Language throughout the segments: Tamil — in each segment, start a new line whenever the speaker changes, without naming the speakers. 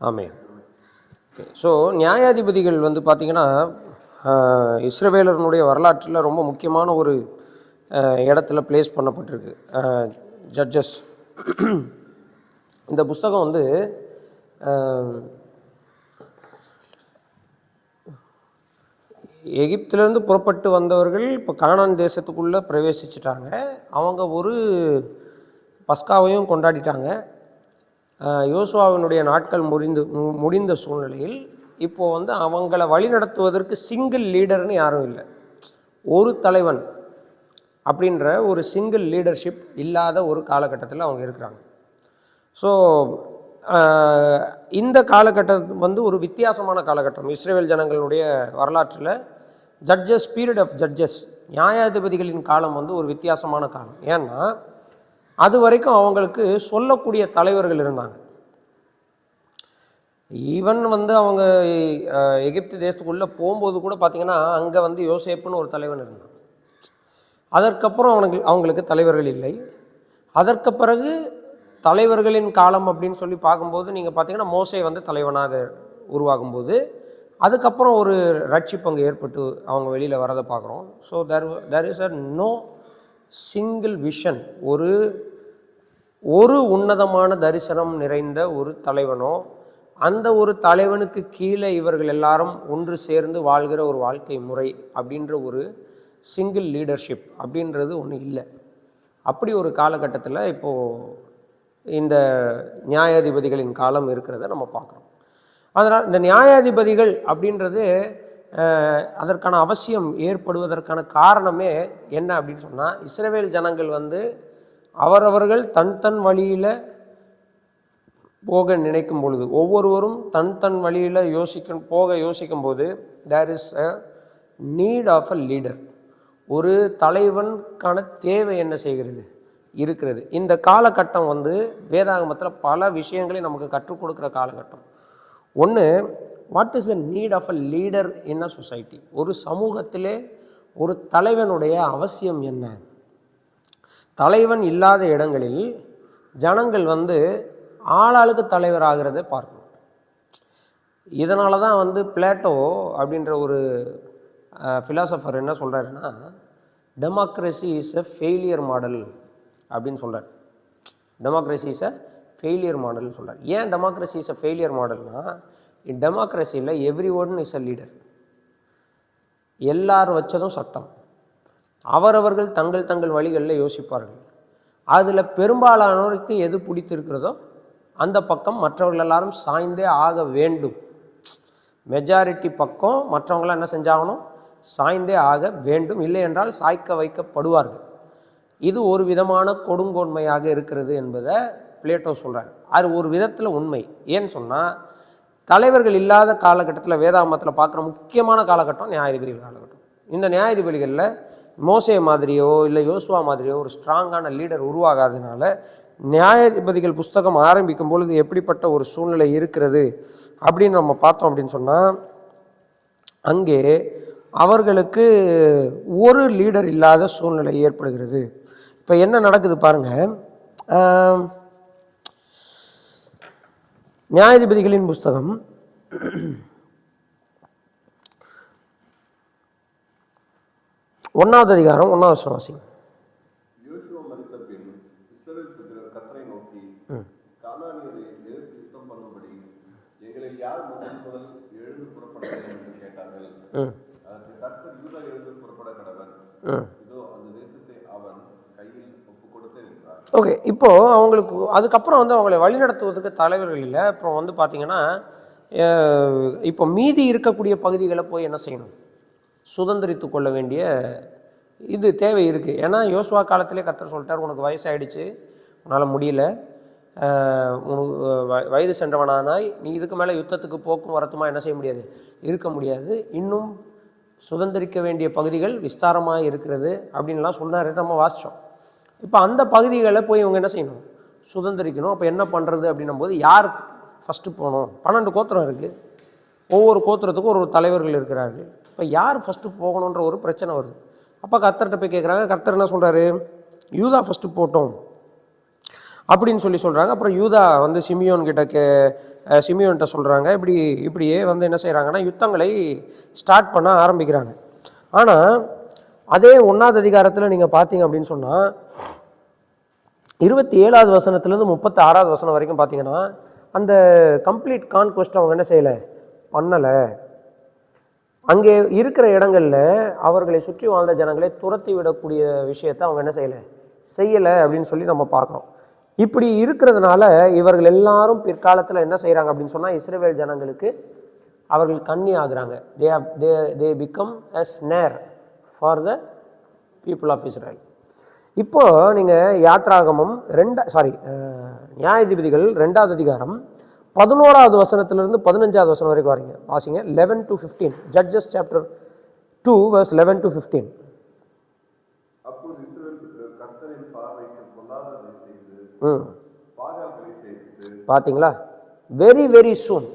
ஆமென். ஸோ நியாயாதிபதிகள் வந்து பார்த்திங்கன்னா இஸ்ரவேலர்களுடைய வரலாற்றில் ரொம்ப முக்கியமான ஒரு இடத்துல பிளேஸ் பண்ணப்பட்டிருக்கு. ஜட்ஜஸ் இந்த புஸ்தகம் வந்து எகிப்திலேருந்து புறப்பட்டு வந்தவர்கள் இப்போ கானான் தேசத்துக்குள்ளே பிரவேசிச்சிட்டாங்க. அவங்க ஒரு பஸ்காவையும் கொண்டாடிட்டாங்க. யோசுவாவினுடைய நாட்கள் முடிந்த சூழ்நிலையில் இப்போது வந்து அவங்கள வழிநடத்துவதற்கு சிங்கிள் லீடர்னு யாரும் இல்லை. ஒரு தலைவன் அப்படின்ற ஒரு சிங்கிள் லீடர்ஷிப் இல்லாத ஒரு காலகட்டத்தில் அவங்க இருக்கிறாங்க. ஸோ இந்த காலகட்டம் வந்து ஒரு வித்தியாசமான காலகட்டம் இஸ்ரேல் ஜனங்களுடைய வரலாற்றில். ஜட்ஜஸ், பீரியட் ஆஃப் ஜட்ஜஸ், நியாயாதிபதிகளின் காலம் வந்து ஒரு வித்தியாசமான காலம். ஏன்னா அது வரைக்கும் அவங்களுக்கு சொல்லக்கூடிய தலைவர்கள் இருந்தாங்க. ஈவன் வந்து அவங்க எகிப்து தேசத்துக்குள்ளே போகும்போது கூட பார்த்திங்கன்னா அங்கே வந்து யோசேப்புன்னு ஒரு தலைவன் இருந்தான். அதற்கப்புறம் அவங்களுக்கு தலைவர்கள் இல்லை. அதற்கு பிறகு தலைவர்களின் காலம் அப்படின்னு சொல்லி பார்க்கும்போது நீங்கள் பார்த்தீங்கன்னா மோசே வந்து தலைவனாக உருவாகும்போது அதுக்கப்புறம் ஒரு ரட்சிப்பு அங்கே ஏற்பட்டு அவங்க வெளியில் வரதை பார்க்குறோம். So there is a no single vision. ஒரு உன்னதமான தரிசனம் நிறைந்த ஒரு தலைவனோ அந்த ஒரு தலைவனுக்கு கீழே இவர்கள் எல்லாரும் ஒன்று சேர்ந்து வாழ்கிற ஒரு வாழ்க்கை முறை அப்படின்ற ஒரு சிங்கிள் லீடர்ஷிப் அப்படின்றது ஒன்று இல்லை. அப்படி ஒரு காலகட்டத்தில் இப்போது இந்த நியாயாதிபதிகளின் காலம் இருக்கிறத நம்ம பார்க்குறோம். அதனால் இந்த நியாயாதிபதிகள் அப்படின்றது அதற்கான அவசியம் ஏற்படுவதற்கான காரணமே என்ன அப்படின்னு சொன்னால், இஸ்ரவேல் ஜனங்கள் வந்து அவரவர்கள் தன் வழியில் போக நினைக்கும் பொழுது, ஒவ்வொருவரும் தன் வழியில் யோசிக்கும் போது there is a need of a leader. ஒரு தலைவனுக்கான தேவை என்ன செய்கிறது இருக்கிறது. இந்த காலகட்டம் வந்து வேதாகமத்தில் பல விஷயங்களை நமக்கு கற்றுக் கொடுக்குற காலகட்டம். ஒன்று, what is the need of a leader in a society. ஒரு சமூகத்திலே ஒரு தலைவனுடைய அவசியம் என்ன? தலைவன் இல்லாத இடங்களில் ஜனங்கள் வந்து ஆளாளுக்கு தலைவர் ஆகிறத பார்க்கணும். இதனால தான் வந்து பிளேட்டோ அப்படின்ற ஒரு ஃபிலாசபர் என்ன சொல்கிறாருன்னா, democracy is a failure model அப்படின்னு சொல்கிறார். டெமோக்ரஸி இஸ் எ ஃபெயிலியர் மாடல்னு சொல்கிறார். ஏன் டெமோக்ரஸி இஸ் எ ஃபெயிலியர் மாடல்னா, டெமோக்ரஸியில் every one is a leader. எல்லாரும் வச்சதும் சட்டம். அவரவர்கள் தங்கள் வழிகளில் யோசிப்பார்கள். அதில் பெரும்பாலானோருக்கு எது பிடித்திருக்கிறதோ அந்த பக்கம் மற்றவர்கள் எல்லாரும் சாய்ந்தே ஆக வேண்டும். மெஜாரிட்டி பக்கம் மற்றவங்களாம் என்ன செஞ்சாகணும்? சாய்ந்தே ஆக வேண்டும். இல்லை என்றால் சாய்க்க வைக்கப்படுவார்கள். இது ஒரு விதமான கொடுங்கோன்மையாக இருக்கிறது என்பதை பிளேட்டோ சொல்கிறார். அது ஒரு விதத்தில் உண்மை. ஏன்னு சொன்னால், தலைவர்கள் இல்லாத காலகட்டத்தில் வேதாகமத்தில் பார்க்குற முக்கியமான காலகட்டம் நியாயாதிபதிகள் காலகட்டம். இந்த நியாயாதிபதிகளில் மோசே மாதிரியோ இல்லை யோசுவா மாதிரியோ ஒரு ஸ்ட்ராங்கான லீடர் உருவாகாதனால நியாயாதிபதிகள் புஸ்தகம் ஆரம்பிக்கும் பொழுது எப்படிப்பட்ட ஒரு சூழ்நிலை இருக்கிறது அப்படின்னு நம்ம பார்த்தோம் அப்படின்னு சொன்னால், அங்கே அவர்களுக்கு ஒரு லீடர் இல்லாத சூழ்நிலை ஏற்படுகிறது. இப்போ என்ன நடக்குது பாருங்கள். நியாயாதிபதிகளின் புஸ்தகம் 1வது அதிகாரம் 1வது வசனம் வாசிங்க. ஓகே, இப்போது அவங்களுக்கு அதுக்கப்புறம் வந்து அவங்களை வழிநடத்துவதற்கு தலைவர்கள் இல்லை. அப்புறம் வந்து பார்த்திங்கன்னா, இப்போ மீதி இருக்கக்கூடிய பகுதிகளை போய் என்ன செய்யணும்? சுதந்திரித்து கொள்ள வேண்டிய இது தேவை இருக்குது. ஏன்னா யோசுவா காலத்திலே கர்த்தர் சொல்லிட்டார், உனக்கு வயசாகிடுச்சு, உன்னால் முடியல, உனக்கு வயது சென்றவனானாய், நீ இதுக்கு மேலே யுத்தத்துக்கு போக்கும் வரத்துமா என்ன செய்ய முடியாது, இருக்க முடியாது. இன்னும் சுதந்திரிக்க வேண்டிய பகுதிகள் விஸ்தாரமாக இருக்கிறது அப்படின்லாம் சொன்னார். நம்ம வாசித்தோம். இப்போ அந்த பகுதிகளை போய் இவங்க என்ன செய்யணும்? சுதந்திரிக்கணும். அப்போ என்ன பண்ணுறது அப்படின்னும் போது யார் ஃபஸ்ட்டு போகணும்? 12 கோத்திரம் இருக்குது. ஒவ்வொரு கோத்திரத்துக்கும் ஒரு தலைவர்கள் இருக்கிறார்கள். இப்போ யார் ஃபஸ்ட்டு போகணுன்ற ஒரு பிரச்சனை வருது. அப்போ கர்த்தர்கிட்ட போய் கேட்குறாங்க. கர்த்தர் என்ன சொல்கிறாரு? யூதா ஃபஸ்ட்டு போட்டோம் அப்படின்னு சொல்கிறாங்க. அப்புறம் யூதா வந்து சிமியோன்கிட்ட சொல்கிறாங்க. இப்படியே வந்து என்ன செய்கிறாங்கன்னா யுத்தங்களை ஸ்டார்ட் பண்ண ஆரம்பிக்கிறாங்க. ஆனால் அதே 1ஆவது அதிகாரத்தில் நீங்கள் பார்த்தீங்க அப்படின்னு சொன்னால் 27வது வசனத்துலேருந்து 36வது வசனம் வரைக்கும் பார்த்தீங்கன்னா அந்த கம்ப்ளீட் கான்குவெஸ்ட் அவங்க என்ன செய்யலை, பண்ணலை. அங்கே இருக்கிற இடங்களில் அவர்களை சுற்றி வாழ்ந்த ஜனங்களை துரத்தி விடக்கூடிய விஷயத்தை அவங்க என்ன செய்யலை அப்படின்னு சொல்லி நம்ம பார்க்குறோம். இப்படி இருக்கிறதுனால இவர்கள் எல்லாரும் பிற்காலத்தில் என்ன செய்கிறாங்க அப்படின்னு சொன்னால் இஸ்ரவேல் ஜனங்களுக்கு அவர்கள் கண்ணி ஆகுறாங்க. They become a snare for the people of Israel. இப்போது நீங்கள் யாத்ராகமம் நியாயாதிபதிகள் 2வது அதிகாரம் 11வது வசனத்திலிருந்து 15வது வசனம் வரைக்கும் வரீங்க, வாசிங்க. 11 to 15, judges chapter 2 verse 11 to 15.
அப்பொழுது இஸ்ரவேல் புத்திரர் கர்த்தரின் பார்வைக்கு பொல்லாததை செய்து பாகால்களை செய்து.
பார்த்தீங்களா, வெரி வெரி சூன்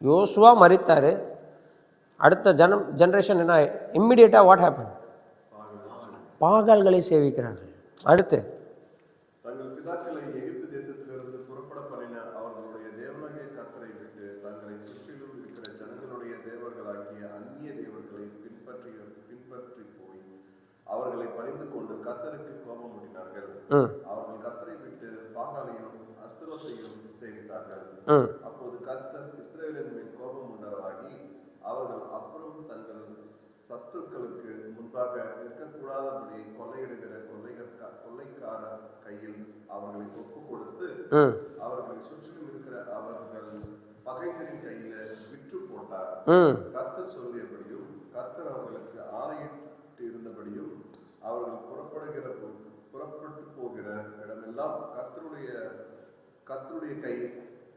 யோசுவா மரித்தாரு. அடுத்த ஜெனரேஷன் என்ன, இம்மிடியேட்டாக வாட் ஹேப்பன், பாகால்களை சேவிக்கிறார்கள். அடுத்து
தங்கள் பிதாக்களை எகிப்து தேசத்திலிருந்து புறப்பட பண்ணின அவர்களுடைய தேவனாகிய கர்த்தரை விட்டு தங்களை சுற்றிலும் இருக்கிற ஜனங்களுடைய தேவர்களாகிய அந்நிய தேவர்களை பின்பற்றி போய் அவர்களை பணிந்து கொண்டு கர்த்தருக்கு கோபம் மூட்டினார்கள். அவர்கள் கர்த்தரை விட்டு பாகாலையும் அஸ்தரோத்தையும் சேவித்தார்கள். அப்போது கர்த்தர் இஸ்ரவேலின் மேல் கோபம் உண்டவராகி அவர்கள் அப்புறம் தங்கள் சத்துருக்களுக்கு முன்பாக இருக்கக்கூடாதபடி கொள்ளையிடுகிற கொள்ளைக்காரர் கையில் அவர்களை ஒப்பு கொடுத்து அவர்களை சுற்றிலும் இருக்கிற அவர்கள் பகைகளின் கையில விற்று போட்டார். கர்த்தர் சொல்லியபடியும் கர்த்தர் அவர்களுக்கு ஆணையிட்டு இருந்தபடியும் அவர்கள் புறப்பட்டு போகிற இடமெல்லாம் கர்த்தருடைய கை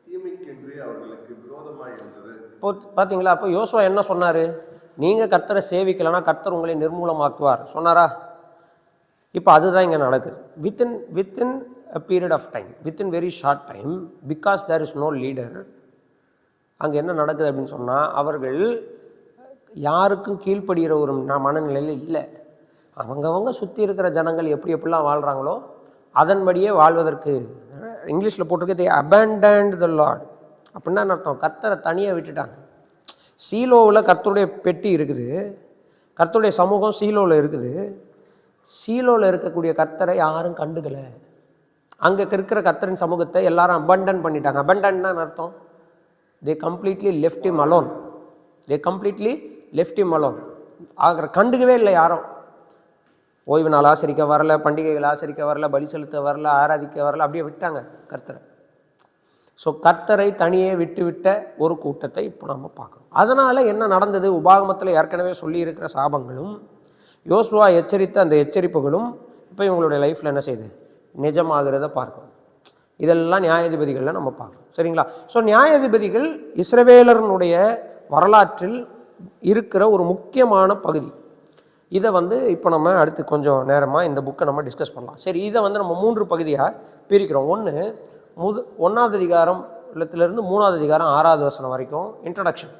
தீமைக்கென்றே அவர்களுக்கு விரோதமாய் இருந்தது.
பார்த்தீங்களா, அப்போ யோசுவா என்ன சொன்னார், நீங்கள் கர்த்தரை சேவிக்கலைன்னா கர்த்தர் உங்களை நிர்மூலமாக்குவார் சொன்னாரா? இப்போ அதுதான் இங்கே நடக்குது. Within a period of time, within very short time, because there is no leader. அங்கே என்ன நடக்குது அப்படின்னு சொன்னால் அவர்கள் யாருக்கும் கீழ்ப்படுகிற ஒரு மனநிலையில் இல்லை. அவங்கவங்க சுற்றி இருக்கிற ஜனங்கள் எப்படிலாம் வாழ்கிறாங்களோ அதன்படியே வாழ்வதற்கு, இங்கிலீஷில் போட்டிருக்க தே abandoned the Lord. அப்படின்னா அர்த்தம், கர்த்தரை தனியாக விட்டுட்டாங்க. சீலோவில் கர்த்தருடைய பெட்டி இருக்குது, கர்த்தருடைய சமூகம் சீலோவில் இருக்குது. சீலோவில் இருக்கக்கூடிய கர்த்தரை யாரும் கண்டுக்கலை. அங்கே இருக்கிற கர்த்தரின் சமூகத்தை எல்லாரும் அபண்டன் பண்ணிட்டாங்க. அபண்டன்னா அர்த்தம், தே கம்ப்ளீட்லி லெஃப்ட் ஹிம் அலோன். கண்டுக்கவே இல்லை யாரும். ஓய்வு நாள் ஆசரிக்க வரல, பண்டிகைகள் ஆசரிக்க வரல, பலி செலுத்த வரல, ஆராதிக்க வரல, அப்படியே விட்டாங்க கர்த்தரை. ஸோ கர்த்தரை தனியே விட்ட ஒரு கூட்டத்தை இப்போ நம்ம பார்க்கணும். அதனால் என்ன நடந்தது, உபாகமத்தில் ஏற்கனவே சொல்லியிருக்கிற சாபங்களும் யோசுவா எச்சரித்த அந்த எச்சரிப்புகளும் இப்போ இவங்களுடைய லைஃப்பில் என்ன செய்யுது, நிஜமாகிறத பார்க்கணும். இதெல்லாம் நியாயாதிபதிகளில் நம்ம பார்க்கணும். சரிங்களா? ஸோ நியாயாதிபதிகள் இஸ்ரவேலருடைய வரலாற்றில் இருக்கிற ஒரு முக்கியமான பகுதி. இதை இப்போ நம்ம அடுத்து கொஞ்சம் நேரமாக இந்த புக்கை நம்ம டிஸ்கஸ் பண்ணலாம். சரி, இதை நம்ம 3 பகுதியாக பிரிக்கிறோம். 1வது அதிகாரத்திலிருந்து 3வது அதிகாரம் 6வது வசனம் வரைக்கும் இன்ட்ரடக்ஷன்,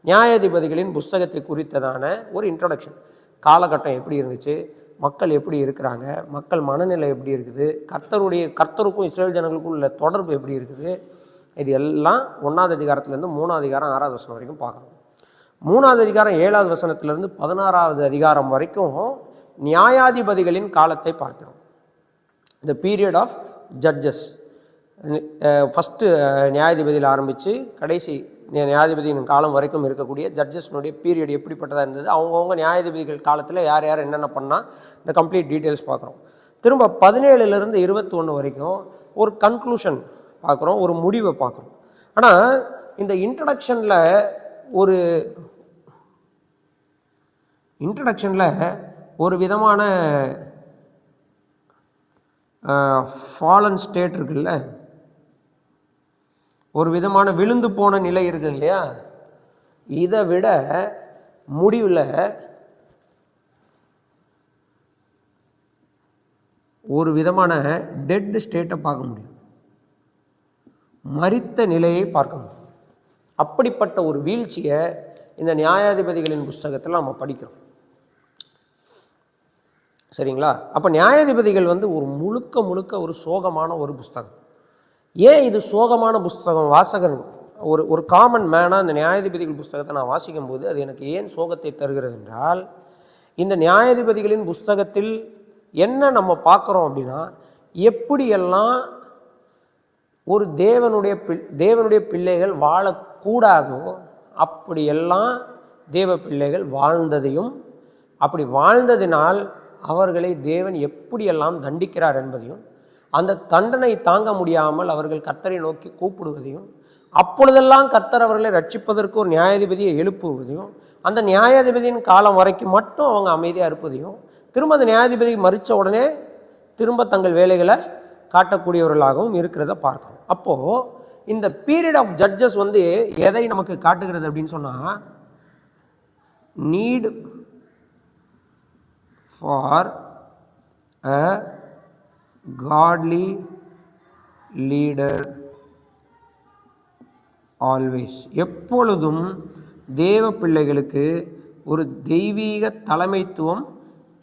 நியாயாதிபதிகளின் புஸ்தகத்தை குறித்ததான ஒரு இன்ட்ரடக்ஷன். காலகட்டம் எப்படி இருந்துச்சு, மக்கள் எப்படி இருக்கிறாங்க, மக்கள் மனநிலை எப்படி இருக்குது, கர்த்தருக்கும் இஸ்ரேல் ஜனங்களுக்கும் உள்ள தொடர்பு எப்படி இருக்குது, இது எல்லாம் 1வது அதிகாரத்திலேருந்து 3வது அதிகாரம் 6வது வசனம் வரைக்கும் பார்க்கணும். 3வது அதிகாரம் 7வது வசனத்திலிருந்து 16வது அதிகாரம் வரைக்கும் நியாயாதிபதிகளின் காலத்தை பார்க்கிறோம். The period of judges. First நியாயாதிபதியில் ஆரம்பித்து கடைசி நியாயாதிபதியின் காலம் வரைக்கும் இருக்கக்கூடிய ஜட்ஜஸ்னுடைய பீரியட் எப்படிப்பட்டதாக இருந்தது, அவங்கவுங்க நியாயாதிபதிகள் காலத்தில் யார் யார் என்னென்ன பண்ணால், இந்த கம்ப்ளீட் டீட்டெயில்ஸ் பார்க்குறோம். திரும்ப 17லேருந்து 21 வரைக்கும் ஒரு கன்க்ளூஷன் பார்க்குறோம், ஒரு முடிவை பார்க்குறோம். ஆனால் இந்த இன்ட்ரடக்ஷனில் ஒரு விதமான ஃபாலன் ஸ்டேட் இருக்குல்ல, ஒரு விதமான விழுந்து போன நிலை இருக்கு இல்லையா, இதை விட முடிவில் ஒரு விதமான டெட் ஸ்டேட்டை பார்க்க முடியும், மரித்த நிலையை பார்க்க முடியும். அப்படிப்பட்ட ஒரு வீழ்ச்சியை இந்த நியாயாதிபதிகளின் புஸ்தகத்தில் நம்ம படிக்கிறோம். சரிங்களா? அப்போ நியாயாதிபதிகள் வந்து ஒரு முழுக்க முழுக்க ஒரு சோகமான ஒரு புஸ்தகம். ஏன் இது சோகமான புஸ்தகம்? வாசகன் ஒரு ஒரு காமன் மேனாக இந்த நியாயாதிபதிகள் புஸ்தகத்தை நான் வாசிக்கும் போது அது எனக்கு ஏன் சோகத்தை தருகிறது என்றால், இந்த நியாயாதிபதிகளின் புஸ்தகத்தில் என்ன நம்ம பார்க்குறோம் அப்படின்னா, எப்படியெல்லாம் ஒரு தேவனுடைய பிள்ளைகள் வாழக்கூடாதோ அப்படியெல்லாம் தேவ பிள்ளைகள் வாழ்ந்ததையும், அப்படி வாழ்ந்ததினால் அவர்களை தேவன் எப்படியெல்லாம் தண்டிக்கிறார் என்பதையும், அந்த தண்டனை தாங்க முடியாமல் அவர்கள் கர்த்தரை நோக்கி கூப்பிடுவதையும், அப்பொழுதெல்லாம் கர்த்தர் அவர்களை ரட்சிப்பதற்கு ஒரு நியாயாதிபதியை எழுப்புவதையும், அந்த நியாயாதிபதியின் காலம் வரைக்கும் மட்டும் அவங்க அமைதியாக இருப்பதையும், திரும்ப அந்த நியாயாதிபதி மறித்த உடனே திரும்ப தங்கள் வேலைகளை காட்டக்கூடியவர்களாகவும் இருக்கிறத பார்க்கிறோம். அப்போது இந்த பீரியட் ஆஃப் ஜட்ஜஸ் வந்து எதை நமக்கு காட்டுகிறது அப்படின்னு சொன்னால், need for a godly leader always. எப்பொழுதும் தேவ பிள்ளைகளுக்கு ஒரு தெய்வீக தலைமைத்துவம்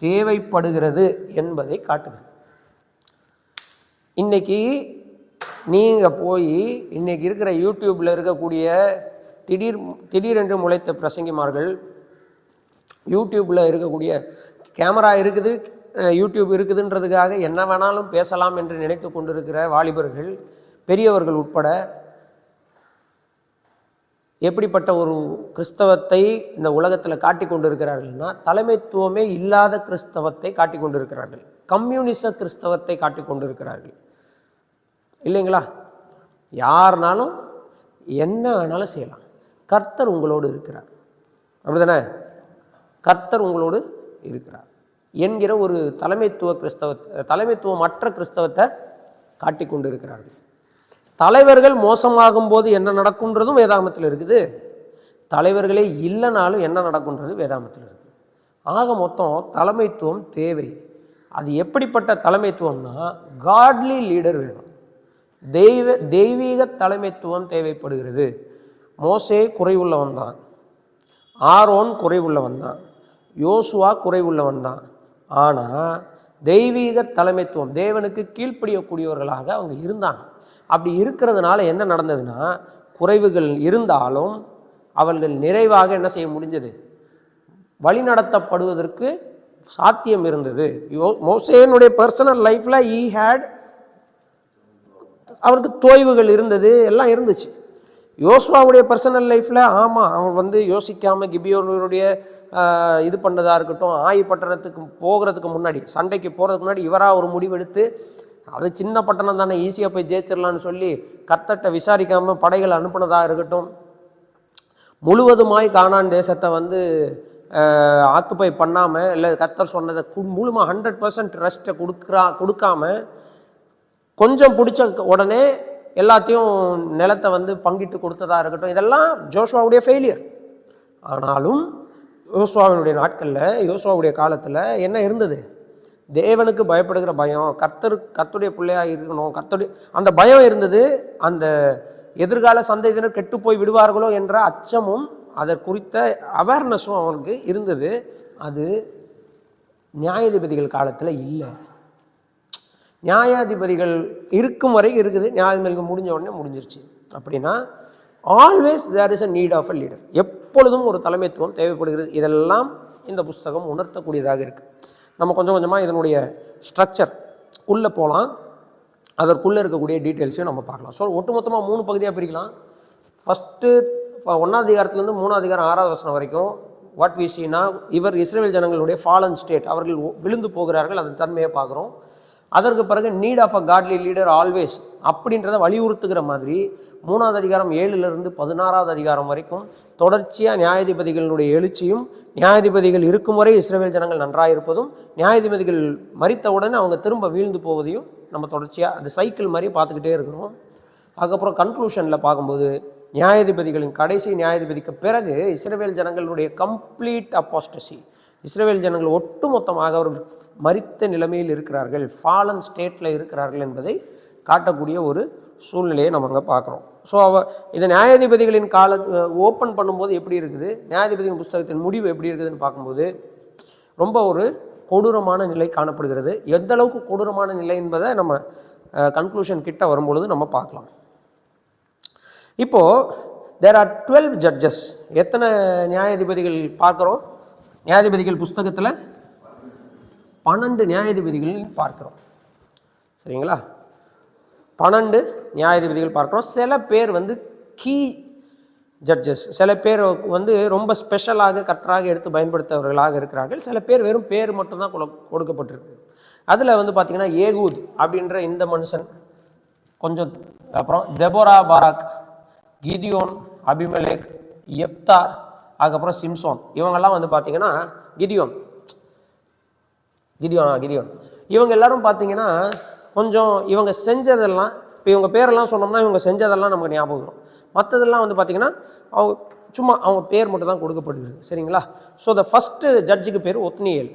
தேவைப்படுகிறது என்பதை காட்டுகிறது. இன்னைக்கு நீங்கள் போய் இன்னைக்கு இருக்கிற யூடியூப்பில் இருக்கக்கூடிய திடீரென்று முளைத்த பிரசங்கிமார்கள், யூடியூப்பில் இருக்கக்கூடிய கேமரா இருக்குது, யூடியூப் இருக்குதுன்றதுக்காக என்ன வேணாலும் பேசலாம் என்று நினைத்து கொண்டிருக்கிற வாலிபர்கள், பெரியவர்கள் உட்பட எப்படிப்பட்ட ஒரு கிறிஸ்தவத்தை இந்த உலகத்தில் காட்டி கொண்டிருக்கிறார்கள்னா, தலைமைத்துவமே இல்லாத கிறிஸ்தவத்தை காட்டி கொண்டிருக்கிறார்கள். கம்யூனிச கிறிஸ்தவத்தை காட்டி கொண்டிருக்கிறார்கள். இல்லைங்களா? யாருனாலும் என்ன வேணாலும் செய்யலாம், கர்த்தர் உங்களோடு இருக்கிறார், அப்படிதானே? கர்த்தர் உங்களோடு இருக்கிறார் என்கிற ஒரு தலைமைத்துவமற்ற கிறிஸ்தவத்தை காட்டி கொண்டு இருக்கிறார்கள். தலைவர்கள் மோசமாகும் போது என்ன நடக்கும்ன்றதும் வேதாகமத்தில் இருக்குது. தலைவர்களே இல்லைனாலும் என்ன நடக்குன்றது வேதாகமத்தில் இருக்குது. ஆக மொத்தம் தலைமைத்துவம் தேவை. அது எப்படிப்பட்ட தலைமைத்துவம்னா, காட்லி லீடர் வேணும், தெய்வீக தலைமைத்துவம் தேவைப்படுகிறது. மோசே குறைவுள்ளவன் தான், ஆரோன் குறைவுள்ளவன் தான், யோசுவா குறைவுள்ளவன் தான். ஆனால் தெய்வீக தலைமைத்துவம், தேவனுக்கு கீழ்ப்படியக்கூடியவர்களாக அவங்க இருந்தாங்க. அப்படி இருக்கிறதுனால என்ன நடந்ததுன்னா, குறைவுகள் இருந்தாலும் அவர்கள் நிறைவாக என்ன செய்ய முடிஞ்சது? வழி நடத்தப்படுவதற்கு சாத்தியம் இருந்தது. மோசேனுடைய பர்சனல் லைஃப்ல அவருக்கு தோய்வுகள் இருந்தது, எல்லாம் இருந்துச்சு. யோசுவாவுடைய பர்சனல் லைஃப்பில் ஆமாம், அவன் வந்து யோசிக்காமல் கிபியோனுடைய இது பண்ணதாக இருக்கட்டும், ஆயி பட்டணத்துக்கு போகிறதுக்கு முன்னாடி, சண்டைக்கு போகிறதுக்கு முன்னாடி இவராக ஒரு முடிவெடுத்து, அது சின்ன பட்டணம் தானே, ஈஸியாக போய் ஜெயிச்சிடலான்னு சொல்லி கர்த்தர்ட்ட விசாரிக்காமல் படைகள் அனுப்புனதாக இருக்கட்டும், முழுவதுமாய் கானான் தேசத்தை வந்து ஆக்குப்பை பண்ணாமல், இல்லை கர்த்தர் சொன்னதை முழுமா 100% ரெஸ்ட்டை கொடுக்காம கொஞ்சம் பிடிச்ச உடனே எல்லாத்தையும் நிலத்தை வந்து பங்கிட்டு கொடுத்ததாக இருக்கட்டும், இதெல்லாம் ஜோஷுவாவுடைய ஃபெயிலியர். ஆனாலும் யோசுவாவினுடைய நாட்களில், யோசுவாவுடைய காலத்தில் என்ன இருந்தது? தேவனுக்கு பயப்படுகிற பயம், கர்த்தருடைய பிள்ளையாக இருக்கணும், கர்த்தருடைய அந்த பயம் இருந்தது. அந்த எதிர்கால சந்ததியினர் கெட்டு போய் விடுவார்களோ என்ற அச்சமும் அதை குறித்த அவேர்னஸும் அவனுக்கு இருந்தது. அது நியாயாதிபதிகள் காலத்தில் இல்லை. நியாயாதிபதிகள் இருக்கும் வரை இருக்குது, நியாயாதிபதிகள் முடிஞ்ச உடனே முடிஞ்சிருச்சு. அப்படின்னா always there is a need of a leader. எப்பொழுதும் ஒரு தலைமைத்துவம் தேவைப்படுகிறது. இதெல்லாம் இந்த புஸ்தகம் உணர்த்தக்கூடியதாக இருக்குது. நம்ம கொஞ்சம் கொஞ்சமாக இதனுடைய ஸ்ட்ரக்சர் உள்ளே போகலாம், அதற்குள்ளே இருக்கக்கூடிய டீட்டெயில்ஸையும் நம்ம பார்க்கலாம். ஸோ ஒட்டுமொத்தமாக 3 பகுதியாக பிரிக்கலாம். ஃபஸ்ட்டு 1ஆம் அதிகாரத்துலேருந்து 3ஆம் அதிகாரம் 6ஆவது வசனம் வரைக்கும் வாட் வி சீனா, இவர் இஸ்ரவேல் ஜனங்களுடைய ஃபாலன் ஸ்டேட், அவர்கள் விழுந்து போகிறார்கள், அந்த தன்மையை பார்க்குறோம். அதற்கு பிறகு need of a godly leader always அப்படின்றத வலியுறுத்துகிற மாதிரி 3ஆவது அதிகாரம் 7லிருந்து 16ஆவது அதிகாரம் வரைக்கும் தொடர்ச்சியாக நியாயாதிபதிகளுடைய எழுச்சியும், நியாயாதிபதிகள் இருக்கும் வரை இஸ்ரவேல் ஜனங்கள் நன்றாக இருப்பதும், நியாயாதிபதிகள் மரித்தவுடனே அவங்க திரும்ப வீழ்ந்து போவதையும் நம்ம தொடர்ச்சியாக அது சைக்கிள் மாதிரி பார்த்துக்கிட்டே இருக்கிறோம். அதுக்கப்புறம் கன்க்ளூஷனில் பார்க்கும்போது நியாயாதிபதிகளின் கடைசி நியாயாதிபதிக்கு பிறகு இஸ்ரவேல் ஜனங்களுடைய கம்ப்ளீட் அப்பாஸ்டசி, இஸ்ரவேல் ஜனங்கள் ஒட்டுமொத்தமாக அவர்கள் மரித்த நிலைமையில் இருக்கிறார்கள், ஃபாலன் ஸ்டேட்டில் இருக்கிறார்கள் என்பதை காட்டக்கூடிய ஒரு சூழ்நிலையை நம்ம அங்கே பார்க்குறோம். ஸோ இதை நியாயாதிபதிகளின் ஓப்பன் பண்ணும்போது எப்படி இருக்குது, நியாயாதிபதிகளின் புஸ்தகத்தின் முடிவு எப்படி இருக்குதுன்னு பார்க்கும்போது ரொம்ப ஒரு கொடூரமான நிலை காணப்படுகிறது. எந்த அளவுக்கு கொடூரமான நிலை என்பதை நம்ம கன்க்ளூஷன் கிட்ட வரும்பொழுது நம்ம பார்க்கலாம். இப்போ there are 12 judges. எத்தனை நியாயாதிபதிகள் பார்க்கிறோம்? நியாயாதிபதிகள் புஸ்தகத்தில் 12 நியாயாதிபதிகள் பார்க்கிறோம். சரிங்களா? 12 நியாயாதிபதிகள் பார்க்கிறோம். சில பேர் வந்து கீ ஜட்ஜஸ், சில பேர் வந்து ரொம்ப ஸ்பெஷலாக கர்த்தராக எடுத்து பயன்படுத்தவர்களாக இருக்கிறார்கள். சில பேர் வெறும் பேர் மட்டும்தான் கொடுக்கப்பட்டிருக்கு. அதில் வந்து பார்த்தீங்கன்னா ஏகூத் அப்படின்ற இந்த மனுஷன் கொஞ்சம், அப்புறம் தெபோரா, பாராக், கிதியோன், அபிமெலேக், எப்தா, அதுக்கப்புறம் சிம்சோன், இவங்கெல்லாம் வந்து பார்த்தீங்கன்னா கிதியோன் இவங்க எல்லாரும் பார்த்தீங்கன்னா கொஞ்சம் இவங்க செஞ்சதெல்லாம், இப்போ இவங்க பேரெல்லாம் சொன்னோம்னா இவங்க செஞ்சதெல்லாம் நமக்கு ஞாபகம் வரும். மற்றதெல்லாம் வந்து பார்த்தீங்கன்னா அவங்க சும்மா அவங்க பேர் மட்டும் தான் கொடுக்கப்படுகிறது. சரிங்களா? ஸோ த ஃபஸ்ட்டு ஜட்ஜுக்கு பேர் ஒத்னியேல்.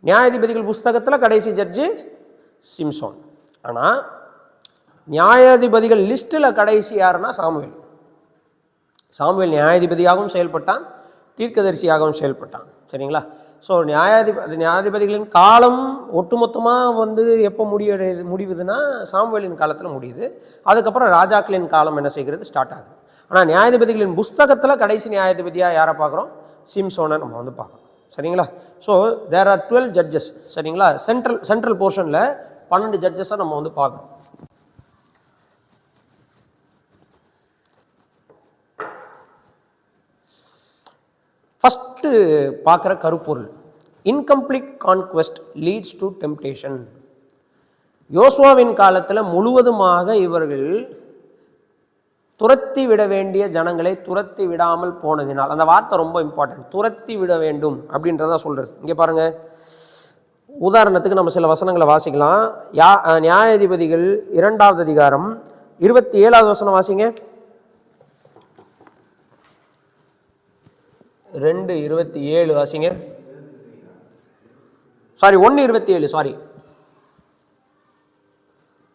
நியாயாதிபதிகள் புஸ்தகத்தில் கடைசி ஜட்ஜு சிம்சோன். ஆனால் நியாயாதிபதிகள் லிஸ்ட்டில் கடைசி யாருன்னா சாமுவேல். சாமுவேல் நியாயாதிபதியாகவும் செயல்பட்டான், தீர்க்கதரிசியாகவும் செயல்பட்டான். சரிங்களா? ஸோ நியாயாதிபதிகளின் காலம் ஒட்டுமொத்தமாக வந்து எப்போ முடிவுதுன்னா சாமுவேலின் காலத்தில் முடியுது. அதுக்கப்புறம் ராஜாக்களின் காலம் என்ன செய்கிறது? ஸ்டார்ட் ஆகுது. ஆனால் நியாயாதிபதிகளின் புஸ்தகத்தில் கடைசி நியாயாதிபதியாக யாரை பார்க்குறோம்? சிம்சோனை நம்ம வந்து பார்க்குறோம். சரிங்களா? So there are 12 judges. சரிங்களா? சென்ட்ரல் போர்ஷனில் 12 ஜட்ஜஸை நம்ம வந்து பார்க்குறோம். ஃபஸ்ட்டு பார்க்குற கருப்பொருள், incomplete conquest leads to temptation. யோசுவாவின் காலத்தில் முழுவதுமாக இவர்கள் துரத்தி விட வேண்டிய ஜனங்களை துரத்தி விடாமல் போனதினால், அந்த வார்த்தை ரொம்ப இம்பார்ட்டன்ட், துரத்தி விட வேண்டும் அப்படின்றத சொல்கிறது. இங்கே பாருங்கள், உதாரணத்துக்கு நம்ம சில வசனங்களை வாசிக்கலாம். நியாயாதிபதிகள் 2வது அதிகாரம் 27வது வசனம் வாசிங்க. 2:27 வாசிங்க. 1:27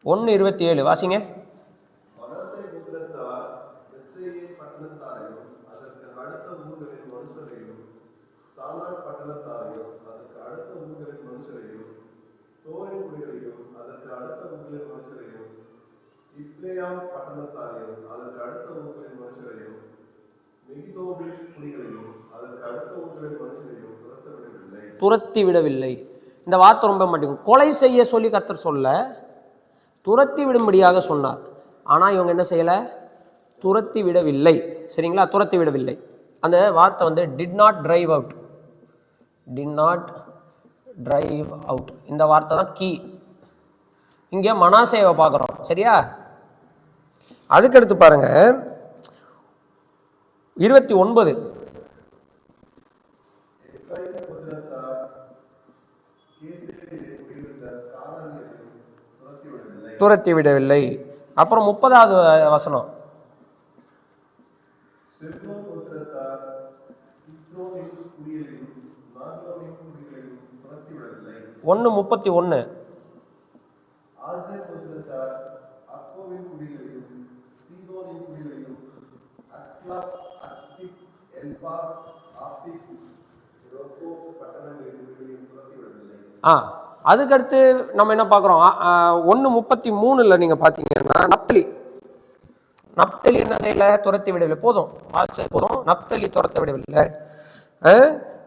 1:27 வாசிங்க. துரத்தி விடவில்லை. இந்த வார்த்தை ரொம்ப மாட்டேங்குது. கொலை செய்ய சொல்லி கர்த்தர் சொல்ல, துரத்தி விடும்படியாக சொன்னார். ஆனால் இவங்க என்ன செய்யலை? துரத்தி விடவில்லை. சரிங்களா? துரத்தி விடவில்லை. அந்த வார்த்தை வந்து டிட் நாட் டிரைவ் அவுட். இந்த வார்த்தை தான் கீ. இங்கே மனாசேவை பார்க்குறோம். சரியா? அதுக்கடுத்து பாருங்க 29. துரத்தி விடவில்லை. அப்புறம் 30வது வசனம் 1:31. அதுக்கடுத்து நம்ம என்ன பார்க்குறோம்? 1:33 நீங்கள் பார்த்தீங்கன்னா நப்தலி என்ன செய்யல? துரத்தி விடவில்லை. போதும், நப்தலி துரத்த விடவில்லை.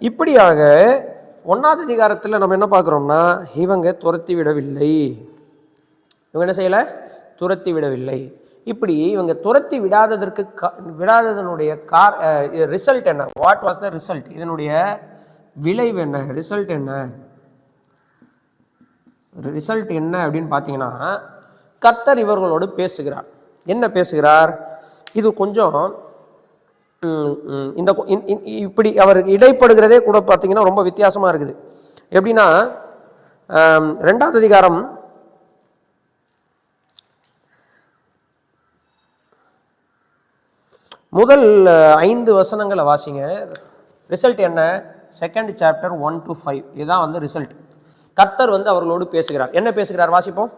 இப்படியாக 1வது அதிகாரத்தில் நம்ம என்ன பார்க்குறோம்னா இவங்க துரத்தி விடவில்லை. இவங்க என்ன செய்யலை? துரத்தி விடவில்லை. இப்படி இவங்க துரத்தி விடாததனுடைய ரிசல்ட் என்ன? What was the result? இதனுடைய விளைவு என்ன? ரிசல்ட் என்ன அப்படின்னு பார்த்தீங்கன்னா, கர்த்தர் இவர்களோடு பேசுகிறார். என்ன பேசுகிறார்? இது கொஞ்சம் இப்படி அவர் இடைப்படுகிறதே கூட பார்த்தீங்கன்னா ரொம்ப வித்தியாசமாக இருக்குது. எப்படின்னா 2வது அதிகாரம் 5 வசனங்களை வாசிங்க. ரிசல்ட் என்ன? 2nd chapter 1 to 5. இதுதான் வந்து ரிசல்ட். கர்த்தர் வந்து அவர்களோடு பேசுகிறார். என்ன பேசுகிறார்? வாசிப்போம்.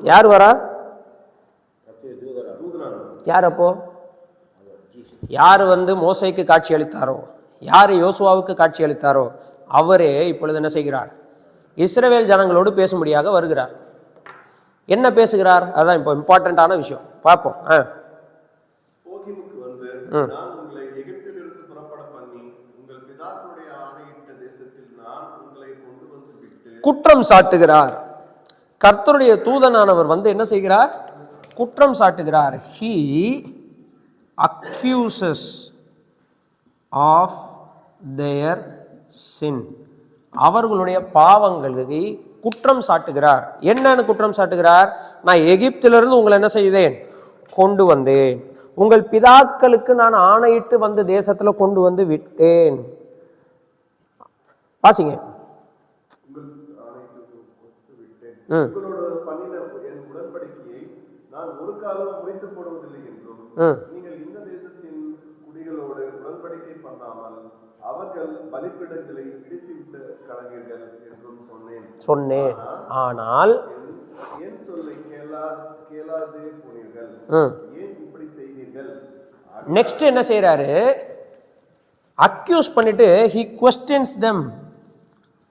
யார் வரா? யார்? அப்போ யார் வந்து மோசேக்கு காட்சி அளித்தாரோ, யார் யோசுவாவுக்கு காட்சி அளித்தாரோ அவரே இப்பொழுது என்ன செய்கிறார்? இஸ்ரவேல் ஜனங்களோடு பேசும்படியாக வருகிறார். என்ன பேசுகிறார்? அதான் இப்போ இம்பார்ட்டன்டான விஷயம். பார்ப்போம்.
போகிமுக்கு வந்து, நான் உங்களை எகிப்திலிருந்து புறப்பட பண்ணி உங்கள் பிதாக்களுடைய ஆணையிட்ட தேசத்தில் நான் உங்களை கொண்டு வந்து விட்டு
குற்றம் சாட்டுகிறார். கர்த்தருடைய தூதனானவர் வந்து என்ன செய்கிறார்? குற்றம் சாட்டுகிறார். He accuses of their sin. அவர்களுடைய பாவங்களுக்கு குற்றம் சாட்டுகிறார். என்னன்னு குற்றம் சாட்டுகிறார்? நான் எகிப்திலிருந்து உங்களை என்ன செய்தேன்? கொண்டு வந்தேன். உங்கள் பிதாக்களுக்கு நான் ஆணையிட்டு வந்து தேசத்துல கொண்டு வந்து விட்டேன். வாசிங்க.
உங்களோட பண்ணின என் உடன்படிக்கையை நான் ஒரு காலம் முறித்து போடுவதில்லை என்றும், நீங்கள் இந்த தேசத்தின் குடிகளோடு உடன்படிக்கை பண்ணாமல் அவர்கள் பலிபீடங்களை இடித்துவிட்டு கடவீர்கள் என்றும் சொன்னேன்.
ஆனால்
என் சொல்லை கேளாதே போனீர்கள். ஏன் இப்படி செய்தீர்கள்?
நெக்ஸ்ட் என்ன செய்யறாரு? அக்யூஸ் பண்ணிட்டு he questions them.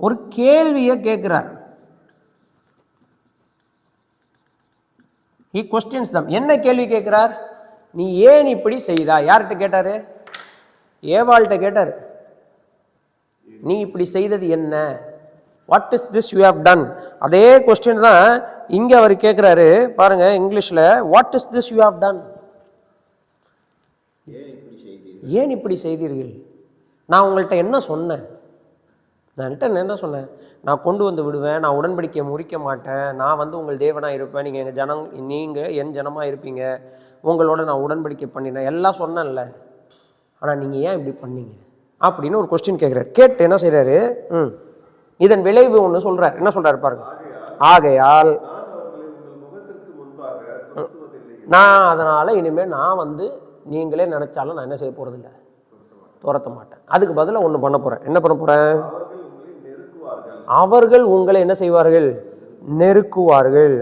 ஒரு கேள்வியை கேட்கிறார். he questions them. என்ன கேள்வி கேட்கிறார்? நீ ஏன் இப்படி செய்தா? யார்கிட்ட கேட்டாரு? ஏவாள்கிட்ட கேட்டாரு. நீ இப்படி செய்தது என்ன? What is this you have done? அதே கொஸ்டின் தான் இங்க அவர் கேட்கிறாரு. பாருங்க இங்கிலீஷ்ல, what is this you have done? ஏன் இப்படி செய்தீர்கள்? நான் உங்கள்கிட்ட என்ன சொன்னேன்? நான் என்ன சொன்னேன்? நான் கொண்டு வந்து விடுவேன், நான் உடன்படிக்கையை முறிக்க மாட்டேன், நான் வந்து உங்கள் தேவனாக இருப்பேன், நீங்கள் என் ஜனமாக இருப்பீங்க, உங்களோட நான் உடன்படிக்கை பண்ணினேன், எல்லாம் சொன்னேன்ல. ஆனால் நீங்கள் ஏன் இப்படி பண்ணீங்க அப்படின்னு ஒரு கொஸ்டின் கேட்குறாரு. கேட்டு என்ன செய்கிறாரு? இதன் விளைவு ஒன்று சொல்கிறார். என்ன சொல்கிறாரு பாருங்க. ஆகையால் நான் அதனால் இனிமேல் நான் வந்து நீங்களே நினச்சாலும் நான் என்ன செய்ய போகிறதில்ல, துரத்த மாட்டேன். அதுக்கு பதிலாக ஒன்று பண்ண போகிறேன். என்ன பண்ண போகிறேன்? அவர்கள் உங்களை என்ன செய்வார்கள்? நெருக்குவார்கள்.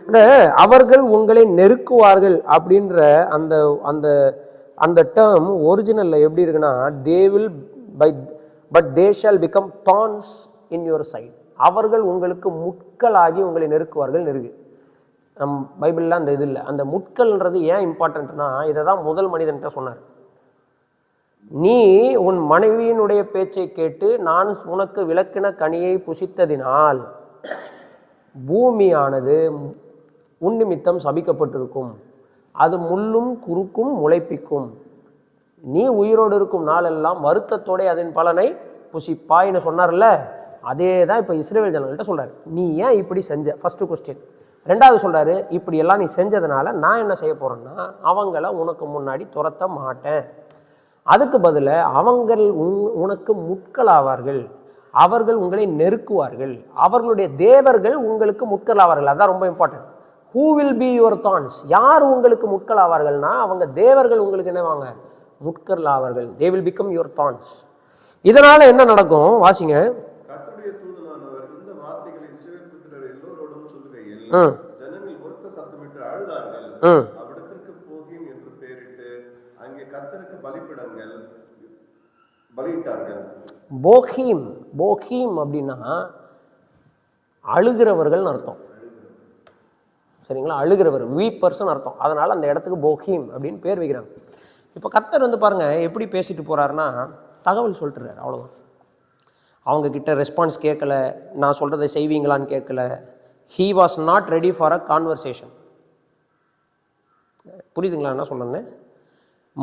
இந்த அவர்கள் உங்களை நெருக்குவார்கள் அப்படின்ற அந்த அந்த அந்த டேர்ம் ஒரிஜினல்ல எப்படி இருக்குன்னா, they will but they shall become thorns in your side. அவர்கள் உங்களுக்கு முட்களாகி உங்களை நெருக்குவார்கள். நம் பைபிள்ல அந்த இது இல்லை. அந்த முட்கள்ன்றது ஏன் இம்பார்ட்டன்ட்னா, இதை தான் முதல் மனிதன்கிட்ட சொன்னார். நீ உன் மனைவியினுடைய பேச்சை கேட்டு நான் உனக்கு விலக்கின கனியை புசித்ததினால் பூமியானது உன் நிமித்தம் சபிக்கப்பட்டிருக்கும், அது முள்ளும் குறுக்கும் முளைப்பிக்கும், நீ உயிரோடு இருக்கும் நாளெல்லாம் வருத்தத்தோட அதன் பலனை புசிப்பாய்னு சொன்னார்ல. அதே தான் இப்போ இஸ்ரவேல் ஜனங்கள்கிட்ட சொல்றாரு. நீ ஏன் இப்படி செஞ்ச? First question. ரெண்டாவது சொல்றாரு, இப்படி எல்லாம் நீ செஞ்சதுனால நான் என்ன செய்ய போறேன்னா, அவங்கள உனக்கு முன்னாடி துரத்த மாட்டேன், அதுக்கு பதில அவங்கள் உனக்கு முட்களாவார்கள், அவர்கள் உங்களை நெருக்குவார்கள், அவர்களுடைய தேவர்கள் உங்களுக்கு முட்களாவார்கள். அதான் ரொம்ப important. Who will be your thorns? யார் உங்களுக்கு முட்களாவார்கள்னா, அவங்க தேவர்கள் உங்களுக்கு என்னவாங்க? முட்களாவார்கள். They will become your thorns. இதனால என்ன நடக்கும்? வாசிங்க.
கர்த்தருடைய தூதனானவர் இந்த வார்த்தைகளை இஸ்ரவேல் புத்திரர் எல்லோரோடும் சொல்லுகையில் ஜனங்கள் உரத்த சத்தமிட்டு அழுதார்கள். அவ்விடத்திற்கு போகிம் என்று பெயரிட்டு அங்கே கர்த்தருக்கு பலிபீடங்கள் பலியிட்டார்கள்.
போகீம், போகீம் அப்படின்னா அழுகிறவர்கள் அர்த்தம். சரிங்களா? அழுகிறவர், வீப்பர்ஸ்னு அர்த்தம். அதனால அந்த இடத்துக்கு போகீம் அப்படின்னு பேர் வைக்கிறாங்க. இப்போ கர்த்தர் வந்து பாருங்க எப்படி பேசிட்டு போறாருன்னா, தகவல் சொல்லிட்டுறாரு, அவ்வளோதான். அவங்க கிட்ட ரெஸ்பான்ஸ் கேட்கல, நான் சொல்றதை செய்வீங்களான்னு கேட்கல. He was not ready for a conversation. புரியுதுங்களா என்ன சொல்றேன்னு?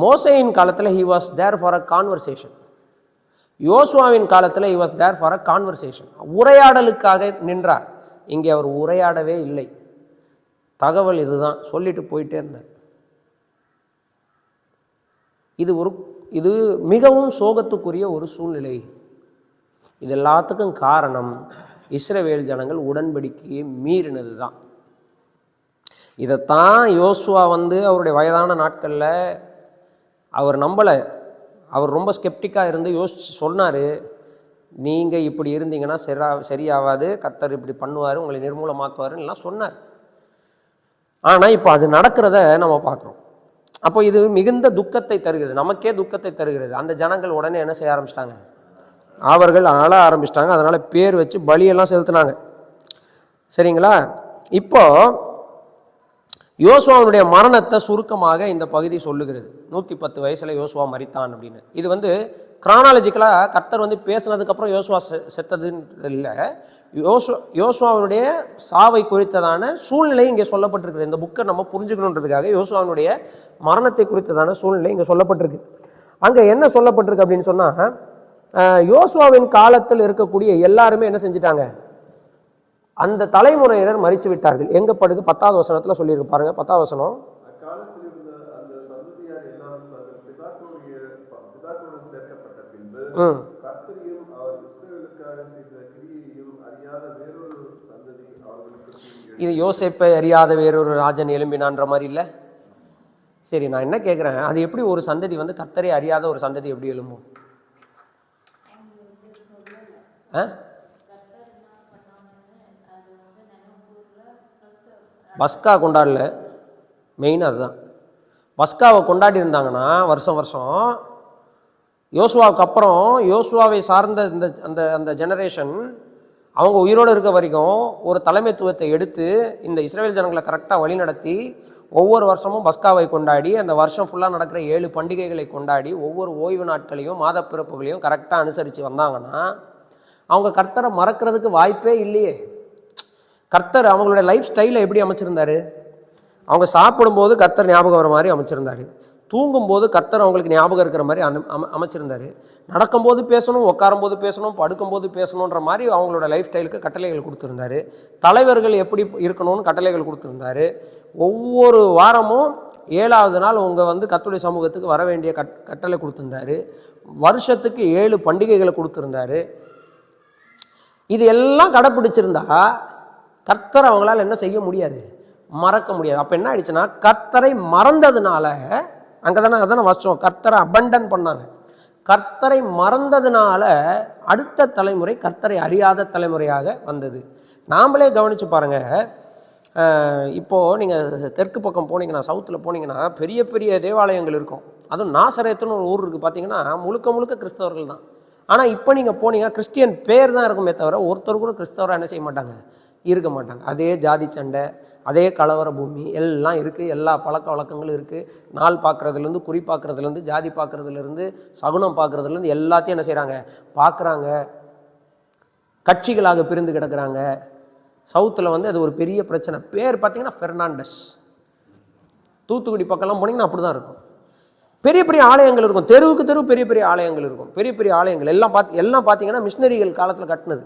மோசேயின் காலத்தில் he was there for a conversation. யோசுவாவின் காலத்தில் he was there for a conversation. உரையாடலுக்காக நின்றார். இங்கே அவர் உரையாடவே இல்லை. தகவல் இதுதான், சொல்லிட்டு போயிட்டே இருந்தார். இது மிகவும் சோகத்துக்குரிய ஒரு சூழ்நிலை. இது எல்லாத்துக்கும் காரணம் இஸ்ரவேல் ஜனங்கள் உடன்படிக்கையை மீறினது தான். இதைத்தான் யோசுவா வந்து அவருடைய வயதான நாட்களில் அவர் நம்பலை. அவர் ரொம்ப ஸ்கெப்டிக்காக இருந்து யோசிச்சு சொன்னார், நீங்கள் இப்படி இருந்தீங்கன்னா சரியாகாது, கர்த்தர் இப்படி பண்ணுவார், உங்களை நிர்மூலமாக்குவாருன்னு எல்லாம் சொன்னார். ஆனால் இப்போ அது நடக்கிறத நம்ம பார்க்குறோம். அப்போ இது மிகுந்த துக்கத்தை தருகிறது, நமக்கே துக்கத்தை தருகிறது. அந்த ஜனங்கள் உடனே என்ன செய்ய ஆரம்பிச்சிட்டாங்க, அவர்கள் ஆள ஆரம்பிச்சிட்டாங்க. அதனால் பேர் வச்சு பலியெல்லாம் செலுத்தினாங்க. சரிங்களா? இப்போ யோசுவாவுடைய மரணத்தை சுருக்கமாக இந்த பகுதி சொல்லுகிறது. 110 வயசுல யோசுவா மரித்தான் அப்படின்னு. இது வந்து கிரானாலஜிக்கலாக கர்த்தர் வந்து பேசினதுக்கப்புறம் யோசுவா செத்ததுன்னு இல்லை, யோசுவாவுடைய சாவை குறித்ததான சூழ்நிலை இங்கே சொல்லப்பட்டிருக்கு. இந்த புக்கை நம்ம புரிஞ்சுக்கணுன்றதுக்காக யோசுவாவுடைய மரணத்தை குறித்ததான சூழ்நிலை இங்கே சொல்லப்பட்டிருக்கு. அங்கே என்ன சொல்லப்பட்டிருக்கு அப்படின்னு சொன்னால், யோசுவாவின் காலத்தில் இருக்கக்கூடிய எல்லாருமே என்ன செஞ்சிட்டாங்க, அந்த தலைமுறையினர் மரித்து விட்டார்கள். எங்க படுக்கு 10வது வசனத்தில் சொல்லியிருக்கு பாருங்க. 10வது வசனம்,
அக்காலத்தில் இருந்த அந்த சந்ததியார் எல்லாரும் பிதாக்களுடன் சேர்க்கப்பட்ட பின்பு கர்த்தரையும் அவர் இஸ்ரவேலுக்காக செய்த கிரியையும் அறியாத வேறொரு சந்ததி அவர்களுக்கு. இது யோசேப்பை
அறியாத வேறொரு ராஜன் எழும்பினான்ற மாதிரி இல்லை. சரி, நான் என்ன கேட்குறேன், அது எப்படி ஒரு சந்ததி வந்து கர்த்தரை அறியாத ஒரு சந்ததி எப்படி எழும்பும்? பஸ்கா கொண்டாடல, மெயின் அதுதான். பஸ்காவை கொண்டாடி இருந்தாங்கன்னா வருஷம் வருஷம், யோசுவாவுக்கு அப்புறம் யோசுவாவை சார்ந்த இந்த அந்த அந்த ஜெனரேஷன் அவங்க உயிரோடு இருக்க வரைக்கும் ஒரு தலைமைத்துவத்தை எடுத்து இந்த இஸ்ரவேல் ஜனங்களை கரெக்டாக வழி நடத்தி ஒவ்வொரு வருஷமும் பஸ்காவை கொண்டாடி அந்த வருஷம் ஃபுல்லாக நடக்கிற 7 பண்டிகைகளை கொண்டாடி ஒவ்வொரு ஓய்வு நாட்களையும் மாத பிறப்புகளையும் கரெக்டாக அனுசரித்து வந்தாங்கன்னா அவங்க கர்த்தரை மறக்கிறதுக்கு வாய்ப்பே இல்லையே. கர்த்தர் அவங்களுடைய லைஃப் ஸ்டைலை எப்படி அமைச்சிருந்தாரு, அவங்க சாப்பிடும்போது கர்த்தர் ஞாபகம் வர மாதிரி அமைச்சிருந்தாரு, தூங்கும்போது கர்த்தர் அவங்களுக்கு ஞாபகம் இருக்கிற மாதிரி அமைச்சிருந்தாரு, நடக்கும்போது பேசணும், உட்காரும்போது பேசணும், படுக்கும்போது பேசணுன்ற மாதிரி அவங்களோட லைஃப் ஸ்டைலுக்கு கட்டளைகள் கொடுத்துருந்தாரு. தலைவர்கள் எப்படி இருக்கணும்னு கட்டளைகள் கொடுத்துருந்தாரு. ஒவ்வொரு வாரமும் 7வது நாள் உங்கள் வந்து கர்த்தருடைய சமூகத்துக்கு வர வேண்டிய கட்டளை கொடுத்துருந்தாரு. வருஷத்துக்கு 7 பண்டிகைகளை கொடுத்துருந்தாரு. இது எல்லாம் கடைப்பிடிச்சிருந்தா கர்த்தரை அவங்களால என்ன செய்ய முடியாது, மறக்க முடியாது. அப்போ என்ன ஆயிடுச்சுன்னா, கர்த்தரை மறந்ததுனால, அங்கே தானே அதான வருஷம் கர்த்தரை அபண்டன் பண்ணாங்க. கர்த்தரை மறந்ததுனால அடுத்த தலைமுறை கர்த்தரை அறியாத தலைமுறையாக வந்தது. நாமளே கவனித்து பாருங்கள். இப்போது நீங்கள் தெற்கு பக்கம் போனீங்கன்னா, சவுத்தில் போனீங்கன்னா பெரிய பெரிய தேவாலயங்கள் இருக்கும். அதுவும் நாசரேத்துன்னு ஒரு ஊர் இருக்குது பார்த்தீங்கன்னா, முழுக்க முழுக்க கிறிஸ்தவர்கள் தான். ஆனால் இப்போ நீங்கள் போனீங்கன்னா கிறிஸ்டியன் பேர் தான் இருக்குமே தவிர ஒருத்தர் கூட கிறிஸ்தவராக என்ன செய்ய மாட்டாங்க, இருக்க மாட்டாங்க. அதே ஜாதி சண்டை, அதே கலவர பூமி எல்லாம் இருக்குது. எல்லா பழக்க வழக்கங்களும் இருக்குது. நாள் பார்க்குறதுலேருந்து, குறி பார்க்குறதுலேருந்து, ஜாதி பார்க்குறதுலேருந்து, சகுனம் பார்க்குறதுலேருந்து எல்லாத்தையும் என்ன செய்கிறாங்க, பார்க்குறாங்க. கட்சிகளாக பிரிந்து கிடக்கிறாங்க. சவுத்தில் வந்து அது ஒரு பெரிய பிரச்சனை. பேர் பார்த்தீங்கன்னா ஃபெர்னாண்டஸ். தூத்துக்குடி பக்கம்லாம் போனீங்கன்னா அப்படி தான் இருக்கும். பெரிய பெரிய ஆலயங்கள் இருக்கும், தெருவுக்கு தெருவு பெரிய பெரிய ஆலயங்கள் இருக்கும். பெரிய பெரிய ஆலயங்கள் எல்லாம் பார்த்தீங்கன்னா மிஷினரிகள் காலத்தில் கட்டினது.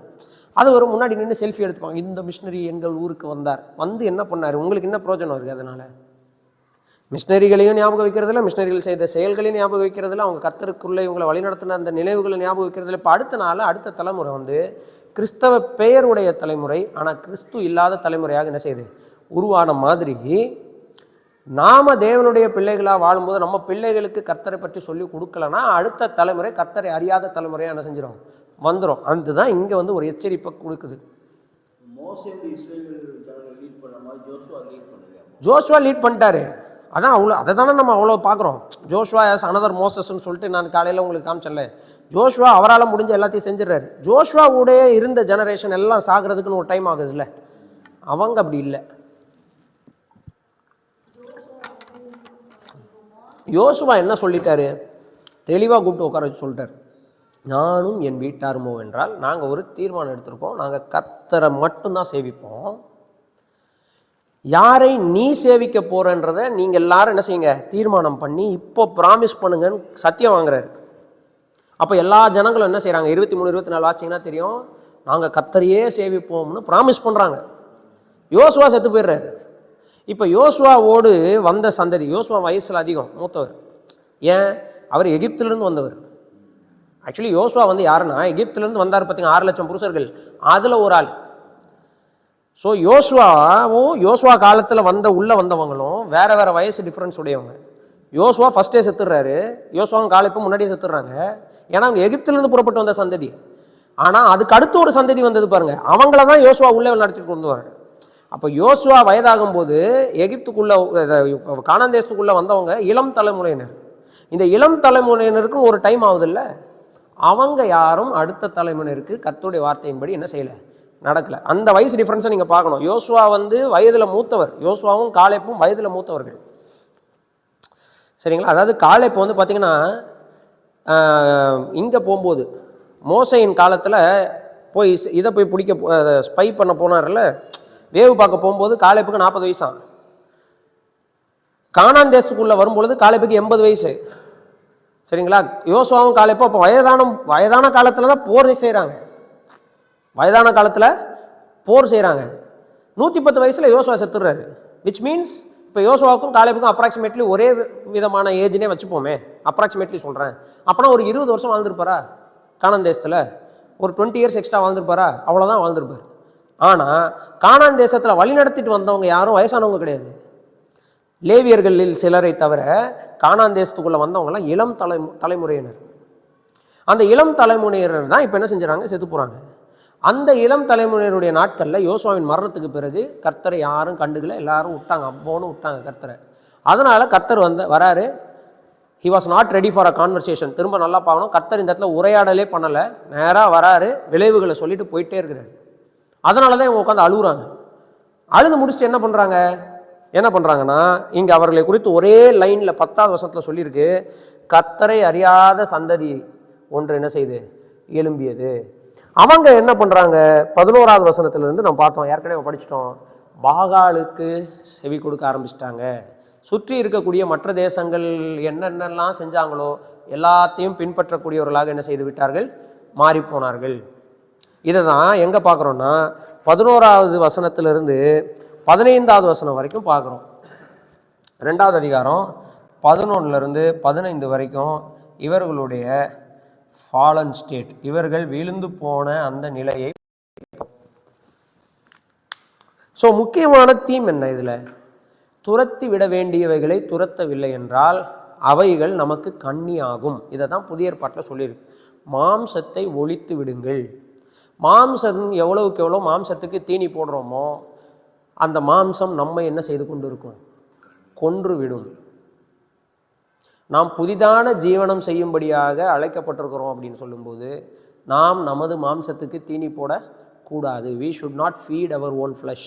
அது ஒரு முன்னாடி நின்று செல்ஃபி எடுத்துப்பாங்க. இந்த மிஷினரி எங்கள் ஊருக்கு வந்தார், வந்து என்ன பண்ணார், உங்களுக்கு என்ன பிரோஜனம் இருக்குது? அதனால் மிஷினரிகளையும் ஞாபகம் வைக்கிறதில்ல, மிஷினரிகள் செய்த செயல்களையும் ஞாபகம் வைக்கிறதில்ல, அவங்க கர்த்தருக்குள்ளே இவங்களை வழிநடத்தின அந்த நினைவுகளை ஞாபகம் வைக்கிறதில்ல. இப்போ அடுத்த தலைமுறை வந்து கிறிஸ்தவ பெயருடைய தலைமுறை, ஆனால் கிறிஸ்து இல்லாத தலைமுறையாக என்ன செய்யுது, உருவான மாதிரி நாம தேவனுடைய பிள்ளைகளாக வாழும்போது நம்ம பிள்ளைகளுக்கு கர்த்தரை பற்றி சொல்லி கொடுக்கலன்னா அடுத்த தலைமுறை கர்த்தரை அறியாத தலைமுறையாக என்ன செஞ்சிடும், வந்துடும். அதுதான் இங்கே வந்து ஒரு எச்சரிப்பை கொடுக்குது. ஜோஷுவா லீட் பண்ணிட்டாரு. அதான் அதை தானே நம்ம அவ்வளோ பார்க்குறோம். ஜோஷுவா ஆஸ் அனதர் மோசஸ்ன்னு சொல்லிட்டு நான் காலையில் உங்களுக்கு காமிச்சல. ஜோஷுவா அவரால் முடிஞ்ச எல்லாத்தையும் செஞ்சிடறாரு. ஜோஷுவா உடைய இருந்த ஜெனரேஷன் எல்லாம் சாகிறதுக்குன்னு ஒரு டைம் ஆகுது இல்லை, அவங்க அப்படி இல்லை. யோசுவா என்ன சொல்லிட்டாரு, தெளிவாக கூப்பிட்டு உட்கார வச்சு சொல்லிட்டார், நானும் என் வீட்டாருமோ என்றால் நாங்கள் ஒரு தீர்மானம் எடுத்திருக்கோம், நாங்கள் கர்த்தரை மட்டும்தான் சேவிப்போம். யாரை நீ சேவிக்க போறன்றதை நீங்கள் எல்லாரும் என்ன செய்யுங்க, தீர்மானம் பண்ணி இப்போ ப்ராமிஸ் பண்ணுங்கன்னு சத்தியம் வாங்குறாரு. அப்போ எல்லா ஜனங்களும் என்ன செய்கிறாங்க, 23, 24 வாசிங்கன்னா தெரியும், நாங்கள் கர்த்தரையே சேவிப்போம்னு ப்ராமிஸ் பண்ணுறாங்க. யோசுவா செத்து போயிடுறாரு. இப்போ யோசுவாவோடு வந்த சந்ததி, யோசுவா வயசில் அதிகம் மூத்தவர். ஏன், அவர் எகிப்திலிருந்து வந்தவர். ஆக்சுவலி யோசுவா வந்து யாருன்னா, எகிப்திலிருந்து வந்தார் பார்த்தீங்க, 6 லட்சம் புருஷர்கள், அதில் ஒரு ஆள். ஸோ யோசுவா காலத்தில் உள்ளே வந்தவங்களும் வேற வேற வயசு டிஃப்ரென்ஸ் உடையவங்க. யோசுவா ஃபஸ்ட்டே செத்துடுறாரு, யோசுவாவும் காலப்பும் முன்னாடியே செத்துடுறாங்க. ஏன்னா அவங்க எகிப்திலிருந்து புறப்பட்டு வந்த சந்ததி. ஆனால் அதுக்கு அடுத்து ஒரு சந்ததி வந்தது பாருங்க, அவங்கள தான் யோசுவா உள்ளே நடத்திட்டு கொண்டு வராங்க. அப்போ யோசுவா வயதாகும் போது எகிப்துக்குள்ள கானான் தேசத்துக்குள்ள வந்தவங்க இளம் தலைமுறையினர். இந்த இளம் தலைமுறையினருக்கும் ஒரு டைம் ஆகுதுல்ல, அவங்க யாரும் அடுத்த தலைமுறையினருக்கு கர்த்தருடைய வார்த்தையின்படி என்ன செய்யலை, நடக்கலை. அந்த வயசு டிஃப்ரென்ஸை நீங்கள் பார்க்கணும். யோசுவா வந்து வயதில் மூத்தவர், யோசுவாவும் காலேப்பும் வயதில் மூத்தவர்கள், சரிங்களா? அதாவது காலேப்பு வந்து பார்த்தீங்கன்னா இங்கே போகும்போது மோசையின் காலத்தில் போய் இதை போய் பிடிக்க ஸ்பை பண்ண போனார்ல, வேவு பார்க்க போகும்போது காலேப்புக்கு 40 வயசான். கானான் தேசத்துக்குள்ளே வரும்பொழுது காலேப்புக்கு 80 வயசு, சரிங்களா? யோசுவாவும் காலேப்பும் அப்போ வயதான காலத்தில் தான் போர் செய்கிறாங்க. வயதான காலத்தில் போர் செய்கிறாங்க. 110 வயசில் யோசுவா செத்துடுறாரு. விச் மீன்ஸ் இப்போ யோசுவாவுக்கும் காலேப்புக்கும் அப்ராக்சிமேட்லி ஒரே விதமான ஏஜ்னே வச்சுப்போமே, அப்ராக்சிமேட்லி சொல்கிறேன். அப்போனா ஒரு 20 வருஷம் வாழ்ந்துருப்பாரா கானான் தேசத்தில்? ஒரு 20 இயர்ஸ் எக்ஸ்ட்ரா வாழ்ந்துருப்பாரா? அவ்வளோதான் வாழ்ந்துருப்பார். ஆனால் கானான் தேசத்தில் வழி நடத்திட்டு வந்தவங்க யாரும் வயசானவங்க கிடையாது. லேவியர்களில் சிலரை தவிர கானான் தேசத்துக்குள்ளே வந்தவங்கலாம் இளம் தலைமுறையினர். அந்த இளம் தலைமுறையினர் தான் இப்போ என்ன செஞ்சுறாங்க, செத்து போகிறாங்க. அந்த இளம் தலைமுறையினுடைய நாட்களில் யோசுவாவின் மரணத்துக்கு பிறகு கர்த்தரை யாரும் கண்டுக்கல, எல்லாரும் விட்டாங்க, அப்போன்னு விட்டாங்க கர்த்தரை. அதனால கர்த்தர் வராரு. He was not ready for a conversation. திரும்ப நல்லா பார்க்கணும், கர்த்தர் இந்த இடத்துல உரையாடலே பண்ணலை, நேராக வராரு, விளைவுகளை சொல்லிட்டு போயிட்டே இருக்கிறாரு. அதனால தான் இவங்க உட்காந்து அழுகுறாங்க. அழுது முடிச்சுட்டு என்ன பண்ணுறாங்கன்னா, இங்கே அவர்களை குறித்து ஒரே லைனில் 10வது வசனத்தில் சொல்லியிருக்கு, கர்த்தரை அறியாத சந்ததி ஒன்று என்ன செய்து எழும்பியது. அவங்க என்ன பண்ணுறாங்க, 11வது வசனத்திலிருந்து நம்ம பார்த்தோம், ஏற்கனவே படிச்சிட்டோம். பாகாலுக்கு செவி கொடுக்க ஆரம்பிச்சிட்டாங்க. சுற்றி இருக்கக்கூடிய மற்ற தேசங்கள் என்னென்னலாம் செஞ்சாங்களோ எல்லாத்தையும் பின்பற்றக்கூடியவர்களாக என்ன செய்து விட்டார்கள், மாறி போனார்கள். இதை தான் எங்கே பார்க்குறோன்னா 11வது வசனத்திலிருந்து 15வது வசனம் வரைக்கும் பார்க்குறோம். 2வது அதிகாரம் 11லிருந்து 15 வரைக்கும் இவர்களுடைய ஃபாலன் ஸ்டேட், இவர்கள் விழுந்து போன அந்த நிலையை. ஸோ முக்கியமான தீம் என்ன இதில்? துரத்தி விட வேண்டியவைகளை துரத்தவில்லை என்றால் அவைகள் நமக்கு கண்ணி ஆகும். இதை தான் புதிய ஏற்பாட்டில் சொல்லியிருக்கு. மாம்சத்தை ஒழித்து விடுங்கள். மாம்சம் எவ்வளவுக்கு எவ்வளோ மாம்சத்துக்கு தீனி போடுறோமோ அந்த மாம்சம் நம்ம என்ன செய்து கொண்டு இருக்கும், கொன்று விடும். நாம் புதிதான ஜீவனம் செய்யும்படியாக அழைக்கப்பட்டிருக்கிறோம் அப்படின்னு சொல்லும்போது நாம் நமது மாம்சத்துக்கு தீனி போடக்கூடாது. we should not feed our own flesh.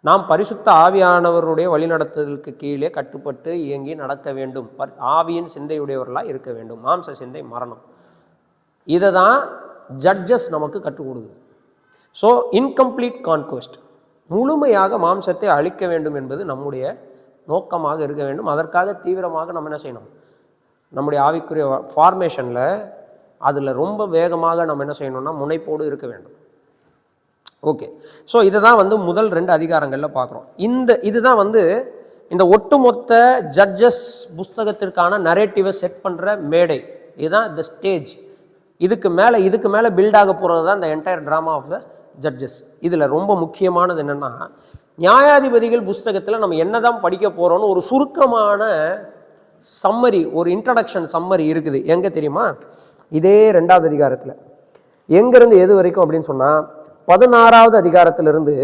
நாம் பரிசுத்த ஆவியானவருடைய வழிநடத்துதலுக்கு கீழே கட்டுப்பட்டு இயங்கி நடக்க வேண்டும். ஆவியின் சிந்தையுடையவர்களாக இருக்க வேண்டும். மாம்ச சிந்தை மரணம். இதை தான் ஜட்ஜஸ் நமக்கு கற்றுக் கொடுக்குது. ஸோ இன்கம்ப்ளீட் கான்குவெஸ்ட், முழுமையாக மாம்சத்தை அழிக்க வேண்டும் என்பது நம்முடைய நோக்கமாக இருக்க வேண்டும். அதற்காக தீவிரமாக நம்ம என்ன செய்யணும், நம்முடைய ஆவிக்குரிய ஃபார்மேஷனில் அதில் ரொம்ப வேகமாக நம்ம என்ன செய்யணும்னா முனைப்போடு இருக்க வேண்டும். ஓகே, ஸோ இதை தான் முதல் 2 அதிகாரங்களில் பார்க்குறோம். இதுதான் இந்த ஒட்டுமொத்த ஜட்ஜஸ் புஸ்தகத்திற்கான நரேட்டிவை செட் பண்ணுற மேடை. இதுதான் த ஸ்டேஜ். இதுக்கு மேலே பில்ட் ஆக போகிறது தான் இந்த entire drama of the judges. இதில் ரொம்ப முக்கியமானது என்னென்னா, நியாயாதிபதிகள் புஸ்தகத்தில் நம்ம என்ன தான் படிக்க போகிறோன்னு ஒரு சுருக்கமான சம்மரி, ஒரு இன்ட்ரடக்ஷன் சம்மரி இருக்குது. எங்கே தெரியுமா? இதே 2வது அதிகாரத்தில். எங்கேருந்து எது வரைக்கும் அப்படின்னு சொன்னால் 16வது அதிகாரத்திலிருந்து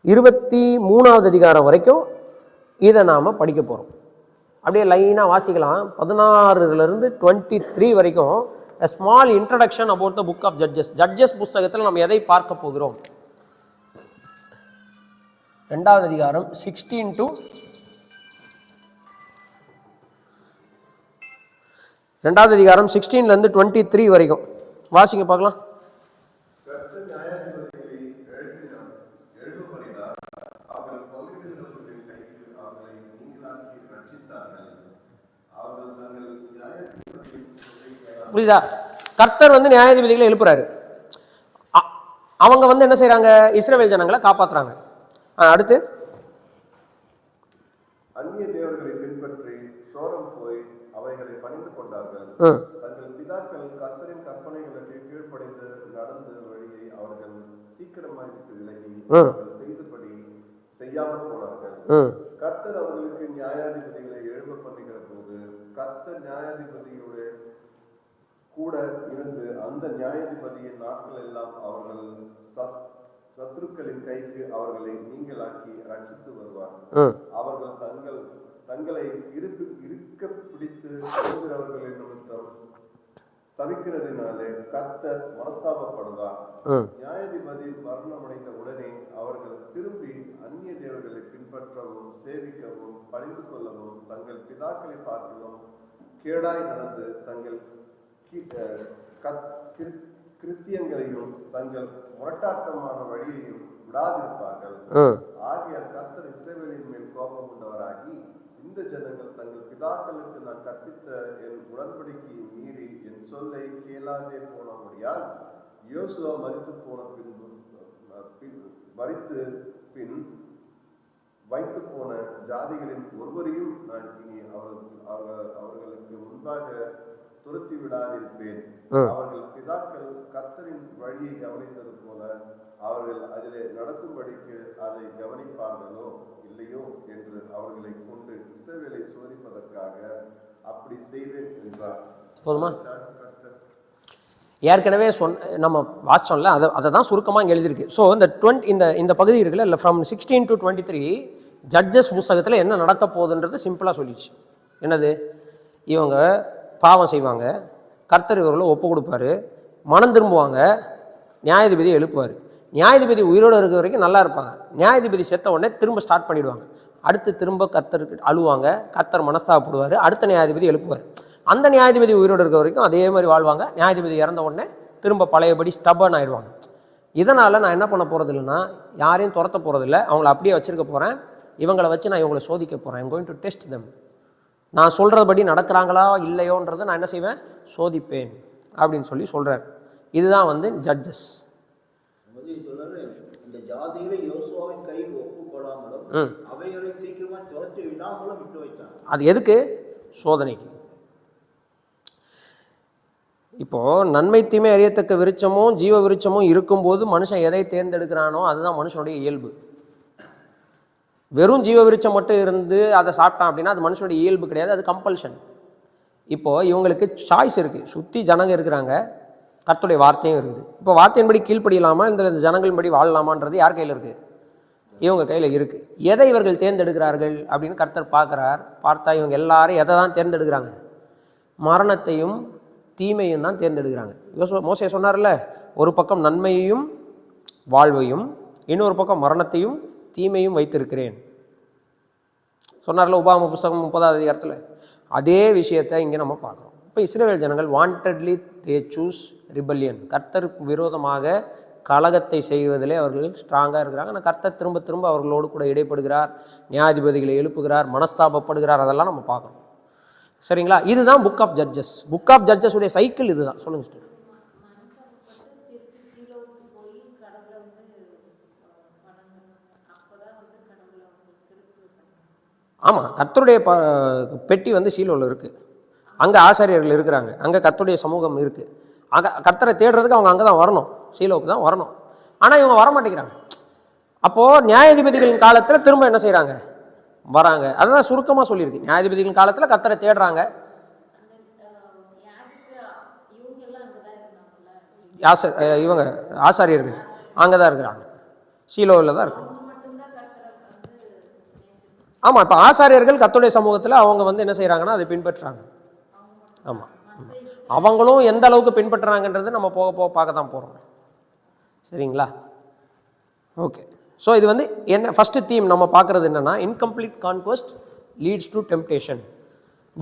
23வது அதிகாரம் வரைக்கும் இதை நாம் படிக்க போகிறோம். அப்படியே லைனாக வாசிக்கலாம். 16லிருந்து 23 வரைக்கும் a small introduction about the book of Judges. Judges புஸ்தகத்தில் நம்ம எதை பார்க்க போகிறோம்? 2வது அதிகாரம் 16 to 2வது அதிகாரம் 16லேருந்து 23 வரைக்கும் வாசிங்க பார்க்கலாம். புரியுதா? கர்த்தர் நியாயாதிபதிகளை எழுப்புறாரு. அவங்க என்ன செய்யறாங்க, இஸ்ரவேல் ஜனங்களை காப்பாத்துறாங்க. அடுத்து
அந்நிய தேவர்களை பின்பற்றி சோரம் போய் அவைகளை பணிந்து கொண்டார்கள். தங்கள் பிதாக்கள் கர்த்தரின் கற்பனைகளுக்கு கீழ்ப்படிந்து நடந்த வழியை அவர்கள் சீக்கிரமாய் விட்டு விலகி செய்தபடி செய்யாமல் போனார்கள். கர்த்தர் அவர்களுக்கு நியாயாதிபதிகளை எழுப்ப பண்ணுகிற போது கர்த்தர் நியாயாதிபதியோட கூட இருந்து அந்த நியாயாதிபதியின் நாட்கள் எல்லாம் அவர்கள் சத்துருக்களின் கைக்கு அவர்களை நீங்களாக்கி ரட்சித்து வருவார். அவர்கள் தங்களை இருக்க பிடித்து போகிறவர்களின் நிமித்தம் தவிக்கிறதினாலே கர்த்தர் மனஸ்தாபப்படுவார். நியாயாதிபதி மரணமடைந்த உடனே அவர்கள் திரும்பி அந்நிய தேவர்களை பின்பற்றவும் சேவிக்கவும் பணிந்து கொள்ளவும் தங்கள் பிதாக்களை பார்க்கலும் கேடாய் நடந்து தங்கள் கிருத்தியங்களையும் தங்கள் முரட்டாட்டமான வழியையும் விடாதிருப்பார்கள். ஆகையால் கர்த்தர் இஸ்ரவேலின் மேல் கோபம் கொண்டவராகி, இந்த ஜனங்கள் தங்கள் பிதாக்களுக்கு நான் கற்பித்த என் உடன்படிக்கையை மீறி என் சொல்லை கேளாதே போனபடியால் யோசுவா மரித்து போன பின் வைத்து போன ஜாதிகளின் ஒருவரையும் நான் இனி அவர்களுக்கு முன்பாக துரத்தி விடாதிருப்பேன். அவர்கள் பிதாக்கள் கர்த்தரின் வழியை கவனித்தது போல அவர்கள் அதிலே நடக்கும்படிக்கு அதை கவனிப்பார்களோ இல்லையோ என்று அவர்களை கொண்டு இஸ்ரவேலை சோதிப்பதற்காக அப்படி செய்வேன் என்றார்.
போதுமா? ஏற்கனவே நம்ம வாசிச்சோம்ல, அதை தான் சுருக்கமாக இங்கே எழுதியிருக்கு. ஸோ இந்த பகுதி இருக்குல்ல, இல்லை ஃப்ரம் 16 to 23 ஜட்ஜஸ் புஸ்தகத்தில் என்ன நடக்க போகுதுன்றது சிம்பிளாக சொல்லிடுச்சு. என்னது? இவங்க பாவம் செய்வாங்க, கர்த்தர் இவர்களை ஒப்பு கொடுப்பாரு, மனம் திரும்புவாங்க, நியாயாதிபதியை எழுப்புவார். நியாயாதிபதி உயிரோடு இருக்கிற வரைக்கும் நல்லா இருப்பாங்க. நியாயாதிபதி செத்த உடனே திரும்ப ஸ்டார்ட் பண்ணிவிடுவாங்க. அடுத்து திரும்ப கர்த்தருக்கு அழுவாங்க, கர்த்தர் மனஸ்தாபப்படுவார், அடுத்த நியாயாதிபதி எழுப்புவார். அந்த நியாயாதிபதி உயிரோடு இருக்கிற வரைக்கும் அதே மாதிரி வாழ்வாங்க. நியாயாதிபதி இறந்த உடனே திரும்ப பழையபடி ஸ்டபர்ன் ஆயிடுவாங்க. இதனால் நான் என்ன பண்ண போகிறது இல்லைன்னா, யாரையும் துரத்த போகிறதில்ல, அவங்கள அப்படியே வச்சுருக்க போகிறேன். இவங்களை வச்சு நான் இவங்களை சோதிக்க போகிறேன். I'm going to test them. நான் சொல்கிறபடி நடக்கிறாங்களா இல்லையோன்றதை நான் என்ன செய்வேன்? சோதிப்பேன் அப்படின்னு சொல்கிறார். இதுதான் ஜட்ஜஸ். அது எதுக்கு? சோதனைக்கு. இப்போது நன்மை தீமை அறியத்தக்க விருட்சமும் ஜீவ விருட்சமும் இருக்கும்போது மனுஷன் எதை தேர்ந்தெடுக்கிறானோ அதுதான் மனுஷனுடைய இயல்பு. வெறும் ஜீவ விருட்சம் மட்டும் இருந்து அதை சாப்பிட்டான் அப்படின்னா அது மனுஷனுடைய இயல்பு கிடையாது, அது கம்பல்ஷன். இப்போது இவங்களுக்கு சாய்ஸ் இருக்குது. சுற்றி ஜனங்க இருக்கிறாங்க, கர்த்தருடைய வார்த்தையும் இருக்குது. இப்போ வார்த்தையின்படி கீழ்ப்படியலாமா, இந்த ஜனங்களின்படி வாழலாமான்றது யார் கையில் இருக்குது? இவங்க கையில் இருக்குது. எதை இவர்கள் தேர்ந்தெடுக்கிறார்கள் அப்படின்னு கர்த்தர் பார்க்குறார். பார்த்தா இவங்க எல்லாரும் எதை தான் தேர்ந்தெடுக்கிறாங்க? மரணத்தையும் தீமையும் தான் தேர்ந்தெடுக்கிறாங்க. மோசே சொன்னார்ல, ஒரு பக்கம் நன்மையையும் வாழ்வையும், இன்னொரு பக்கம் மரணத்தையும் தீமையும் வைத்திருக்கிறேன் சொன்னார்ல உபாகம புஸ்தகம் 30வது அதிகாரத்தில். அதே விஷயத்தை இங்கே நம்ம பார்க்குறோம். இப்போ இஸ்ரவேல் ஜனங்கள் வாண்டட்லி தே சூஸ் ரிபல்லியன், கர்த்தருக்கு விரோதமாக கலகத்தை செய்வதிலே அவர்கள் ஸ்ட்ராங்காக இருக்கிறாங்க. ஆனால் கர்த்தர் திரும்ப திரும்ப அவர்களோடு கூட இடைப்படுகிறார், நியாயாதிபதிகளை எழுப்புகிறார், மனஸ்தாபப்படுகிறார். அதெல்லாம் நம்ம பார்க்குறோம். சரிங்களா? இதுதான் book of judges. Book of judges உடைய சைக்கிள் இதுதான். சொல்லுங்க சார். ஆமாம், கர்த்தருடைய பெட்டி சீலோவில் இருக்குது. அங்கே ஆசாரியர்கள் இருக்கிறாங்க, அங்கே கர்த்தருடைய சமூகம் இருக்குது. அங்கே கர்த்தரை தேடுறதுக்கு அவங்க அங்கே தான் வரணும், சீலோவுக்கு தான் வரணும். ஆனால் இவங்க வர மாட்டேங்கிறாங்க. அப்போது நியாயாதிபதிகளின் காலத்தில் திரும்ப என்ன செய்கிறாங்க? வராங்க. அதுதான் சுருக்கமாக சொல்லியிருக்கு. நியாயாதிபதிகளின் காலத்தில் கர்த்தரை தேடுறாங்க. இவங்க ஆசாரியர்கள் அங்கே தான் இருக்கிறாங்க, சீலோவில் தான் இருக்காங்க. ஆமாம், இப்போ ஆசாரியர்கள் கர்த்தருடைய சமூகத்தில் அவங்க என்ன செய்கிறாங்கன்னா அதை பின்பற்றுறாங்க. ஆமாம், அவங்களும் எந்த அளவுக்கு பின்பற்றுறாங்கன்றது நம்ம போக போக பார்க்க தான் போகிறோம். சரிங்களா? ஓகே. ஸோ இது என்ன ஃபஸ்ட்டு தீம் நம்ம பார்க்குறது என்னென்னா, incomplete conquest leads to temptation.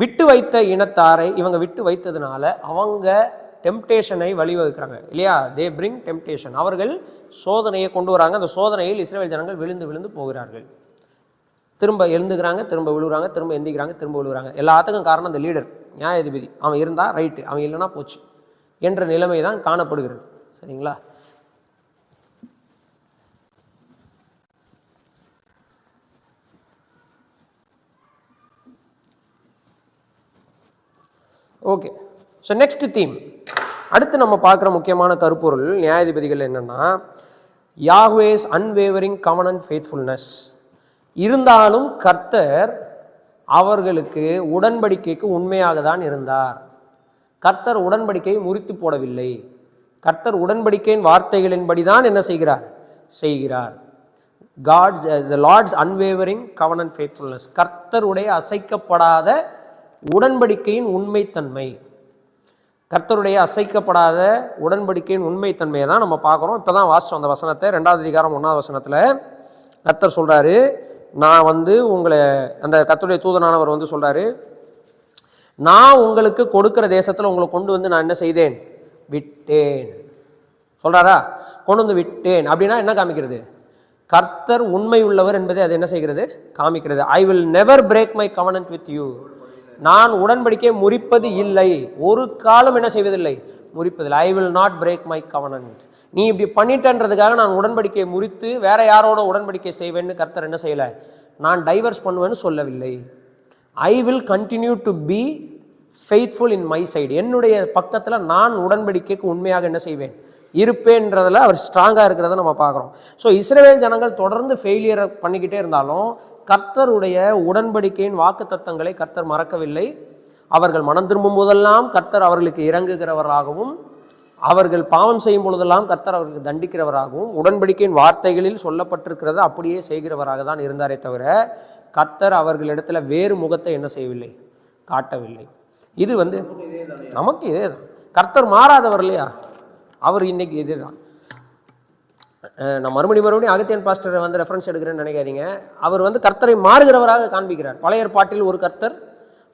விட்டு வைத்த இனத்தாரை இவங்க விட்டு வைத்ததுனால அவங்க டெம்ப்டேஷனை வழிவகுக்கிறாங்க இல்லையா? They bring temptation. அவர்கள் சோதனையை கொண்டு வராங்க. அந்த சோதனையில் இஸ்ரவேல் ஜனங்கள் விழுந்து விழுந்து போகிறார்கள். திரும்ப எழுந்துக்கிறாங்க, திரும்ப விழுகிறாங்க, திரும்ப எந்திக்கிறாங்க, திரும்ப விழுகிறாங்க. எல்லாத்துக்கும் காரணம் அந்த லீடர், நியாயாதிபதி. அவன் இருந்தால் ரைட்டு, அவன் இல்லைன்னா போச்சு என்ற நிலைமை தான் காணப்படுகிறது. சரிங்களா? ஓகே. ஸோ நெக்ஸ்ட் தீம், அடுத்து நம்ம பார்க்குற முக்கியமான கருப்பொருள் நியாயாதிபதிகள் என்னென்னா, யாஹ்வேஸ் அன்வேவரிங் கவனன்ட் ஃபெய்த்ஃபுல்னஸ். இருந்தாலும் கர்த்தர் அவர்களுக்கு உடன்படிக்கைக்கு உண்மையாக தான் இருந்தார். கர்த்தர் உடன்படிக்கையை முறித்து போடவில்லை. கர்த்தர் உடன்படிக்கையின் வார்த்தைகளின்படிதான் என்ன செய்கிறார்? செய்கிறார். the Lord's unwavering covenant faithfulness, கர்த்தருடைய அசைக்கப்படாத உடன்படிக்கையின் உண்மைத்தன்மை. கர்த்தருடைய அசைக்கப்படாத உடன்படிக்கையின் உண்மைத்தன்மையை தான் நம்ம பார்க்குறோம். இப்போ தான் வாசித்தோம் அந்த வசனத்தை. 2வது அதிகாரம் 1வது வசனத்தில் கர்த்தர் சொல்கிறாரு, நான் உங்களை, அந்த கர்த்தருடைய தூதனானவர் சொல்கிறாரு, நான் உங்களுக்கு கொடுக்குற தேசத்தில் உங்களை கொண்டு நான் என்ன செய்தேன்? விட்டேன். சொல்கிறாரா? கொண்டு விட்டேன் அப்படின்னா என்ன காமிக்கிறது? கர்த்தர் உண்மை உள்ளவர் என்பதை அது என்ன செய்கிறது? காமிக்கிறது. I will never break my covenant with you, நான் உடன்படிக்கையை முறிப்பது இல்லை, ஒரு காலம் என்ன செய்வதில்லை? முறிப்பதில்லை. I will not break my covenant. நீ இப்படி பண்ணிட்டன்றதுக்காக நான் உடன்படிக்கையை முறித்து வேற யாரோட உடன்படிக்கை செய்வேன்னு கர்த்தர் என்ன செய்யலை? நான் டைவர்ஸ் பண்ணுவேன்னு சொல்லவில்லை. I will continue to be faithful in my side, என்னுடைய பக்கத்தில் நான் உடன்படிக்கைக்கு உண்மையாக என்ன செய்வேன்? இருப்பேன்றதில் அவர் ஸ்ட்ராங்காக இருக்கிறத நம்ம பார்க்குறோம். ஸோ இஸ்ரவேல் ஜனங்கள் தொடர்ந்து ஃபெயிலியரை பண்ணிக்கிட்டே இருந்தாலும் கர்த்தருடைய உடன்படிக்கையின் வாக்கு தத்தங்களை கர்த்தர் மறக்கவில்லை. அவர்கள் மனம் திரும்பும் போதெல்லாம் கர்த்தர் அவர்களுக்கு இறங்குகிறவராகவும், அவர்கள் பாவம் செய்யும் பொழுதெல்லாம் கர்த்தர் அவர்களுக்கு தண்டிக்கிறவராகவும், உடன்படிக்கையின் வார்த்தைகளில் சொல்லப்பட்டிருக்கிறத அப்படியே செய்கிறவராக தான் இருந்தாரே தவிர கர்த்தர் அவர்களிடத்துல வேறு முகத்தை என்ன செய்யவில்லை? காட்டவில்லை. இது நமக்கு இதே தான். கர்த்தர் மாறாதவர் இல்லையா? அவர் இன்னைக்கு இதே தான். நான் மறுபடியும் அகத்தியன் பாஸ்டர் ரெஃபரன்ஸ் எடுக்கிறேன்னு நினைக்காதீங்க. அவர் கர்த்தரை மாறுகிறவராக காண்பிக்கிறார். பழைய ஏற்பாட்டில் ஒரு கர்த்தர்,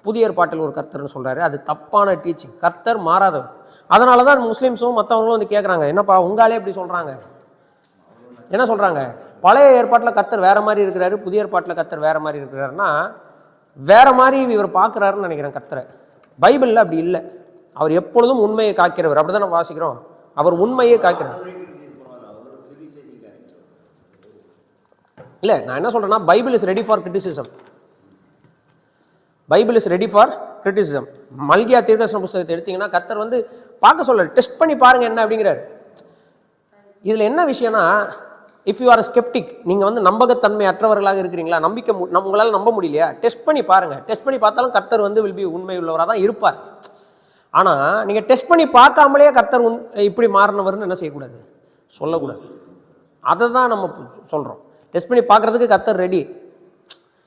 புதிய ஏற்பாட்டில் ஒரு கர்த்தர்னு சொல்றாரு. அது தப்பான டீச்சிங். கர்த்தர் மாறாதவர். அதனால தான் முஸ்லீம்ஸும் மற்றவங்களும் கேட்குறாங்க, என்னப்பா உங்காலே இப்படி சொல்றாங்க? என்ன சொல்றாங்க? பழைய ஏற்பாட்டில் கர்த்தர் வேற மாதிரி இருக்கிறாரு, புதிய ஏற்பாட்டில் கர்த்தர் வேற மாதிரி இருக்கிறாருன்னா வேற மாதிரி இவர் பார்க்குறாருன்னு நினைக்கிறேன் கர்த்தரை. பைபிளில் அப்படி இல்லை. அவர் எப்பொழுதும் உண்மையை காக்கிறவர். அப்படிதான் நம்ம வாசிக்கிறோம். அவர் உண்மையை காக்கிறார். இல்லை, நான் என்ன சொல்றேன்னா, Bible is ready for criticism. Bible is ready for criticism. மல்கியா தீர்க்கதரிசன புத்தகத்தை எடுத்தீங்கன்னா கர்த்தர் பார்க்க சொல்றாரு, டெஸ்ட் பண்ணி பாருங்க என்ன அப்படிங்கிறாரு. இதுல என்ன விஷயம்னா, இஃப் யூ ஆர் ஸ்கெப்டிக், நீங்க நம்பகத்தன்மை அற்றவர்களாக இருக்கிறீங்களா, உங்களால் நம்ப முடியலையா, டெஸ்ட் பண்ணி பாருங்க. டெஸ்ட் பண்ணி பார்த்தாலும் கர்த்தர் வில் பி உண்மை உள்ளவராக தான் இருப்பார். ஆனா நீங்க டெஸ்ட் பண்ணி பார்க்காமலே கர்த்தர் இப்படி மாறினவர்னு என்ன செய்யக்கூடாது? சொல்லக்கூடாது. அதை தான் நம்ம சொல்றோம். டெஸ்ட் பண்ணி பார்க்கறதுக்கு கர்த்தர் ரெடி.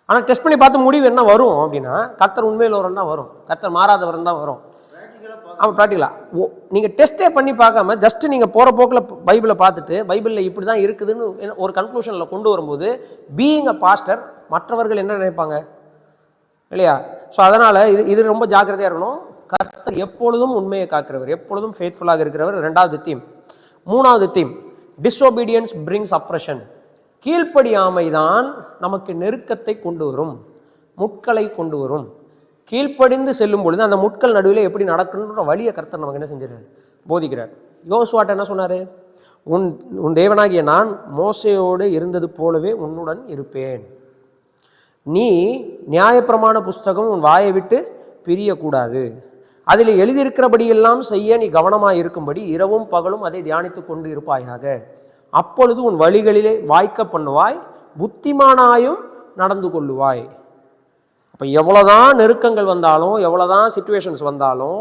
ஆனா டெஸ்ட் பண்ணி பார்த்து முடிவு என்ன வரும் அப்படின்னா, கர்த்தர் உண்மையில் வரன் தான் வரும், கர்த்தர் மாறாதவரன் தான் வரும். ஆமாம், ப்ராக்டிக்கலா நீங்கள் டெஸ்ட்டே பண்ணி பார்க்காம ஜஸ்ட் நீங்கள் போகிற போக்கில் பைபிளை பார்த்துட்டு பைபிளில் இப்படி தான் இருக்குதுன்னு ஒரு கன்க்ளூஷனில் கொண்டு வரும்போது, பீயிங் அ பாஸ்டர் மற்றவர்கள் என்ன நினைப்பாங்க இல்லையா? ஸோ அதனால் இது ரொம்ப ஜாக்கிரதையாக இருக்கணும். கர்த்தர் எப்பொழுதும் உண்மையை காக்கிறவர், எப்பொழுதும் ஃபேத்ஃபுல்லாக இருக்கிறவர். 2வது தீம். 3வது தீம், டிஸ்ஒபீடியன்ஸ் பிரிங்ஸ் அப்ரஷன். கீழ்ப்படியாமை தான் நமக்கு நெருக்கத்தை கொண்டு வரும், முட்களை கொண்டு வரும். கீழ்ப்படிந்து செல்லும் பொழுது அந்த முட்கள் நடுவில் எப்படி நடக்கணுன்ற வழியை கர்த்தர் நமக்கு என்ன செஞ்சார்? போதிக்கிறார். யோசுவாட்ட என்ன சொன்னார்? உன் தேவனாகிய நான் மோசையோடு இருந்தது போலவே உன்னுடன் இருப்பேன். நீ நியாயப்பிரமாண புஸ்தகம் உன் வாயை விட்டு பிரியக்கூடாது, அதில் எழுதியிருக்கிறபடியெல்லாம் செய்ய நீ கவனமாக இருக்கும்படி இரவும் பகலும் அதை தியானித்து கொண்டு இருப்பாயாக. அப்பொழுது உன் வழிகளிலே வாய்க்க பண்ணுவாய், புத்திமானாயும் நடந்து கொள்ளுவாய். அப்போ எவ்வளோதான் நெருக்கங்கள் வந்தாலும், எவ்வளோதான் சிச்சுவேஷன்ஸ் வந்தாலும்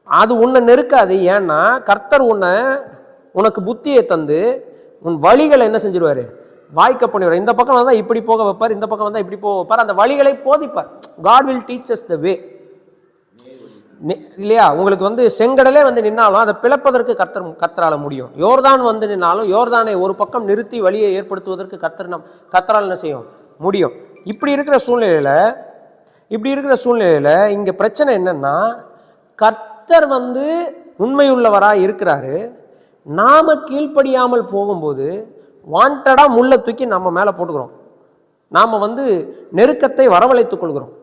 அது உன்னை நெருக்காது. ஏன்னா கர்த்தர் உனக்கு புத்தியை தந்து உன் வழிகளை என்ன செஞ்சிருவாரு? வாய்க்க பண்ணிடுவார். இந்த பக்கம் வந்தால் இப்படி போக வைப்பார், இந்த பக்கம் வந்தால் இப்படி போக வைப்பார். அந்த வழிகளை போதிப்பார். God will teach us the way. இல்லையா? உங்களுக்கு செங்கடலே நின்னாலும் அதை பிளப்பதற்கு கர்த்தரால முடியும். யோர்தான் நின்னாலும் யோர்தானை ஒரு பக்கம் நிறுத்தி வழியை ஏற்படுத்துவதற்கு கர்த்தரால் என்ன செய்யும்? முடியும். இப்படி இருக்கிற சூழ்நிலையில இங்க பிரச்சனை என்னன்னா, கர்த்தர் உண்மையுள்ளவராக இருக்கிறாரு. நாம கீழ்ப்படியாமல் போகும்போது வாண்டடா முள்ள தூக்கி நம்ம மேல போட்டுக்கிறோம். நாம நெருக்கத்தை வரவழைத்துக் கொள்கிறோம்.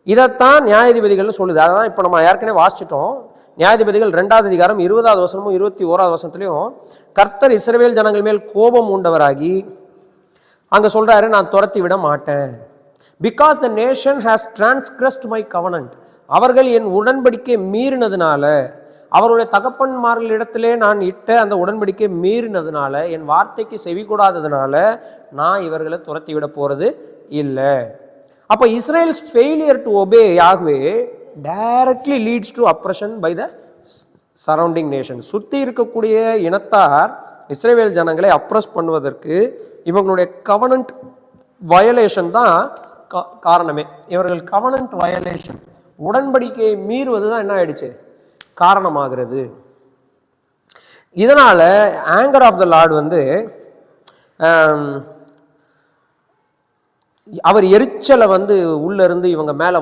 இதைத்தான் நியாயாதிபதிகள்னு சொல்லுது. அதான் இப்போ நம்ம ஏற்கனவே வாசிச்சிட்டோம். நியாயாதிபதிகள் 2வது அதிகாரம் 20வது வசனமும் 21வது வசனத்திலையும் கர்த்தர் இஸ்ரவேல் ஜனங்கள் மேல் கோபம் உண்டவராகி அங்க சொல்றாரு, நான் துரத்தி விட மாட்டேன். Because the nation has transgressed my covenant. அவர்கள் என் உடன்படிக்கை மீறினதுனால, அவருடைய தகப்பன்மார்களிடத்திலே நான் இட்ட அந்த உடன்படிக்கை மீறினதுனால, என் வார்த்தைக்கு செவி கூடாததுனால நான் இவர்களை துரத்தி விட போறது இல்லை. அப்போ Israel's failure to obey Yahweh directly leads to oppression by the surrounding nation. சுற்றி இருக்கக்கூடிய இனத்தார் இஸ்ரேல் ஜனங்களை அப்ரஸ் பண்ணுவதற்கு இவங்களுடைய கவனன்ட் வயலேஷன் தான் காரணமே. இவர்கள் கவனன்ட் வயலேஷன், உடன்படிக்கையை மீறுவது தான் என்ன ஆயிடுச்சு, காரணமாகிறது. இதனால ஆங்கர் ஆஃப் த லார்ட் வந்து அவர் எரிச்சலை வந்து உள்ள இருந்து இவங்க மேல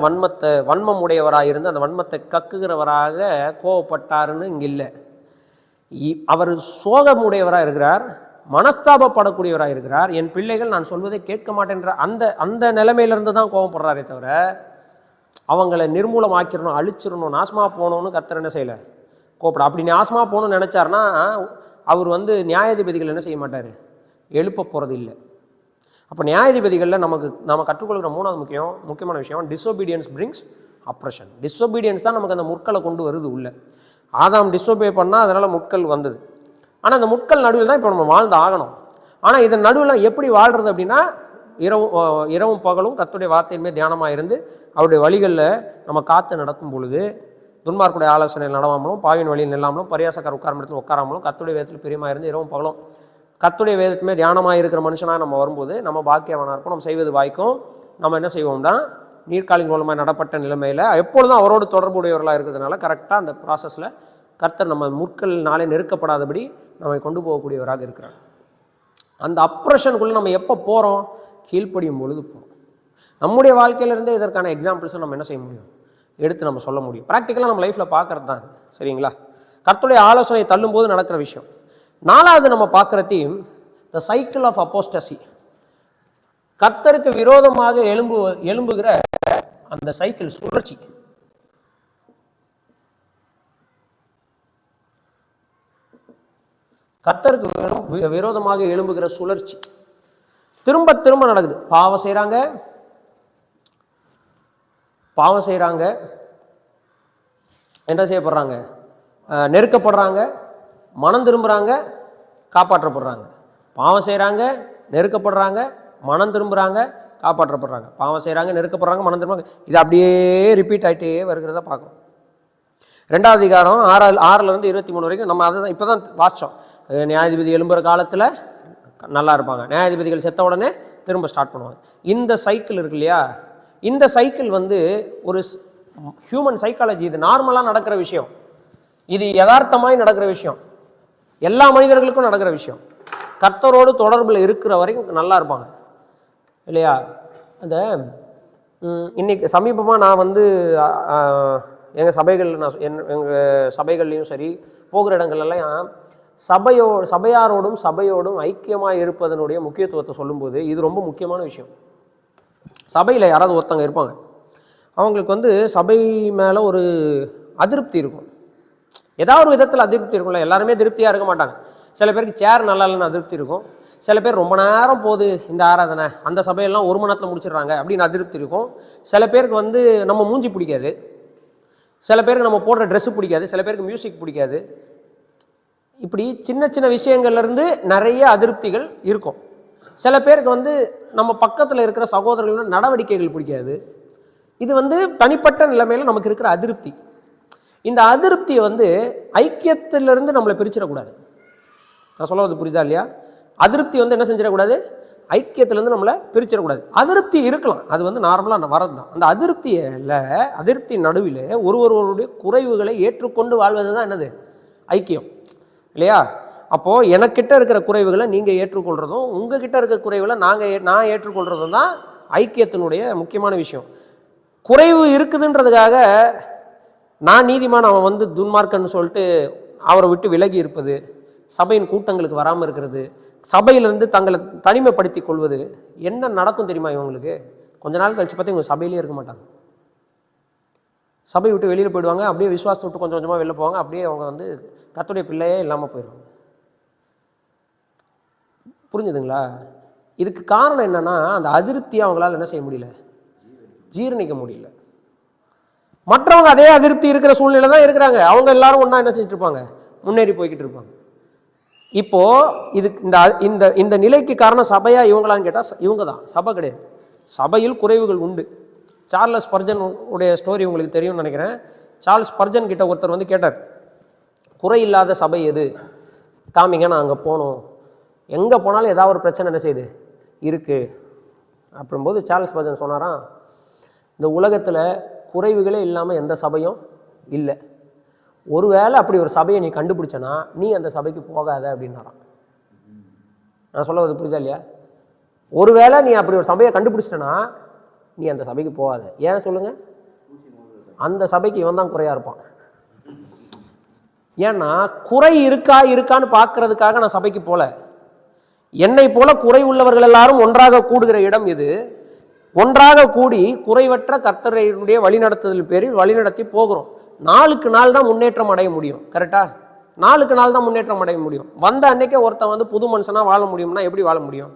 வன்மம் உடையவராக இருந்து அந்த வன்மத்தை கக்குகிறவராக கோவப்பட்டாருன்னு இங்க இல்லை. அவர் சோகமுடையவராக இருக்கிறார், மனஸ்தாபப்படக்கூடியவராக இருக்கிறார். என் பிள்ளைகள் நான் சொல்வதை கேட்க மாட்டேன்ற அந்த நிலைமையிலிருந்து தான் கோவப்படுறாரே தவிர அவங்கள நிர்மூலமாக்கிடணும், அழிச்சிடணும், நாசமா போகணும்னு கர்த்தர் என்ன செய்யலை, கோப்பட. அப்படி நாசமா போகணும்னு நினைச்சாருன்னா அவர் வந்து நியாயாதிபதிகள் என்ன செய்ய மாட்டார், எழுப்ப போறது இல்லை. அப்போ நியாயாதிபதிகளில் நம்ம கற்றுக்கொள்கிற மூணாவது முக்கியமான விஷயம், டிஸ்ஒபீடியன்ஸ் பிரிங்ஸ் அப்ரஷன். டிஸ்ஒபீடியன்ஸ் தான் நமக்கு அந்த முட்களை கொண்டு வருது உள்ள. ஆதாம் டிஸ்ஒபே பண்ணால் அதனால் முட்கள் வந்தது. ஆனால் அந்த முட்கள் நடுவில் தான் இப்போ நம்ம வாழ்ந்து ஆகணும். ஆனால் இதன் நடுவில் எப்படி வாழ்கிறது அப்படின்னா, இரவும் பகலும் கர்த்தருடைய வார்த்தையின்மே தியானமாக இருந்து அவருடைய வழிகளில் நம்ம காத்து நடக்கும் பொழுது, துன்மார்க்குடைய ஆலோசனையில் நடவாமலும், பாவின் வழியில் நில்லாமலும், பரியாசக்கார உட்காரத்தில் உட்காராமலும், கர்த்தருடைய வேதத்தில் பிரியமாக இருந்து இரவும் பகலும் கர்த்தருடைய வேதத்துமே தியானமாக இருக்கிற மனுஷனாக நம்ம வரும்போது நம்ம பாக்கியவனாக இருப்போம். நம்ம செய்வது வாய்க்கும். நம்ம என்ன செய்வோம்னா நீர்க்காலின் மூலமாக நடப்பட்ட நிலைமையில் எப்பொழுதும் அவரோடு தொடர்புடையவர்களாக இருக்கிறதுனால கரெக்டாக அந்த ப்ராசஸில் கர்த்தர் நம்ம முற்கள்னாலே நெருக்கப்படாதபடி நம்மை கொண்டு போகக்கூடியவராக இருக்கிறார். அந்த அப்ரஷனுக்குள்ளே நம்ம எப்போ போகிறோம், கீழ்ப்படியும் பொழுது போகிறோம். நம்முடைய வாழ்க்கையிலேருந்தே இதற்கான எக்ஸாம்பிள்ஸை நம்ம என்ன செய்ய முடியும், எடுத்து நம்ம சொல்ல முடியும். ப்ராக்டிக்கலாக நம்ம லைஃப்பில் பார்க்கறது தான். சரிங்களா? கர்த்தருடைய ஆலோசனை தள்ளும்போது நடக்கிற விஷயம். நாலாவது நம்ம பார்க்குற theme the cycle of apostasy. கர்த்தருக்கு விரோதமாக எழும்புகிற அந்த சைக்கிள், சுழற்சி. கர்த்தருக்கு விரோதமாக எழும்புகிற சுழற்சி திரும்ப திரும்ப நடக்குது. பாவம் செய்கிறாங்க, என்ன செய்யப்படுறாங்க, நெருக்கப்படுறாங்க, மனம் திரும்புகிறாங்க, காப்பாற்றப்படுறாங்க. பாவம் செய்கிறாங்க, நெருக்கப்படுறாங்க, மனம் திரும்புகிறாங்க, காப்பாற்றப்படுறாங்க. பாவம் செய்கிறாங்க, நெருக்கப்படுறாங்க, மனம் திரும்புறாங்க. இது அப்படியே ரிப்பீட் ஆகிட்டே வருகிறத பார்க்குறோம். 2வது அதிகாரம் 6லேருந்து 23 வரைக்கும் நம்ம அதை தான் இப்போ தான் வாசித்தோம். நியாயாதிபதி எழும்புகிற காலத்தில் நல்லா இருப்பாங்க, நியாயாதிபதிகள் செத்த உடனே திரும்ப ஸ்டார்ட் பண்ணுவாங்க. இந்த சைக்கிள் இருக்கு இல்லையா, இந்த சைக்கிள் வந்து ஒரு ஹியூமன் சைக்காலஜி. இது நார்மலாக நடக்கிற விஷயம், இது யதார்த்தமாய் நடக்கிற விஷயம், எல்லா மனிதர்களுக்கும் நடக்கிற விஷயம். கர்த்தரோடு தொடர்பில் இருக்கிற வரைக்கும் நல்லா இருப்பாங்க இல்லையா? அந்த இன்னைக்கு சமீபமாக நான் வந்து எங்கள் சபைகள்லையும் சரி, போகிற இடங்கள்லாம் சபையாரோடும் சபையோடும் ஐக்கியமாக இருப்பதனுடைய முக்கியத்துவத்தை சொல்லும்போது இது ரொம்ப முக்கியமான விஷயம். சபையில் யாராவது ஒருத்தங்க இருப்பாங்க, அவங்களுக்கு வந்து சபை மேலே ஒரு அதிருப்தி இருக்கும். ஏதாவது ஒரு விதத்தில் அதிருப்தி இருக்கும்ல. எல்லாருமே திருப்தியாக இருக்க மாட்டாங்க. சில பேருக்கு சேர் நல்லா இல்லைன்னு அதிருப்தி இருக்கும். சில பேர் ரொம்ப நேரம் போகுது இந்த ஆராதனை, அந்த சபையெல்லாம் 1 மணி நேரத்தில் முடிச்சிடுறாங்க அப்படின்னு அதிருப்தி இருக்கும். சில பேருக்கு வந்து நம்ம மூஞ்சி பிடிக்காது, சில பேருக்கு நம்ம போடுற ட்ரெஸ்ஸு பிடிக்காது, சில பேருக்கு மியூசிக் பிடிக்காது. இப்படி சின்ன சின்ன விஷயங்கள்லேருந்து நிறைய அதிருப்திகள் இருக்கும். சில பேருக்கு வந்து நம்ம பக்கத்தில் இருக்கிற சகோதரர்களோட நடவடிக்கைகள் பிடிக்காது. இது வந்து தனிப்பட்ட நிலைமையில் நமக்கு இருக்கிற அதிருப்தி. இந்த அதிருப்தியை வந்து ஐக்கியத்திலிருந்து நம்மளை பிரிச்சிடக்கூடாது. நான் சொல்லுவது புரியுதா இல்லையா? அதிருப்தி வந்து என்ன செஞ்சிடக்கூடாது, ஐக்கியத்திலேருந்து நம்மளை பிரிச்சிடக்கூடாது. அதிருப்தி இருக்கலாம், அது வந்து நார்மலாக வரது தான். அந்த அதிருப்தி நடுவில் ஒருவருடைய குறைவுகளை ஏற்றுக்கொண்டு வாழ்வது தான் என்னது, ஐக்கியம் இல்லையா? அப்போது எனக்கிட்ட இருக்கிற குறைவுகளை நீங்கள் ஏற்றுக்கொள்கிறதும், உங்ககிட்ட இருக்கிற குறைவுகளை நான் ஏற்றுக்கொள்கிறதும் தான் ஐக்கியத்தினுடைய முக்கியமான விஷயம். குறைவு இருக்குதுன்றதுக்காக நான் நீதிமான், அவன் வந்து துன்மார்க்கன்னு சொல்லிட்டு அவரை விட்டு விலகி இருப்பது, சபையின் கூட்டங்களுக்கு வராமல் இருக்கிறது, சபையிலிருந்து தங்களை தனிமைப்படுத்தி கொள்வது, என்ன நடக்கும் தெரியுமா? இவங்களுக்கு கொஞ்ச நாள் கழிச்சு பார்த்து இவங்க சபையிலே இருக்க மாட்டாங்க. சபை விட்டு வெளியில் போயிடுவாங்க, அப்படியே விசுவாசத்தை விட்டு கொஞ்சம் கொஞ்சமாக வெளில போவாங்க. அப்படியே அவங்க வந்து கர்த்தருடைய பிள்ளையே இல்லாமல் போயிடுவாங்க. புரிஞ்சுதுங்களா? இதுக்கு காரணம் என்னன்னா, அந்த அதிருப்தியை அவங்களால என்ன செய்ய முடியல, ஜீரணிக்க முடியல. மற்றவங்க அதே அதிருப்தி இருக்கிற சூழ்நிலை தான் இருக்கிறாங்க. அவங்க எல்லாரும் ஒன்றா என்ன செஞ்சுட்டு இருப்பாங்க, முன்னேறி போய்கிட்டு இருப்பாங்க. இப்போ இதுக்கு இந்த நிலைக்கு காரணம் சபையா இவங்களான்னு கேட்டால் இவங்க தான். சபை கிடையாது. சபையில் குறைவுகள் உண்டு, சார்லஸ் ஸ்பர்ஜன் உடைய ஸ்டோரி உங்களுக்கு தெரியும்னு நினைக்கிறேன். சார்லஸ் ஸ்பர்ஜன் கிட்ட ஒருத்தர் வந்து கேட்டார், குறை இல்லாத சபை எது காமிங்க, நான் அங்கே போகணும், எங்கே போனாலும் ஏதாவது ஒரு பிரச்சனை என்ன செய்யுது இருக்குது அப்படின்போது சார்லஸ் ஸ்பர்ஜன் சொன்னாராம், இந்த உலகத்தில் குறைவுகளே இல்லாமல் எந்த சபையும் இல்லை, ஒருவேளை அப்படி ஒரு சபையை நீ கண்டுபிடிச்சனா நீ அந்த சபைக்கு போகாத அப்படின்னாராம். நான் சொல்ல புரியுதா இல்லையா? ஒருவேளை நீ அப்படி ஒரு சபையை கண்டுபிடிச்சிட்டனா நீ அந்த சபைக்கு போகாத. ஏன் சொல்லுங்க? அந்த சபைக்கு இவன் தான் குறையா இருப்பான். ஏன்னா குறை இருக்கான்னு பார்க்கறதுக்காக நான் சபைக்கு போல. என்னை போல குறை உள்ளவர்கள் எல்லாரும் ஒன்றாக கூடுகிற இடம் இது. ஒன்றாக கூடி குறைவற்ற கர்த்தருடைய வழிநடத்துதல் பேரில் வழிநடத்தி போகிறோம். நாளுக்கு நாள் தான் முன்னேற்றம் அடைய முடியும். கரெக்டா? நாளுக்கு நாள் தான் முன்னேற்றம் அடைய முடியும். வந்த அன்னைக்கே ஒருத்தன் வந்து புது மனுஷனா வாழ முடியும்னா எப்படி வாழ முடியும்?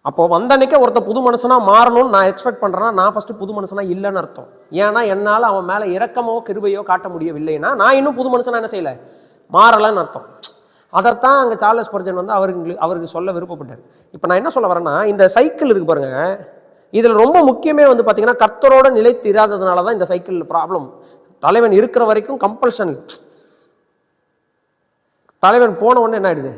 அப்போ வந்த அன்னைக்கே ஒருத்தன் புது மனுஷனா மாறணும்னு நான் எக்ஸ்பெக்ட் பண்றேன்னா நான் ஃபர்ஸ்ட் புது மனுஷனா இல்லைன்னு அர்த்தம். ஏன்னா என்னால் அவன் மேல இரக்கமோ கிருபையோ காட்ட முடியவில்லைன்னா நான் இன்னும் புது மனுஷனா என்ன செய்யல, மாறலன்னு அர்த்தம். அதைத்தான் அங்கே சார்லஸ் ஸ்பர்ஜன் வந்து அவருக்கு சொல்ல விருப்பப்பட்டார். இப்போ நான் என்ன சொல்ல வரேன்னா, இந்த சைக்கிள் இருக்கு பாருங்க, இதில் ரொம்ப முக்கியமே வந்து பார்த்தீங்கன்னா கர்த்தரோட நிலைத்து இராததுனால தான் இந்த சைக்கிள் ப்ராப்ளம். தலைவன் இருக்கிற வரைக்கும் கம்பல்ஷன், தலைவன் போன உடனே என்ன ஆயிடுது,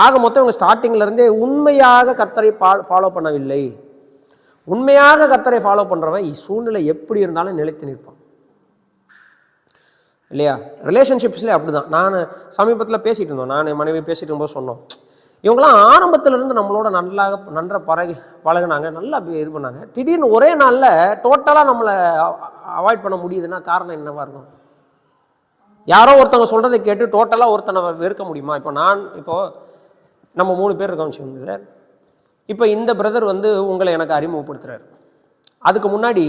ஆக மொத்தம் இவங்க ஸ்டார்டிங்ல இருந்தே உண்மையாக கர்த்தரை ஃபாலோ பண்ணவில்லை. உண்மையாக கர்த்தரை ஃபாலோ பண்றவன் சூழ்நிலை எப்படி இருந்தாலும் நிலைத்து நிற்பான் இல்லையா? ரிலேஷன்ஷிப்ஸ்லேயே அப்படிதான். நான் சமீபத்தில் பேசிட்டு இருந்தோம், நான் மனைவி பேசிட்டு இருக்கும்போது சொன்னோம், இவங்களாம் ஆரம்பத்திலிருந்து நம்மளோட நன்ற பழகுனாங்க, நல்லா இது பண்ணாங்க. திடீர்னு ஒரே நாளில் டோட்டலாக நம்மளை அவாய்ட் பண்ண முடியுதுன்னா காரணம் என்னவா இருக்கும்? யாரோ ஒருத்தவங்க சொல்கிறதை கேட்டு டோட்டலாக ஒருத்தனை வெறுக்க முடியுமா? இப்போ நம்ம 3 பேர் இருக்கோம் வச்சுக்கோங்க சார். இப்போ இந்த பிரதர் வந்து உங்களை எனக்கு அறிமுகப்படுத்துறாரு. அதுக்கு முன்னாடி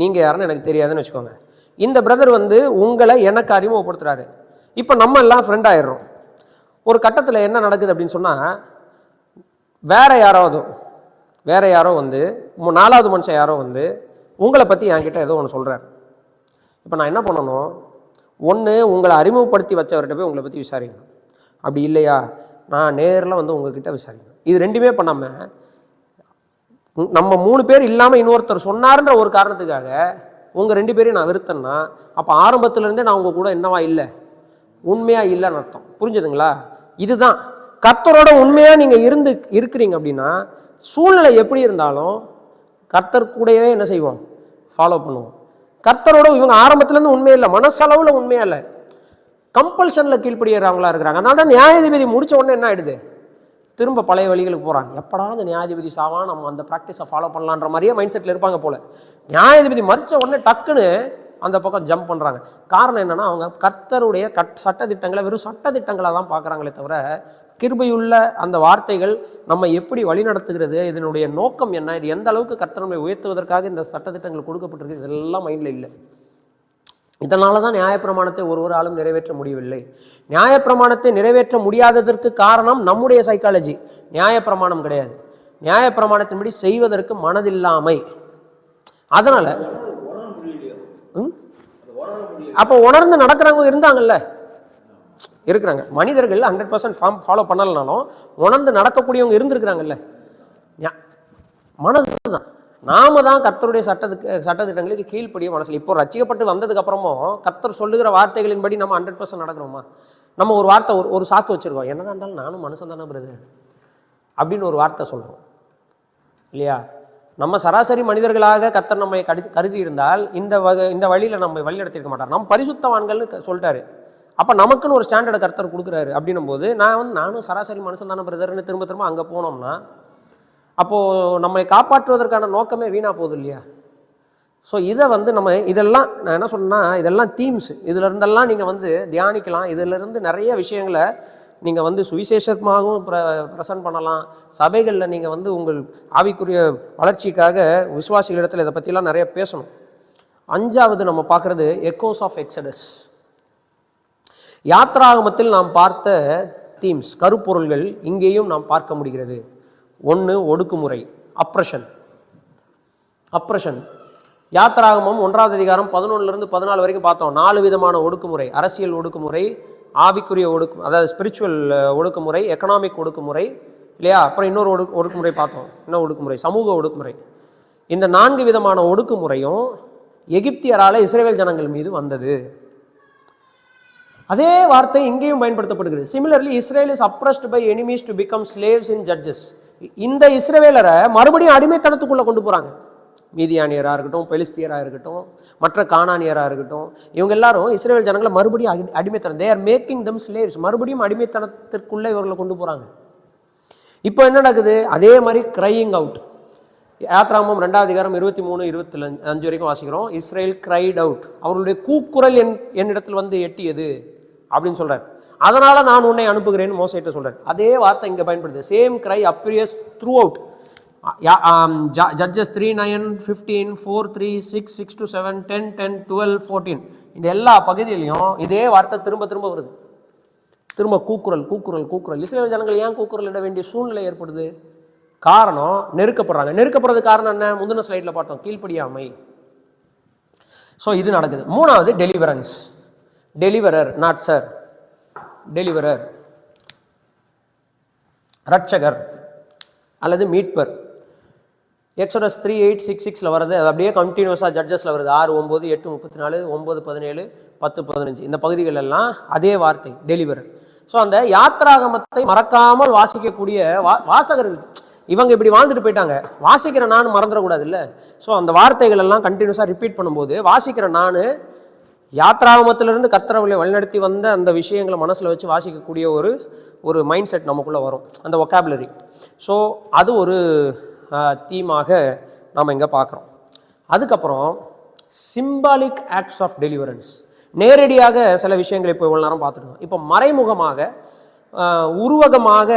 நீங்கள் யாருன்னு எனக்கு தெரியாதுன்னு வச்சுக்கோங்க. இந்த பிரதர் வந்து உங்களை எனக்கு அறிமுகப்படுத்துறாரு. இப்போ நம்ம எல்லாம் ஃப்ரெண்ட் ஆயிடுறோம். ஒரு கட்டத்தில் என்ன நடக்குது அப்படின்னு சொன்னால், வேற யாரோ வந்து 4வது மனுஷன் யாரோ வந்து உங்களை பற்றி என்கிட்ட ஏதோ ஒன்று சொல்கிறார். இப்போ நான் என்ன பண்ணணும், ஒன்று உங்களை அறிமுகப்படுத்தி வச்சவர்கிட்ட போய் உங்களை பற்றி விசாரிக்கணும். அப்படி இல்லையா நான் நேரில் வந்து உங்ககிட்ட விசாரிக்கணும். இது ரெண்டுமே பண்ணாமல் நம்ம 3 பேர் இல்லாமல் இன்னொருத்தர் சொன்னார்ன்ற ஒரு காரணத்துக்காக உங்கள் 2 பேரையும் நான் வெறுத்தேன்னா அப்போ ஆரம்பத்திலேருந்தே நான் உங்கள் கூட என்னவா இல்லை, உண்மையாக இல்லைன்னு அர்த்தம். புரிஞ்சுதுங்களா? இதுதான் கர்த்தரோட உண்மையாக நீங்கள் இருக்கிறீங்க அப்படின்னா சூழ்நிலை எப்படி இருந்தாலும் கர்த்தர் கூடவே என்ன செய்வோம், ஃபாலோ பண்ணுவோம். கர்த்தரோட இவங்க ஆரம்பத்துலேருந்து உண்மையாக இல்லை, மனசளவில் உண்மையாக இல்லை, கம்பல்ஷனில் கீழ்படுகிறவங்களா இருக்கிறாங்க. அதனால தான் நியாயாதிபதி முடிச்ச உடனே என்ன ஆயிடுது, திரும்ப பழைய வழிகளுக்கு போகிறாங்க. எப்படா அந்த நியாயாதிபதி சாவா நம்ம அந்த ப்ராக்டிஸை ஃபாலோ பண்ணலான்ற மாதிரியே மைண்ட் செட்டில் இருப்பாங்க போல. நியாயாதிபதி மறிச்ச உடனே டக்குன்னு அந்த பக்கம் ஜம்ப் பண்ணுறாங்க. காரணம் என்னன்னா, அவங்க கர்த்தருடைய சட்டதிட்டங்களை வெறும் சட்டதிட்டங்களாக தான் பார்க்குறாங்களே தவிர கிருபையுள்ள அந்த வார்த்தைகள் நம்ம எப்படி வழி நடத்துகிறது, இதனுடைய நோக்கம் என்ன, இது எந்த அளவுக்கு கர்த்தர் நம்மை உயர்த்துவதற்காக இந்த சட்டதிட்டங்கள் கொடுக்கப்பட்டிருக்கு, இதெல்லாம் மைண்டில் இல்லை. இதனால தான் நியாயப்பிரமாணத்தை ஒருவராலும் நிறைவேற்ற முடியவில்லை. நியாயப்பிரமாணத்தை நிறைவேற்ற முடியாததற்கு காரணம் நம்முடைய சைக்காலஜி, நியாயப்பிரமாணம் கிடையாது. நியாயப்பிரமாணத்தின்படி செய்வதற்கு மனதில்லாமை. அதனால அப்போ உணர்ந்து நடக்கிறவங்க இருந்தாங்கல்ல, இருக்கிறாங்க. மனிதர்கள் 100% ஃபாலோ பண்ணலனாலும் உணர்ந்து நடக்கக்கூடியவங்க இருந்திருக்கிறாங்கல்ல. மனது தான், நாம தான் கர்த்தருடைய சட்டத்திட்டங்களுக்கு கீழ்ப்படிய மனசில். இப்போ ரட்சிக்கப்பட்டு வந்ததுக்கு அப்புறமும் கர்த்தர் சொல்லுகிற வார்த்தைகளின்படி நம்ம 100% நடக்கிறோமா? நம்ம ஒரு வார்த்தை ஒரு சாக்கு வச்சிருக்கோம், என்னதான் இருந்தாலும் நானும் மனுஷன் தானே பிரதர் அப்படின்னு ஒரு வார்த்தை சொல்றோம் இல்லையா? நம்ம சராசரி மனிதர்களாக கர்த்தர் நம்மை கருதி இருந்தால் இந்த வழியில நம்ம வழி நடத்திருக்க மாட்டார். நம்ம பரிசுத்தவான்கள்னு சொல்லிட்டாரு. அப்ப நமக்குன்னு ஒரு ஸ்டாண்டர்டை கர்த்தர் கொடுக்குறாரு. அப்படின்னும் போது நானும் சராசரி மனுஷன் தானே பிரதர்னு திரும்ப அங்க போனோம்னா அப்போ நம்மை காப்பாற்றுவதற்கான நோக்கமே வீணா போகுது இல்லையா? ஸோ இதை வந்து நம்ம இதெல்லாம் நான் என்ன சொன்னா, இதெல்லாம் தீம்ஸ், இதுல இருந்தெல்லாம் நீங்க வந்து தியானிக்கலாம். இதுல இருந்து நிறைய விஷயங்களை நீங்க வந்து சுவிசேஷமாகவும் பிரசன்ட் பண்ணலாம். சபைகளில் நீங்க வந்து உங்கள் ஆவிக்குரிய வளர்ச்சிக்காக விசுவாசிகளிடத்தில் இதை பற்றிலாம் நிறைய பேசணும். 5வது நம்ம பார்க்கறது எக்கோஸ் ஆஃப் எக்ஸடஸ். யாத்ராகமத்தில் நாம் பார்த்த தீம்ஸ், கருப்பொருள்கள் இங்கேயும் நாம் பார்க்க முடிகிறது. 1 ஒடுக்குமுறை, அப்ரஷன். யாத்ராகமம் 1வது அதிகாரம் 11 - 14 வரைக்கும் பார்த்தோம். 4 விதமான ஒடுக்குமுறை: அரசியல் ஒடுக்குமுறை, ஆவிக்குரிய அதாவது ஸ்பிரிச்சுவல் ஒடுக்குமுறை, எக்கனாமிக் ஒடுக்குமுறை இல்லையா? அப்புறம் இன்னொரு ஒடுக்குமுறை பார்த்தோம். என்ன ஒடுக்குமுறை? சமூக ஒடுக்குமுறை. இந்த 4 விதமான ஒடுக்குமுறையும் எகிப்தியரால இஸ்ரேல் ஜனங்கள் மீது வந்தது. அதே வார்த்தை இங்கேயும் பயன்படுத்தப்படுகிறது. Similarly Israel is oppressed by enemies to become slaves in judges. இந்த இஸ்ரவேலரை மறுபடியும் அடிமைத்தனத்துக்குள்ள கொண்டு போறாங்க. மீதியானியராக இருக்கட்டும், பெலிஸ்தியராக இருக்கட்டும், மற்ற கானானியராக இருக்கட்டும், இவங்க எல்லாரும் இஸ்ரேல் ஜனங்களை மறுபடியும் அடிமைத்தனம், they are making them slaves, மறுபடியும் அடிமைத்தனத்திற்குள்ள இவர்களை கொண்டு போறாங்க. இப்போ என்ன நடக்குது? அதே மாதிரி கிரையிங் அவுட். யாத்ராமம் 2ஆம் அதிகாரம் 23-25 வரைக்கும் வாசிக்கிறோம். இஸ்ரேல் கிரைட் அவுட், அவர்களுடைய கூக்குரல் என்னிடத்தில் வந்து எட்டியது அப்படின்னு சொல்றாரு. அதனால நான் உன்னை அனுப்புகிறேன்னு மோசேட்ட சொல்றாரு. அதே வார்த்தை இங்க பயன்படுது. சேம் கிரை அப்பியர்ஸ் த்ரூ அவுட். ஜட்ஜஸ் 3:9, 15, 4:3, 6, 6-7, 10, 10, 12, 14 இந்த எல்லா பகுதியிலையும் இதே வார்த்தை திரும்ப திரும்ப வருது. திரும்ப கூக்குரல் கூக்குரல் கூக்குரல். இஸ்ரேல் ஜனங்கள் ஏன் கூக்குரல் இட வேண்டிய சூழ்நிலை ஏற்படுது? காரணம், நெருக்கப்படுறாங்க. நெருக்கப்படுறது காரணம் என்ன? முந்தின ஸ்லைட்ல பார்த்தோம், கீழ்ப்படியாமை. ஸோ இது நடக்குது. 3வது deliverance. Deliverer, not sir, deliverer, ரட்சகர் அல்லது மீட்பர். எக்ஸோடஸ் 3:8-6-6 வருது. அது அப்படியே கண்டினியூஸாக ஜட்ஜஸில் வருது. 6:9, 8:34, 9:17, 10:15 இந்த பகுதிகள் எல்லாம் அதே வார்த்தை டெலிவரர். ஸோ அந்த யாத்ராகமத்தை மறக்காமல் வாசிக்கக்கூடிய வாசகர்கள் இவங்க இப்படி வாழ்ந்துட்டு போயிட்டாங்க. வாசிக்கிற நான் மறந்துடக்கூடாது இல்லை? ஸோ அந்த வார்த்தைகள் எல்லாம் கண்டினியூஸாக ரிப்பீட் பண்ணும்போது வாசிக்கிற நான் யாத்ராகமத்திலிருந்து கர்த்தரை வழிநடத்தி வந்த அந்த விஷயங்களை மனசில் வச்சு வாசிக்கக்கூடிய ஒரு மைண்ட் செட் நமக்குள்ளே வரும், அந்த ஒக்காபுலரி. ஸோ அது ஒரு தீமாக நாம் இங்கே பார்க்குறோம். அதுக்கப்புறம் சிம்பாலிக் ஆக்ட்ஸ் ஆஃப் டெலிவரன்ஸ். நேரடியாக சில விஷயங்களை இப்போ இவ்வளோ நேரம் பார்த்துருக்கோம். இப்போ மறைமுகமாக உருவகமாக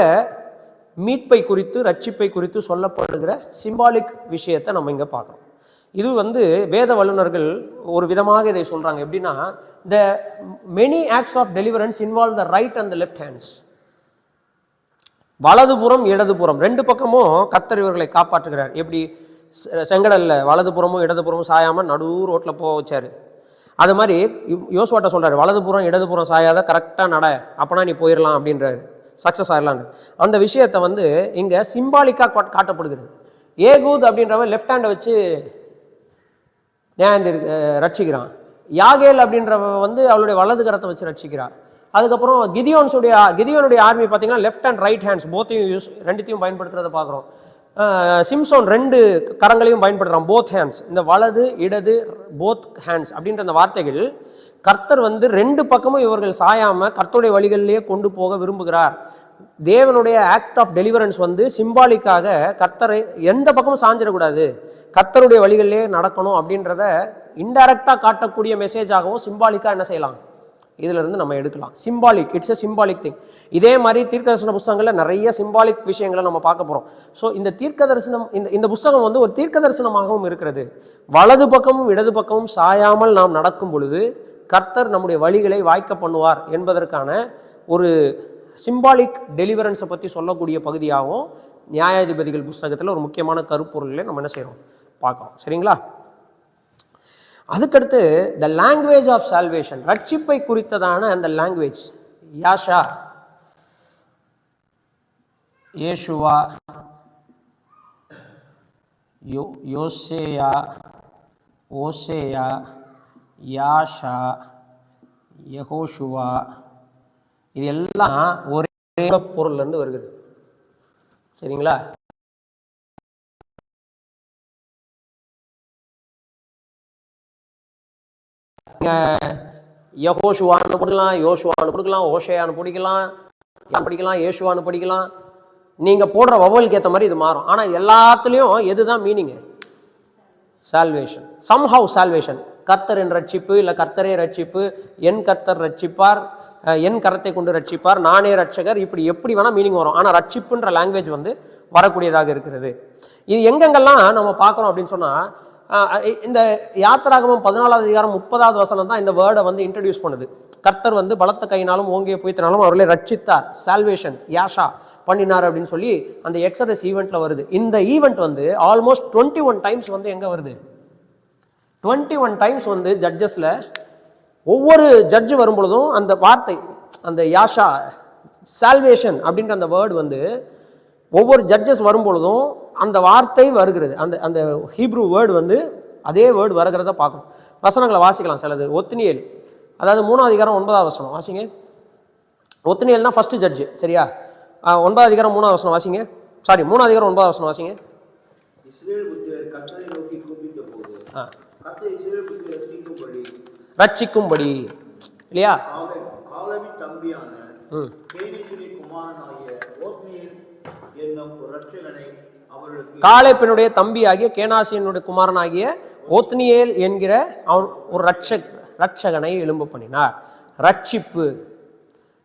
மீட்பை குறித்து, ரட்சிப்பை குறித்து சொல்லப்படுகிற சிம்பாலிக் விஷயத்தை நம்ம இங்கே பார்க்குறோம். இது வேத வல்லுநர்கள் ஒரு விதமாக இதை சொல்கிறாங்க. எப்படின்னா, the many acts of deliverance involve the right and the left hands. வலதுபுறம் இடதுபுறம் ரெண்டு பக்கமும் கர்த்தர் இவர்களை காப்பாற்றுகிறார். எப்படி? செங்கடல்ல வலதுபுறமும் இடதுபுறமும் சாயாமல் நடு ரோட்டில் போக வச்சாரு. அது மாதிரி யோசுவாட்ட சொல்கிறாரு, வலதுபுறம் இடதுபுறம் சாயாத கரெக்டாக நட, அப்போனா நீ போயிடலாம் அப்படின்றாரு, சக்ஸஸ் ஆயிடலான்னு. அந்த விஷயத்தை இங்கே சிம்பாலிக்காக காட்டப்படுகிறது. ஏகூத் அப்படின்றவன் லெஃப்ட் ஹேண்டை வச்சு நியாயம் ரட்சிக்கிறான். யாகேல் அப்படின்றவன் அவளுடைய வலது கரத்தை வச்சு ரட்சிக்கிறான். அதுக்கப்புறம் கிதியோனுடைய ஆர்மி பார்த்தீங்கன்னா லெஃப்ட் அண்ட் ரைட் ஹேண்ட்ஸ் ரெண்டுத்தையும் பயன்படுத்துறதை பார்க்குறோம். சிம்சோன் 2 கரங்களையும் பயன்படுத்துகிறான், போத் ஹேண்ட்ஸ். இந்த வலது இடது போத் ஹேண்ட்ஸ் அப்படின்ற அந்த வார்த்தைகள் கர்த்தர் 2 பக்கமும் இவர்கள் சாயாமல் கர்த்தருடைய வழிகளிலேயே கொண்டு போக விரும்புகிறார். தேவனுடைய ஆக்ட் ஆஃப் டெலிவரன்ஸ் சிம்பாலிக்காக கர்த்தரை எந்த பக்கமும் சாஞ்சிடக்கூடாது, கர்த்தருடைய வழிகளிலே நடக்கணும் அப்படின்றத இன்டைரக்டாக காட்டக்கூடிய மெசேஜாகவும் சிம்பாலிக்காக என்ன செய்யலாம், இதுல இருந்து நம்ம எடுக்கலாம். Symbolic, it's a symbolic thing. இதே மாதிரி தீர்க்கதரிசன புஸ்தகங்கள்ல நிறைய சிம்பாலிக் விஷயங்களை நம்ம பார்க்க போறோம். ஸோ இந்த தீர்க்கதரிசனம், இந்த புஸ்தகம் ஒரு தீர்க்க தரிசனமாகவும் இருக்கிறது. வலது பக்கமும் இடது பக்கமும் சாயாமல் நாம் நடக்கும் பொழுது கர்த்தர் நம்முடைய வழிகளை வாய்க்க பண்ணுவார் என்பதற்கான ஒரு சிம்பாலிக் டெலிவரன்ஸை பற்றி சொல்லக்கூடிய பகுதியாகவும் நியாயாதிபதிகள் புஸ்தகத்தில் ஒரு முக்கியமான கருப்பொருளை நம்ம என்ன செய்யறோம், பார்க்கறோம். சரிங்களா? அதுக்கடுத்து த லாங்குவேஜ் ஆஃப் சால்வேஷன், ரட்சிப்பை குறித்ததான அந்த லாங்குவேஜ். யாஷா, ஏஷுவா, யோசேயா, ஓசேயா, யாஷா, யெகோஷுவா, இது எல்லாம் ஒரே பொருள்ல இருந்து வருகிறது. சரிங்களா? யெகோஷுவான்னு படிக்கலாம், யோசுவான்னு படிக்கலாம், ஓஷேயான்னு படிக்கலாம், ஏசுவான்னு படிக்கலாம். நீங்க போடுற வவலுக்கு ஏற்ற மாதிரி இது மாறும். ஆனா எல்லாத்துலயும் எதுதான் மீனிங்? Salvation, somehow salvation. கர்த்தரின் ரட்சிப்பு, இல்ல கர்த்தரே ரட்சிப்பு, என் கர்த்தர் ரட்சிப்பார், என் கரத்தை கொண்டு ரட்சிப்பார், நானே ரட்சகர், இப்படி எப்படி வேணா மீனிங் வரும். ஆனா ரட்சிப்புன்ற லாங்குவேஜ் வரக்கூடியதாக இருக்கிறது. இது எங்கெங்கெல்லாம் நம்ம பார்க்கறோம் அப்படின்னு சொன்னா, இந்த யாத்திராகமம் 14வது அதிகாரம் 30வது வசனம் தான் இந்த வேர்டை இன்ட்ரடியூஸ் பண்ணுது. கர்த்தர் பலத்த கையினாலும் ஓங்கிய புயத்தினாலும் அவர்களை ரட்சித்தார், சால்வேஷன், யாஷா பண்ணினார் அப்படின்னு சொல்லி அந்த எக்ஸடஸ் ஈவெண்ட்ல வருது. இந்த ஈவெண்ட் ஆல்மோஸ்ட் 21 டைம்ஸ் எங்க வருது? 21 டைம்ஸ் ஜட்ஜஸ்ல ஒவ்வொரு ஜட்ஜு வரும் பொழுதும் அந்த வார்த்தை, அந்த யாஷா, சால்வேஷன் அப்படின்ற அந்த வேர்டு ஒவ்வொரு ஜட்ஜஸ் வரும் பொழுதும் அந்த வார்த்தை வருகிறது. அந்த அந்த ஹீப்ரூ வேர்டு வந்து அதே வேர்டு வருகிறத பார்க்கணும். வசனங்களை வாசிக்கலாம் சிலது. ஒத்னியேல், அதாவது 3ஆம் அதிகாரம் 9ஆம் வசனம் வாசிங்க. ஒத்னியேல் தான் ஃபர்ஸ்ட் ஜட்ஜு, சரியா? 9ஆம் அதிகாரம் 3ஆம் வசனம் வாசிங்க. சாரி, 3ஆம் அதிகாரம் 9ஆம் வசனம் வாசிங்க.
இஸ்ரவேல் புத்திரர் கர்த்தரை நோக்கி கூப்பிட்டபோது கர்த்தர் இஸ்ரவேல் புத்திரரை
ரட்சிக்கும்படி இல்லையா?
காலேபின் தம்பியான கேனிசின் குமாரனாகிய ஓத்னியேல் என்னும் ஒரு இரட்சகனை அவர்களுக்கு,
காலேபினுடைய தம்பியாகிய கேனாசியனுடைய குமாரனாகிய ஓத்னியேல் என்கிற அவன் ஒரு ரட்சகனை எழும்ப பண்ணினார். ரட்சிப்பு,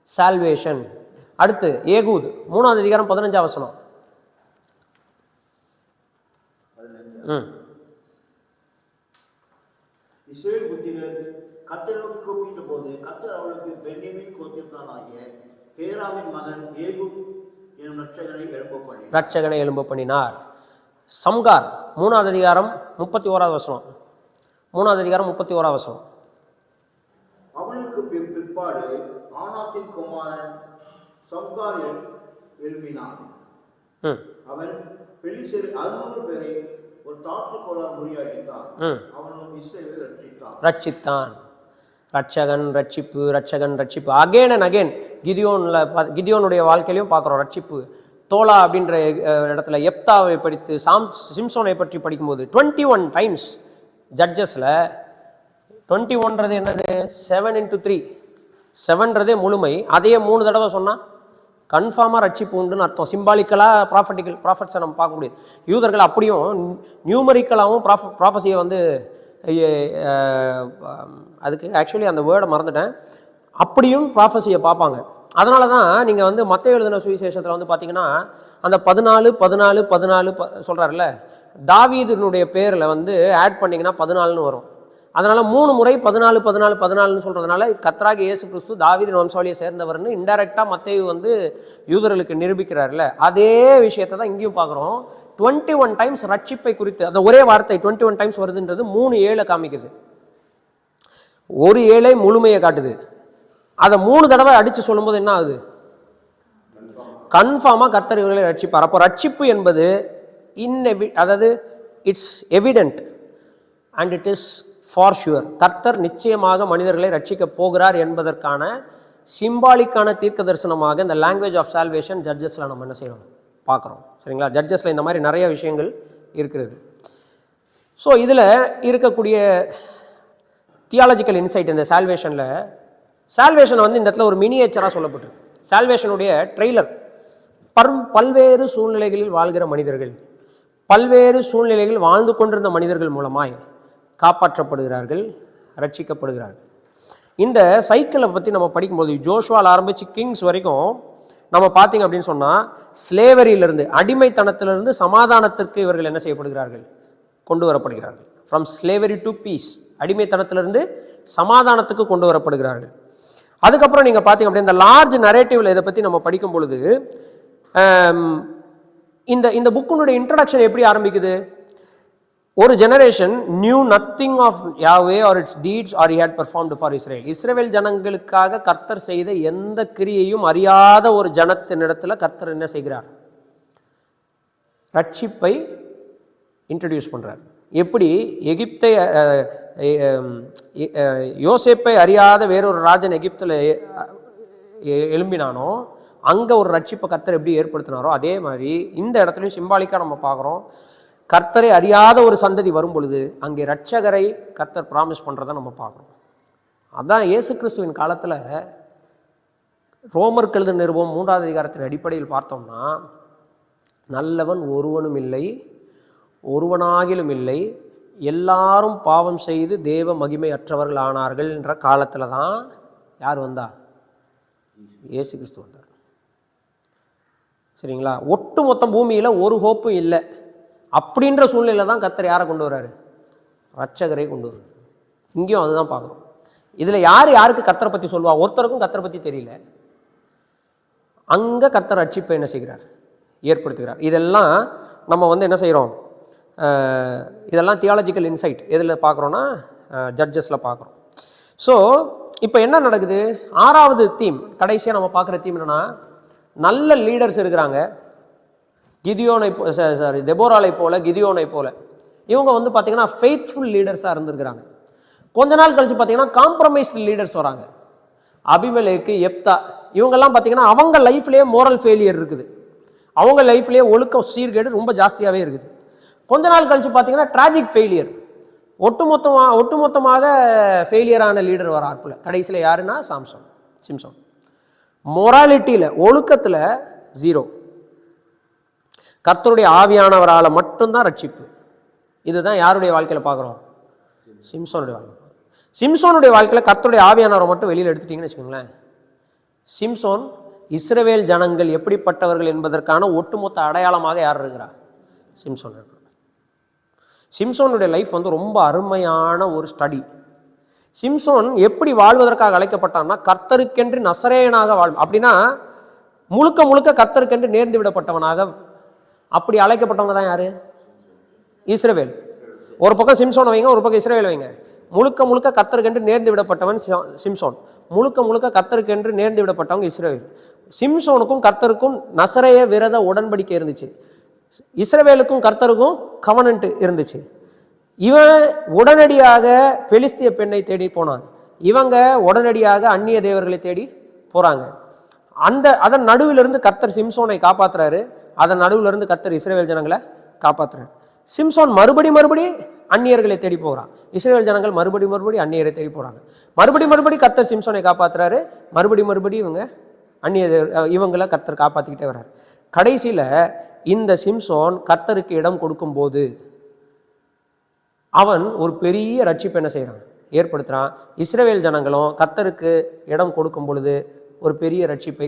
சால்வேஷன். அடுத்து ஏகூத் 3ஆம் அதிகாரம் 15ஆம் வசனம்.
இஸ்ரவேல் புத்திரர் கர்த்தரை நோக்கி கூப்பிட்ட போது கர்த்தர் அவளுக்கு பென்யமீன் கோத்திரத்தானாகிய பேராவின் மகன் ஏகூத் என்னும் ரட்சகனை எழும்ப பண்ணினார். சம்கார் 3ஆம் அதிகாரம் 31ஆம் வசனம். 3ஆம் அதிகாரம் 31ஆம் வசனம். அவனுக்கு பிற்பாடு ஆனாத்தின் குமாரன் சம்கார் எழும்பினான். அவன் பெலிஸ்தர் 600 பேரை ஒரு தாற்றுக்கோளால் முறியடித்தான். அவனும் இஸ்ரவேலை ரட்சித்தான். ரட்சகன், ரட்சிப்பு, ரட்சகன், ரட்சிப்பு. அகேன் அண்ட் அகேன் கிதியோனுடைய வாழ்க்கையிலையும் பார்க்குறோம் ரட்சிப்பு. தோலா அப்படின்ற இடத்துல எப்தாவை படித்து சிம்சோனை பற்றி படிக்கும்போது 21 டைம்ஸ் ஜட்ஜஸில் 21ன்றது என்னது? 7 into 3, 7ன்றதே முழுமை. அதையே 3 தடவை சொன்னால் கன்ஃபார்மாக ரட்சிப்பு உண்டுன்னு அர்த்தம். சிம்பாலிக்கலாக ப்ராஃபட்ஸை நம்ம பார்க்க முடியாது. யூதர்கள் அப்படியும் நியூமரிக்கலாகவும் ப்ராஃபஸியை வந்து அதுக்கு ஆக்சுவலி அந்த வேர்டை மறந்துட்டேன், அப்படியும் ப்ராஃபஸியை பார்ப்பாங்க. அதனால தான் நீங்கள் வந்து மத்தேயு எழுதின சுவிசேஷத்தில் வந்து பார்த்தீங்கன்னா அந்த 14 சொல்கிறாருல்ல, தாவீதுனுடைய பேரில் வந்து ஆட் பண்ணிங்கன்னா 14ன்னு வரும். அதனால் 3 முறை 14 சொல்கிறதுனால கர்த்தராகிய இயேசு கிறிஸ்து தாவீதின் வம்சாவளியை சேர்ந்தவர்னு இன்டைரக்டாக மத்தேயு வந்து யூதர்களுக்கு நிரூபிக்கிறார்ல, அதே விஷயத்தை தான் இங்கேயும் பார்க்குறோம். 21 டைம்ஸ் ரட்சிப்பை குறித்து அந்த ஒரே வார்த்தை 21 டைம்ஸ் வருதுன்றது 3 7 காமிக்குது. ஒரு 7 முழுமையை காட்டுது. அதை 3 தடவை அடித்து சொல்லும்போது என்ன ஆகுது? கன்ஃபார்மாக கர்த்தர் இவர்களை ரட்சிப்பார். அப்போ ரட்சிப்பு என்பது அதாவது it's evident and it is for sure. கர்த்தர் நிச்சயமாக மனிதர்களை ரட்சிக்க போகிறார் என்பதற்கான சிம்பாலிக்கான தீர்க்க தரிசனமாக இந்த லாங்குவேஜ் ஆஃப் சால்வேஷன் ஜட்ஜஸில் நம்ம என்ன செய்யணும் பார்க்குறோம். சரிங்களா? ஜட்ஜஸில் இந்த மாதிரி நிறைய விஷயங்கள் இருக்கிறது. ஸோ இதில் இருக்கக்கூடிய தியாலஜிக்கல் இன்சைட் இந்த சால்வேஷனை வந்து இந்த இடத்துல ஒரு மினியேச்சராக சொல்லப்பட்டிருக்கு. சால்வேஷனுடைய ட்ரெய்லர் பல்வேறு சூழ்நிலைகளில் வாழ்கிற மனிதர்கள், பல்வேறு சூழ்நிலைகளில் வாழ்ந்து கொண்டிருந்த மனிதர்கள் மூலமாய் காப்பாற்றப்படுகிறார்கள், ரட்சிக்கப்படுகிறார்கள். இந்த சைக்கிளை பற்றி நம்ம படிக்கும்போது ஜோஷுவால் ஆரம்பித்து கிங்ஸ் வரைக்கும் நம்ம பார்த்தீங்க அப்படின்னு சொன்னால் ஸ்லேவரியிலிருந்து, அடிமைத்தனத்திலிருந்து சமாதானத்திற்கு இவர்கள் என்ன செய்யப்படுகிறார்கள்? கொண்டு வரப்படுகிறார்கள். ஃப்ரம் ஸ்லேவரி டு பீஸ், அடிமைத்தனத்திலிருந்து சமாதானத்துக்கு கொண்டு வரப்படுகிறார்கள். அதுக்கப்புறம் நீங்கள் பார்த்தீங்க அப்படின்னா இந்த லார்ஜ் நரேட்டிவில் இதை பற்றி நம்ம படிக்கும் பொழுது இந்த புக்கினுடைய இன்ட்ரடக்ஷன் எப்படி ஆரம்பிக்குது? ஒரு generation knew nothing of Yahweh or its deeds or he had performed for Israel. Israel ஜனங்களுக்காக கர்த்தர் செய்த எந்த கிரியையும் அறியாத ஒரு ஜனத்தினிடத்தில் கர்த்தர் என்ன செய்கிறார்? ரட்சிப்பை இன்ட்ரடியூஸ் பண்ணுறார். எப்படி எகிப்தை யோசேப்பை அறியாத வேறொரு ராஜன் எகிப்தில் எழும்பினானோ அங்கே ஒரு ரட்சிப்பை கர்த்தர் எப்படி ஏற்படுத்தினாரோ அதே மாதிரி இந்த இடத்துலையும் சிம்பாலிக்காக நம்ம பார்க்குறோம். கர்த்தரை அறியாத ஒரு சந்ததி வரும் பொழுது அங்கே ரட்சகரை கர்த்தர் ப்ராமிஸ் பண்ணுறதை நம்ம பார்க்குறோம். அதான் இயேசு கிறிஸ்துவின் காலத்தில் ரோமர் எழுதின நிருபம் 3ஆம் அதிகாரத்தின் அடிப்படையில் பார்த்தோம்னா, நல்லவன் ஒருவனும் இல்லை, ஒருவனாகிலும் இல்லை, எல்லாரும் பாவம் செய்து தேவ மகிமை அற்றவர்கள் ஆனார்கள் என்ற காலத்தில் தான் யார் வந்தா? இயேசு கிறிஸ்து வந்தார். சரிங்களா? ஒட்டு மொத்த பூமியில் ஒரு ஹோப்பும் இல்லை அப்படின்ற சூழ்நிலையில் தான் கர்த்தர் யாரை கொண்டு வர்றாரு? ரட்சகரை கொண்டு வர்றாரு. இங்கேயும் அதுதான் பார்க்குறோம். இதில் யாருக்கு கர்த்தரை பற்றி சொல்லுவா? ஒருத்தருக்கும் கர்த்தரை பற்றி தெரியல. அங்கே கர்த்தர் ரட்சிப்பை என்ன செய்கிறார்? ஏற்படுத்துகிறார். இதெல்லாம் நம்ம வந்து என்ன செய்கிறோம்? இதெல்லாம் தியாலஜிக்கல் இன்சைட் எதில் பார்க்குறோன்னா ஜட்ஜஸில் பார்க்குறோம். ஸோ இப்போ என்ன நடக்குது? 6வது தீம், கடைசியாக நம்ம பார்க்குற தீம் என்னென்னா, நல்ல லீடர்ஸ் இருக்கிறாங்க, கிதியோனை சாரி தெபோராலை போல, கிதியோனை போல இவங்க வந்து பார்த்தீங்கன்னா ஃபெய்த்ஃபுல் லீடர்ஸாக இருந்திருக்கிறாங்க. கொஞ்ச நாள் கழிச்சு பார்த்தீங்கன்னா காம்ப்ரமைஸ்டு லீடர்ஸ் வராங்க. அபிமெலேக்கு, எப்தா இவங்கெல்லாம் பார்த்தீங்கன்னா அவங்க லைஃப்லேயே மோரல் ஃபெயிலியர் இருக்குது, அவங்க லைஃப்லேயே ஒழுக்க சீர்கேடு ரொம்ப ஜாஸ்தியாகவே இருக்குது. கொஞ்ச நாள் கழிச்சு பார்த்தீங்கன்னா ட்ராஜிக் ஃபெயிலியர், ஒட்டுமொத்தமாக ஃபெயிலியரான லீடர் வராப்புல. கடைசியில் யாருன்னா சிம்சோன். மொராலிட்டியில், ஒழுக்கத்தில் ஜீரோ. கர்த்தருடைய ஆவியானவரால் மட்டும்தான் ரட்சிப்பு. இதுதான் யாருடைய வாழ்க்கையில் பார்க்குறோம்? சிம்சோனுடைய வாழ்க்கை. சிம்சோனுடைய வாழ்க்கையில் கர்த்தருடைய ஆவியானவரை மட்டும் வெளியில் எடுத்துட்டீங்கன்னு வச்சுக்கோங்களேன், சிம்சோன் இஸ்ரவேல் ஜனங்கள் எப்படிப்பட்டவர்கள் என்பதற்கான ஒட்டுமொத்த அடையாளமாக யார் இருக்கிறா? சிம்சோன் இருக்கிறார். சிம்சோனுடைய லைஃப் வந்து ரொம்ப அருமையான ஒரு ஸ்டடி. சிம்சோன் எப்படி வாழ்வதற்காக அழைக்கப்பட்டான்னா, கர்த்தருக்கென்று நசரேயனாக அப்படின்னா முழுக்க கர்த்தருக்கென்று நேர்ந்து விடப்பட்டவனாக. அப்படி அழைக்கப்பட்டவங்க தான் யாரு? இஸ்ரவேல். ஒரு பக்கம் சிம்சோன் வைங்க, ஒரு பக்கம் இஸ்ரவேல் வைங்க. முழுக்க கர்த்தருக்கென்று நேர்ந்து விடப்பட்டவன் சிம்சோன், முழுக்க கர்த்தருக்கென்று நேர்ந்து விடப்பட்டவங்க இஸ்ரவேல். சிம்சோனுக்கும் கர்த்தருக்கும் நசரேய விரத உடன்படிக்கை இருந்துச்சு, இஸ்ரவேலுக்கும் கர்த்தருக்கும் கவனன்ட் இருந்துச்சு. இவன் உடனடியாக பெலிஸ்திய பெண்ணை தேடி போனான், இவங்க உடனடியாக அந்நிய தேவர்களை தேடி போறாங்க. அதன் நடுவிலிருந்து கர்த்தர் சிம்சோனை காப்பாத்துறாரு, அதன் நடுவிலிருந்து கர்த்தர் இஸ்ரவேல் ஜனங்களை காப்பாத்துறாரு. சிம்சோன் மறுபடி அந்நியர்களை தேடி போகிறான், இஸ்ரவேல் ஜனங்கள் மறுபடி அந்நியரை தேடி போறாங்க. மறுபடி கர்த்தர் சிம்சோனை காப்பாத்துறாரு, மறுபடி இவங்க இவங்களை கர்த்தர் காப்பாத்திக்கிட்டே வர்றாரு. கடைசியில இந்த சிம்சோன் கர்த்தருக்கு இடம் கொடுக்கும் போது அவன் ஒரு பெரிய ரட்சிப்பு என்ன செய்யறான்? ஏற்படுத்துறான். இஸ்ரவேல் ஜனங்களும் கர்த்தருக்கு இடம் கொடுக்கும் பொழுது ஒரு பெரிய ரட்சிப்பை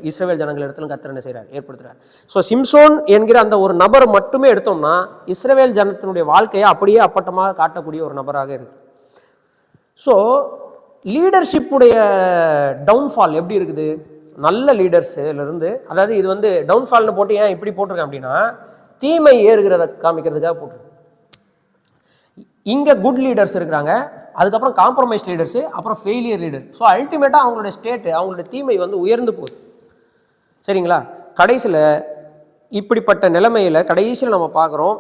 இஸ்ரவேல் ஜனங்கள் இடத்துல கர்த்தர் என்ன செய்யறார்? ஏற்படுத்துறார். ஸோ சிம்சோன் என்கிற அந்த ஒரு நபர் மட்டுமே எடுத்தோம்னா இஸ்ரவேல் ஜனத்தினுடைய வாழ்க்கையை அப்படியே அப்பட்டமாக காட்டக்கூடிய ஒரு நபராக இருக்கு. ஸோ லீடர்ஷிப்புடைய டவுன்ஃபால் எப்படி இருக்குது? நல்ல லீடர்ஸ்ல இருந்து, அதாவது இது வந்து டவுன்ஃபால்னு போட்டு ஏன் இப்படி போட்டிருக்கேன் அப்படின்னா, தீமை ஏறுகிறத காமிக்கிறதுக்காக போட்டிருக்கேன். இங்க குட் லீடர்ஸ் இருக்கிறாங்க, அதுக்கப்புறம் காம்ப்ரமைஸ் லீடர்ஸ், அப்புறம் ஃபெயிலியர் லீடர். ஸோ அல்டிமேட்டா அவங்களுடைய ஸ்டேட், அவங்களுடைய தீமை வந்து உயர்ந்து போகுது. சரிங்களா? கடைசியில் இப்படிப்பட்ட நிலைமையில கடைசியில் நம்ம பார்க்குறோம்,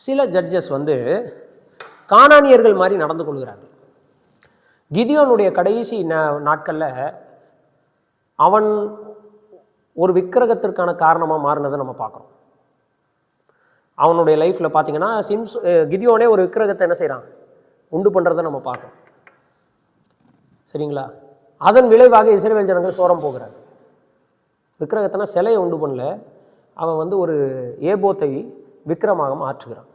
சில ஜட்ஜஸ் வந்து கானானியர்கள் மாதிரி நடந்து கொள்கிறார்கள். கிதியோனுடைய கடைசி நாட்களில் அவன் ஒரு விக்கிரகத்திற்கான காரணமாக மாறினதை நம்ம பார்க்குறோம். அவனுடைய லைஃப்பில் பார்த்தீங்கன்னா கிதியோனே ஒரு விக்கிரகத்தை என்ன செய்கிறான்? உண்டு பண்ணுறதை நம்ம பார்க்குறோம். சரிங்களா? அதன் விளைவாக இஸ்ரவேல் ஜனங்கள் சோரம் போகிறார். விக்கிரகத்தினா சிலையை உண்டு பண்ணல, அவன் வந்து ஒரு ஏபோத்தை விக்கிரமாக மாற்றுகிறான்.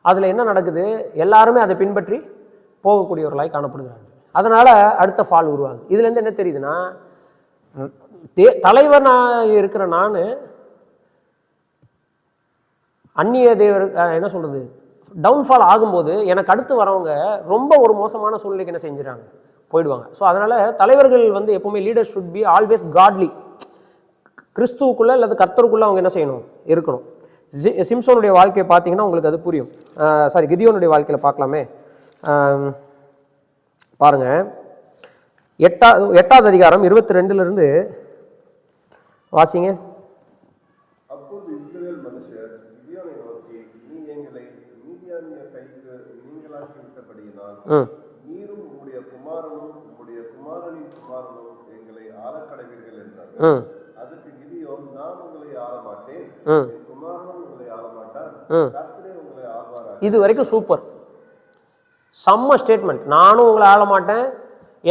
அதில் என்ன நடக்குது? எல்லாருமே அதை பின்பற்றி போகக்கூடியவர்களாய் காணப்படுகிறாங்க. அதனால் அடுத்த ஃபால் உருவாகுது. இதுலேருந்து என்ன தெரியுதுன்னா, தலைவனாக இருக்கிற நான் அந்நிய தேவர் என்ன சொல்கிறது டவுன்ஃபால் ஆகும்போது எனக்கு அடுத்து வரவங்க ரொம்ப ஒரு மோசமான சூழ்நிலைக்கு என்ன செஞ்சுறாங்க? போயிடுவாங்க. ஸோ அதனால் தலைவர்கள் வந்து எப்போவுமே லீடர் ஷுட் பி ஆல்வேஸ் காட்லி, கிறிஸ்துவுக்குள்ளே அல்லது கர்த்தருக்குள்ளே அவங்க என்ன செய்யணும்? இருக்கணும். சிம்சோனுடைய வாழ்க்கையை பார்த்தீங்கன்னா உங்களுக்கு அது புரியும். கிதியோனுடைய வாழ்க்கையில் பார்க்கலாமே. பாருங்க, 8வது அதிகாரம் 22 வாசிங்க.
அப்போது இஸ்ரவேல் மனுஷர் கிதியோனை நோக்கி, நீ எங்களை மீதியானியர் கைக்கு நீங்களாக்கி விட்டபடியினால் நீரும் உம்முடைய குமாரனும் உம்முடைய குமாரனின் குமாரனும் எங்களை ஆளக்கடவீர்கள் என்றார். அதுக்கு கிதியோன், நான் உங்களை ஆள மாட்டேன், குமாரனும் உங்களை ஆள மாட்டார், கர்த்தரே உங்களை ஆள்வாராக.
இது வரைக்கும் சூப்பர், செம்ம ஸ்டேட்மெண்ட். நானும் உங்களை ஆள மாட்டேன்,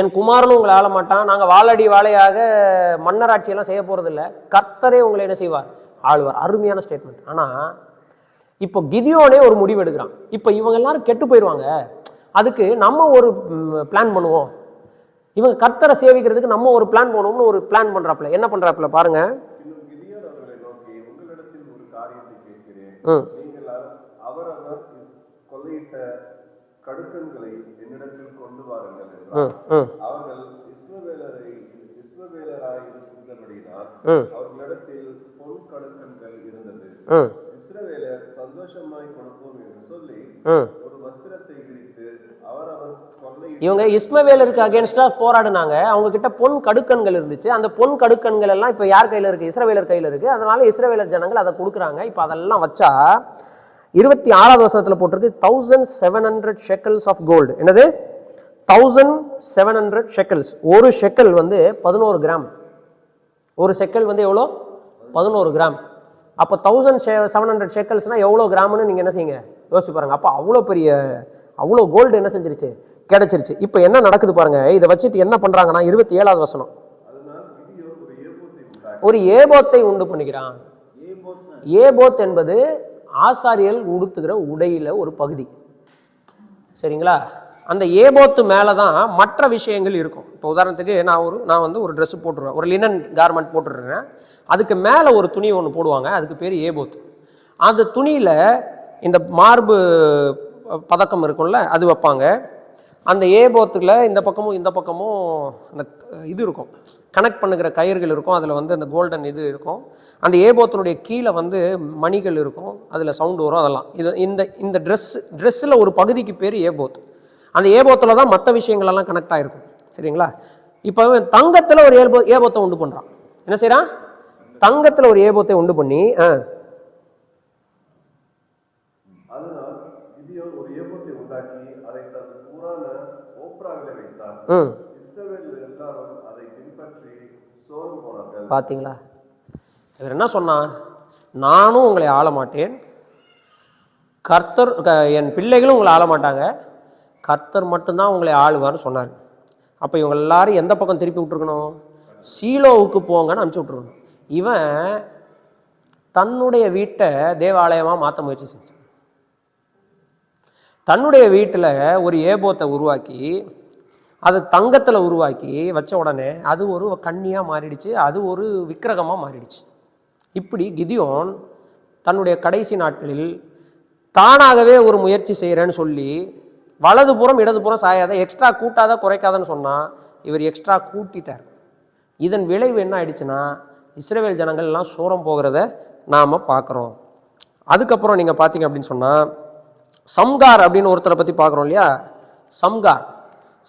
என் குமாரனும் உங்களை ஆள மாட்டான், நாங்கள் வாழடி வாழையாக மன்னராட்சியெல்லாம் செய்ய போகிறதில்ல, கர்த்தரே உங்களை என்ன செய்வார்? ஆளுவார். அருமையான ஸ்டேட்மெண்ட். ஆனால் இப்போ கிதியோனே ஒரு முடிவு எடுக்கிறான். இப்போ இவங்க எல்லாரும் கெட்டு போயிடுவாங்க, அதுக்கு நம்ம ஒரு பிளான் பண்ணுவோம், இவங்க கர்த்தரை சேவிக்கிறதுக்கு நம்ம ஒரு பிளான் பண்ணுவோம்னு ஒரு பிளான் பண்ணுறாப்புல. என்ன பண்ணுறாப்புல பாருங்க.
கிதியோன் அவர்களை நோக்கி, உங்களிடத்தில் ஒரு காரியத்தை கேட்கிறேன், நீங்கள் அவரவர் கொள்ளையிட்ட கடுக்கன்களை என்னிடத்தில் கொண்டு வாருங்கள் என்றார். அவர்கள் இஸ்ரவேலராய் இருந்தபடியினால் அவர்களிடத்தில் பொன் கடுக்கன்கள் இருந்தது. இஸ்ரவேலர் சந்தோஷமாய் கொடுப்போம் என்று சொல்லி ஒரு வஸ்திரத்தை விரித்து அவர் கொள்ளை
இவங்க இஸ்மவேலருக்கு அகேன்ஸ்டா போராடினாங்க. அவங்க கிட்ட பொன் கடுக்கன்கள் இருந்துச்சு. அந்த பொன் கடுக்கன்கள் எல்லாம் இப்ப யார் கையில இருக்கு? இஸ்ரவேலர் கையில இருக்கு. அதனால இஸ்ரவேலர் ஜனங்கள் அதை கொடுக்குறாங்க. இப்ப அதெல்லாம் வச்சா 26வது வசனத்துல போட்டிருக்கு 1700 shekels of gold. என்னது? 1700 shekels. ஒரு ஷெக்கல் வந்து 11 கிராம். ஒரு ஷெக்கல் வந்து எவ்வளோ? 11 கிராம். அப்போ 1700 ஷெக்கல்ஸ்னா எவ்வளோ கிராம்னு நீங்கள் என்ன செய்யுங்க, யோசிச்சு பாருங்க. அப்போ அவ்வளோ கோல்டு என்ன செஞ்சிருச்சு? கிடைச்சிருச்சு. இப்போ என்ன நடக்குது பாருங்க. இதை வச்சுட்டு என்ன பண்றாங்கன்னா 27வது வசனம், ஒரு ஏபோத்தை உண்டு பண்ணிக்கிறான். ஏபோத் என்பது ஆசாரியல் உடுத்துகிற உடையில ஒரு பகுதி. சரிங்களா? அந்த ஏபோத்து மேலே தான் மற்ற விஷயங்கள் இருக்கும். இப்போ உதாரணத்துக்கு நான் வந்து ஒரு ட்ரெஸ் போட்டுருவேன், ஒரு லினன் கார்மெண்ட் போட்டுடுறேன். அதுக்கு மேலே ஒரு துணி ஒன்று போடுவாங்க, அதுக்கு பேர் ஏபோத். அந்த துணியில் இந்த மார்பு பதக்கம் இருக்கும்ல, அது வைப்பாங்க. அந்த ஏபோத்தில் இந்த பக்கமும் அந்த இது இருக்கும், கனெக்ட் பண்ணுகிற கயிறுகள் இருக்கும். அதில் வந்து அந்த கோல்டன் இது இருக்கும். அந்த ஏபோத்தினுடைய கீழே வந்து மணிகள் இருக்கும், அதில் சவுண்டு வரும். அதெல்லாம் இந்த ட்ரெஸ்ஸில் ஒரு பகுதிக்கு பேர் ஏபோத். அந்த ஏபோத்தில் தான் மற்ற விஷயங்களெல்லாம் கனெக்ட் ஆகிருக்கும். சரிங்களா? இப்போ தங்கத்தில் ஒரு ஏபோத்தை உண்டு பண்ணுறான். என்ன செய்கிறான்? தங்கத்தில் ஒரு ஏபோத்தை உண்டு பண்ணி
அதனால் கிதியோன் ஒரு ஏபோத்தை உண்டாக்கி அதை தன் புறான ஓப்ராவிலே வைத்தான். இஸ்ரவேலர் எல்லாரும் அதை பின்பற்றி சோர்ந்து போனார்கள்.
பார்த்தீங்களா? இவர் என்ன சொன்னான்? நானும் உங்களை ஆள மாட்டேன், கர்த்தர் என் பிள்ளைகளும் உங்களை ஆள மாட்டாங்க, கர்த்தர் மட்டும்தான் உங்களை ஆளுவார்னு சொன்னார். அப்போ இவங்க எல்லாரும் எந்த பக்கம் திருப்பி விட்டுருக்கணும்? சீலோவுக்கு போங்கன்னு அனுப்பிச்சி விட்டுருக்கணும். இவன் தன்னுடைய வீட்டை தேவாலயமாக மாற்ற முயற்சி செஞ்சான். தன்னுடைய வீட்டில் ஒரு ஏபோத்தை உருவாக்கி அது தங்கத்தில் உருவாக்கி வச்ச உடனே அது ஒரு கன்னியாக மாறிடுச்சு, அது ஒரு விக்கிரகமாக மாறிடுச்சு. இப்படி கிதியோன் தன்னுடைய கடைசி நாட்களில் தானாகவே ஒரு முயற்சி செய்கிறேன்னு சொல்லி வலதுபுறம் இடதுபுறம் சாயாத, எக்ஸ்ட்ரா கூட்டாத குறைக்காதன்னு சொன்னால் இவர் எக்ஸ்ட்ரா கூட்டிட்டார். இதன் விளைவு என்ன ஆயிடுச்சுன்னா இஸ்ரவேல் ஜனங்கள்லாம் சோரம் போகிறத நாம் பார்க்குறோம். அதுக்கப்புறம் நீங்கள் பார்த்தீங்க அப்படின்னு சொன்னால் சம்கார் அப்படின்னு ஒருத்தரை பற்றி பார்க்குறோம் இல்லையா?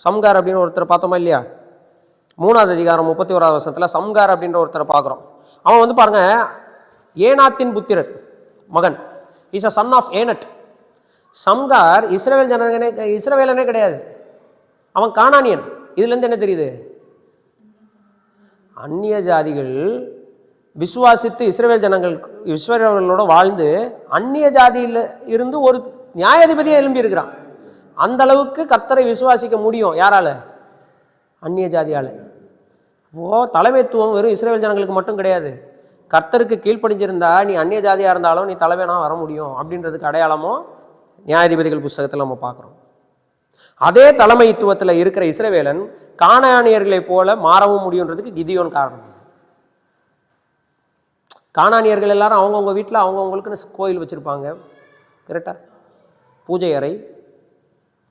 சம்கார் அப்படின்னு ஒருத்தரை பார்த்தோமா இல்லையா? 3வது அதிகாரம் 31வது வசனத்தில் சம்கார் அப்படின்ற ஒருத்தரை பார்க்குறோம். அவன் வந்து பாருங்க, ஏனாத்தின் புத்திரர் மகன், இஸ் அ சன் ஆஃப் ஏனட். சம்கார் இஸ்ரவேலனே கிடையாது, அவன் கானானியன். இதுலேருந்து என்ன தெரியுது? அந்நிய ஜாதிகள் விசுவாசித்து இஸ்ரவேலர்களோட வாழ்ந்து அந்நிய ஜாதியில் இருந்து ஒரு நியாயாதிபதியை எழும்பி இருக்கிறான். அந்த அளவுக்கு கர்த்தரை விசுவாசிக்க முடியும். யாரால? அந்நிய ஜாதியால. தலைமைத்துவம் வெறும் இஸ்ரவேல் ஜனங்களுக்கு மட்டும் கிடையாது. கர்த்தருக்கு கீழ்ப்படிஞ்சிருந்தா நீ அந்நிய ஜாதியா இருந்தாலும் நீ தலைவனா வர முடியும் அப்படின்றதுக்கு அடையாளமோ நியாயாதிபதிகள் புஸ்தகத்தில் நம்ம பார்க்குறோம். அதே தலைமைத்துவத்தில் இருக்கிற இஸ்ரவேலன் கானானியர்களை போல மாறவும் முடியுன்றதுக்கு கிதியோன் காரணம். கானானியர்கள் எல்லாரும் அவங்கவுங்க வீட்டில் அவங்கவுங்களுக்குன்னு கோயில் வச்சுருப்பாங்க, கரெக்டாக பூஜை அறை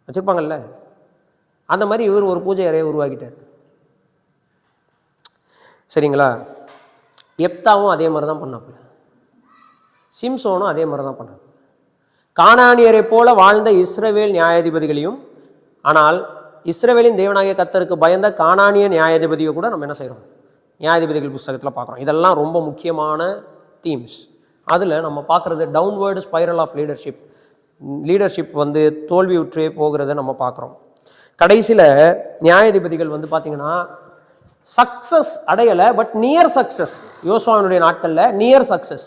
வச்சுருப்பாங்கல்ல. அந்த மாதிரி இவர் ஒரு பூஜை அறையை உருவாக்கிட்டார். சரிங்களா? எப்தாவும் அதே மாதிரி தான் பண்ணாப்புல, சிம்சோனும் அதே மாதிரி தான் பண்ணாங்க. கானானியரை போல வாழ்ந்த இஸ்ரவேல் நியாயாதிபதிகளையும், ஆனால் இஸ்ரவேலின் தேவனாகிய கர்த்தருக்கு பயந்த கானானிய நியாயாதிபதியை கூட நம்ம என்ன செய்கிறோம்? நியாயாதிபதிகள் புஸ்தகத்தில் பார்க்குறோம். இதெல்லாம் ரொம்ப முக்கியமான தீம்ஸ். அதில் நம்ம பார்க்குறது டவுன்வேர்டு ஸ்பைரல் ஆஃப் லீடர்ஷிப் வந்து தோல்வியுற்றே போகிறத நம்ம பார்க்குறோம். கடைசியில் நியாயாதிபதிகள் வந்து பார்த்திங்கன்னா சக்ஸஸ் அடையலை, பட் நியர் சக்ஸஸ். யோசுவாவினுடைய நாட்களில் நியர் சக்ஸஸ்.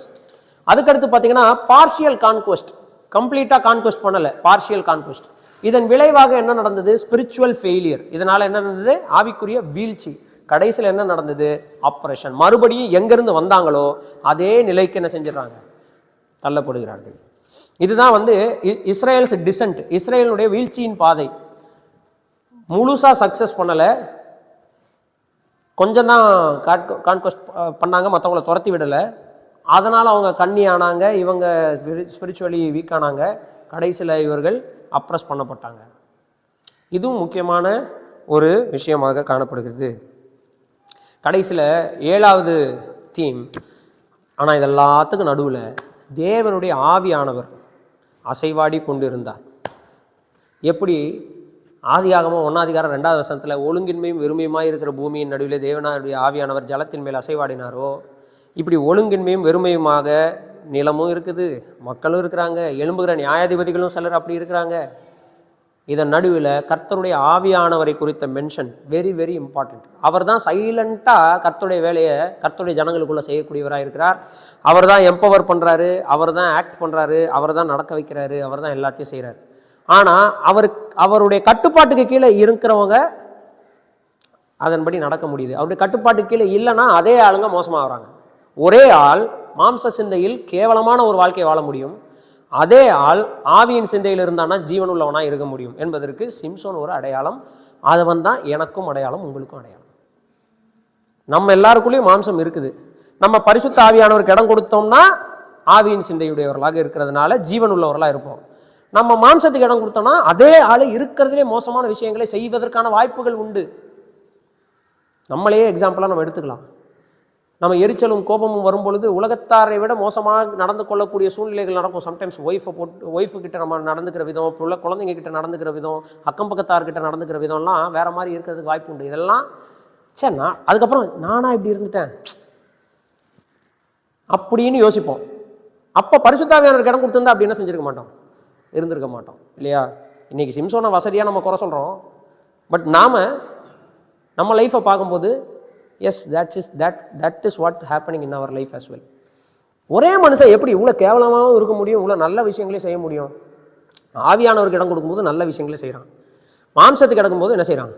அதுக்கடுத்து பார்த்தீங்கன்னா பார்ஷியல் கான்குவெஸ்ட், கம்ப்ளீட்டாக கான்குவெஸ்ட் பண்ணலை, பார்ஷியல் கான்குவெஸ்ட். இதன் விளைவாக என்ன நடந்தது? Spiritual failure. இதனால் என்ன நடந்தது? ஆவிக்குரிய வீழ்ச்சி. கடைசியில் என்ன நடந்தது? ஆப்ரேஷன். மறுபடியும் எங்கேருந்து வந்தாங்களோ அதே நிலைக்கு என்ன செஞ்சிடறாங்க? தள்ளப்படுகிறார்கள். இதுதான் வந்து இஸ்ரேல்ஸ் டிசென்ட், இஸ்ரேலுடைய வீழ்ச்சியின் பாதை. முழுசாக சக்ஸஸ் பண்ணலை, கொஞ்சம் தான் கான்குவெஸ்ட் பண்ணாங்க, மற்றவங்கள துரத்தி விடலை. அதனால் அவங்க கண்ணி ஆனாங்க, இவங்க ஸ்பிரிச்சுவலி வீக் ஆனாங்க. கடைசியில் இவர்கள் அப்ரஸ் பண்ணப்பட்டாங்க. இதுவும் முக்கியமான ஒரு விஷயமாக காணப்படுகிறது. கடைசியில் 7வது தீம். ஆனால் இதெல்லாத்துக்கும் நடுவில் தேவனுடைய ஆவியானவர் அசைவாடி கொண்டு இருந்தார். எப்படி ஆதியாகமம் 1 2 வசனத்தில் ஒழுங்கின்மையும் வெறுமையுமாய் இருக்கிற பூமியின் நடுவில் தேவனுடைய ஆவியானவர் ஜலத்தின் மேல் அசைவாடினாரோ, இப்படி ஒழுங்கின்மையும் வெறுமையுமாக நிலமும் இருக்குது, மக்களும் இருக்கிறாங்க, எழும்புகிற நியாயாதிபதிகளும் சிலர் அப்படி இருக்கிறாங்க. இதன் நடுவில் கர்த்தருடைய ஆவியானவரை குறித்த மென்ஷன் வெரி வெரி இம்பார்ட்டன்ட். அவர் தான் சைலண்ட்டாக கர்த்தருடைய வேலையை கர்த்தருடைய ஜனங்களுக்குள்ளே செய்யக்கூடியவராக இருக்கிறார். அவர் தான் எம்பவர் பண்ணுறாரு, அவர் தான் ஆக்ட் பண்ணுறாரு, அவர் தான் நடக்க வைக்கிறாரு, அவர் தான் எல்லாத்தையும் செய்கிறார். ஆனால் அவருடைய கட்டுப்பாட்டுக்கு கீழே இருக்கிறவங்க அதன்படி நடக்க முடியுது. அவருடைய கட்டுப்பாட்டுக்கு கீழே இல்லைன்னா அதே ஆளுங்க மோசமாக வராங்க. ஒரே ஆள் மாம்ச சிந்தையில் கேவலமான ஒரு வாழ்க்கையை வாழ முடியும், அதே ஆள் ஆவியின் சிந்தையில் இருந்தானா ஜீவன் உள்ளவனா இருக்க முடியும் என்பதற்கு சிம்சோன் ஒரு அடையாளம். அதவன் தான் எனக்கும் அடையாளம், உங்களுக்கும் அடையாளம். நம்ம எல்லாருக்குள்ளேயும் மாம்சம் இருக்குது. நம்ம பரிசுத்த ஆவியானவருக்கு இடம் கொடுத்தோம்னா ஆவியின் சிந்தையுடையவர்களாக இருக்கிறதுனால ஜீவன் உள்ளவர்களாக இருப்போம். நம்ம மாம்சத்துக்கு இடம் கொடுத்தோம்னா அதே ஆளு இருக்கிறதுலே மோசமான விஷயங்களை செய்வதற்கான வாய்ப்புகள் உண்டு. நம்மளையே எக்ஸாம்பிளாக நம்ம எடுத்துக்கலாம். நம்ம எரிச்சலும் கோபமும் வரும்பொழுது உலகத்தாரை விட மோசமாக நடந்து கொள்ளக்கூடிய சூழ்நிலைகள் நடக்கும். சம்டைம்ஸ் ஒய்ஃபு கிட்ட நம்ம நடந்துக்கிற விதம், குழந்தைங்க கிட்ட நடந்துக்கிற விதம், அக்கம் பக்கத்தார்கிட்ட நடந்துக்கிற விதம்லாம் வேற மாதிரி இருக்கிறதுக்கு வாய்ப்பு உண்டு. இதெல்லாம் சரி, அதுக்கப்புறம் நானா இப்படி இருந்துட்டேன் அப்படின்னு யோசிப்போம். அப்போ பரிசுத்தாவியானவருக்கு இடம் கொடுத்துருந்தா அப்படி என்ன செஞ்சிருக்க மாட்டோம், இருந்திருக்க மாட்டோம் இல்லையா? இன்னைக்கு சிம்சோனை வசதியாக நம்ம குறை சொல்கிறோம். பட் நம்ம லைஃப்பை பார்க்கும்போது yes that is what happening in our life as well. ஒரே மனுஷன் எப்படி இவ்வளோ கேவலமாகவும் இருக்க முடியும், இவ்வளோ நல்ல விஷயங்களையும் செய்ய முடியும்? ஆவியானவருக்கு இடம் கொடுக்கும்போது நல்ல விஷயங்களே செய்கிறான், மாம்சத்துக்கு கிடக்கும்போது என்ன செய்கிறான்,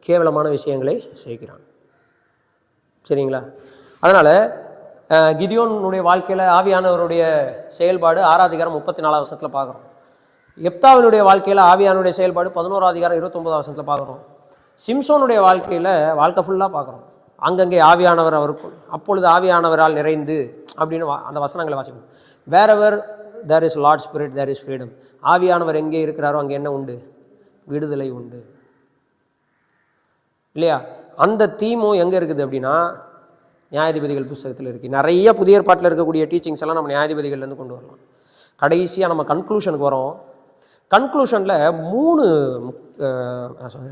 கேவலமான விஷயங்களை செய்கிறான். சரிங்களா? அதனால் கிதியோனுடைய வாழ்க்கையில் ஆவியானவருடைய செயல்பாடு 6:34 பார்க்குறோம். எப்தாவினுடைய வாழ்க்கையில் ஆவியானுடைய செயல்பாடு 11:29 பார்க்குறோம். சிம்சோனுடைய வாழ்க்கையில் வாழ்க்கை ஃபுல்லாக பார்க்குறோம். அங்கங்கே ஆவியானவர் அவருக்குள், அப்பொழுது ஆவியானவரால் நிறைந்து அப்படின்னு அந்த வசனங்களை வாசிக்கணும். Wherever there is Lord spirit there is freedom. ஆவியானவர் எங்கே இருக்கிறாரோ அங்கே என்ன உண்டு, விடுதலை உண்டு இல்லையா? அந்த தீமும் எங்கே இருக்குது அப்படின்னா நியாயாதிபதிகள் புஸ்தகத்தில் இருக்குது. நிறைய புதிய ஏற்பாட்டில் இருக்கக்கூடிய டீச்சிங்ஸ் எல்லாம் நம்ம நியாயாதிபதிகள்லேருந்து கொண்டு வரலாம். கடைசியாக நம்ம கன்க்ளூஷனுக்கு வரோம். கன்க்ளூஷனில்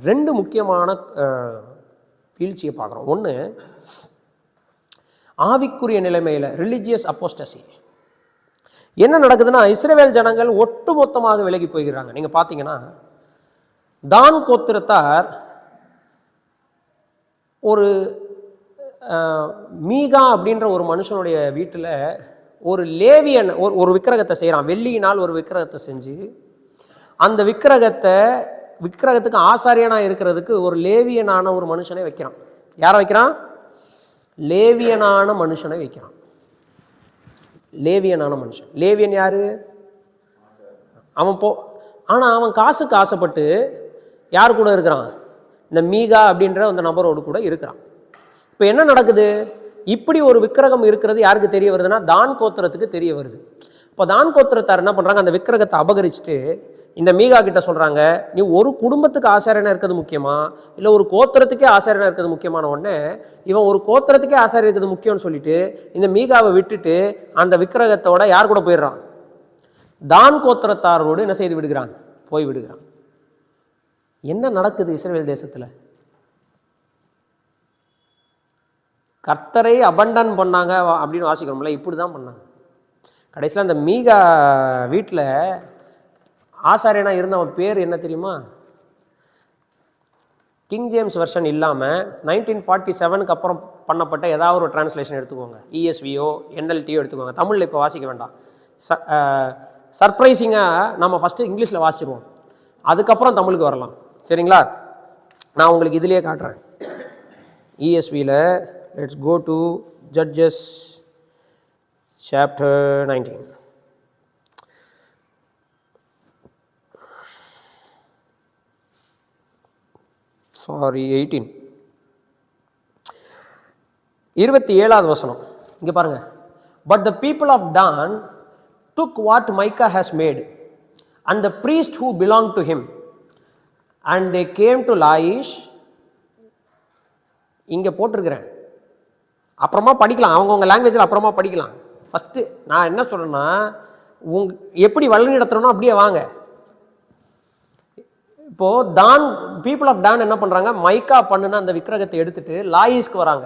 2 முக்கியமான வீழ்ச்சியை பார்க்குறோம். ஒன்று, ஆவிக்குரிய நிலைமையில் ரிலிஜியஸ் அப்போஸ்டசி. என்ன நடக்குதுன்னா, இஸ்ரவேல் ஜனங்கள் ஒட்டுமொத்தமாக விலகி போய்கிறாங்க. நீங்கள் பார்த்தீங்கன்னா தான் கோத்திரத்தார் ஒரு மீகா அப்படின்ற ஒரு மனுஷனுடைய வீட்டில் ஒரு லேவியன் ஒரு விக்கிரகத்தை செய்கிறான். வெள்ளியினால் ஒரு விக்கிரகத்தை செஞ்சு அந்த விக்கிரகத்துக்கு ஆசாரியனாக இருக்கிறதுக்கு ஒரு லேவியனான ஒரு மனுஷனை வைக்கிறான். யாரை வைக்கிறான்? லேவியனான மனுஷனை வைக்கிறான். லேவியனான மனுஷன். லேவியன் யாரு? அவன் ஆனால் அவன் காசுக்கு ஆசைப்பட்டு யார் கூட இருக்கிறான்? இந்த மீகா அப்படின்ற அந்த நபரோடு கூட இருக்கிறான். இப்போ என்ன நடக்குது? இப்படி ஒரு விக்கிரகம் இருக்கிறது யாருக்கு தெரிய வருதுன்னா தான் கோத்திரத்துக்கு தெரிய வருது. இப்போ தான் கோத்திரத்தார் என்ன பண்ணுறாங்க, அந்த விக்கிரகத்தை அபகரிச்சுட்டு இந்த மீகா கிட்ட சொல்கிறாங்க, நீ ஒரு குடும்பத்துக்கு ஆசாரியனாக இருக்கிறது முக்கியமா இல்லை ஒரு கோத்திரத்துக்கே ஆசாரியனாக இருக்கிறது முக்கியமான உடனே இவன் ஒரு கோத்திரத்துக்கே ஆசாரியர் இருக்கிறது முக்கியம்னு சொல்லிட்டு இந்த மீகாவை விட்டுட்டு அந்த விக்கிரகத்தோட யார் கூட போயிடுறான்? தான் கோத்திரத்தாரோடு என்ன செய்து விடுகிறான்? போய் விடுகிறான். என்ன நடக்குது இஸ்ரவேல் தேசத்தில்? கர்த்தரை அபண்டன் பண்ணாங்க அப்படின்னு வாசிக்கிறோம்ல, இப்படி தான் பண்ணாங்க. கடைசியில் அந்த மீகா வீட்டில் ஆசாரியனாக இருந்தவன் பேர் என்ன தெரியுமா? கிங் ஜேம்ஸ் வெர்ஷன் இல்லாமல் 1947க்கு அப்புறம் பண்ணப்பட்ட ஏதாவது ஒரு டிரான்ஸ்லேஷன் எடுத்துக்கோங்க. ESVO NLTO எடுத்துக்கோங்க. தமிழில் இப்போ வாசிக்க வேண்டாம். சர்ப்ரைசிங்காக நம்ம ஃபஸ்ட்டு இங்கிலீஷில் வாசிடுவோம், அதுக்கப்புறம் தமிழுக்கு வரலாம். சரிங்களா? நான் உங்களுக்கு இதிலேயே காட்டுறேன். ESVயில் let's go to Judges chapter 19. Sorry, 18. 27வது வசனம் இங்க பாருங்க. But the people of Dan took what Micah has made and the priest who belonged to him and they came to Laish. இங்க போட்டிருக்கிறேன், அப்புறமா படிக்கலாம், அவங்கவுங்க லாங்குவேஜில் அப்புறமா படிக்கலாம். ஃபஸ்ட்டு நான் என்ன சொல்கிறேன்னா, எப்படி வழி நடத்துகிறனோ அப்படியே வாங்க. இப்போது தான் பீப்புள் ஆஃப் டான் என்ன பண்ணுறாங்க, மைக்கா பண்ணுன அந்த விக்கிரகத்தை எடுத்துட்டு லாயிஸ்க்கு வராங்க.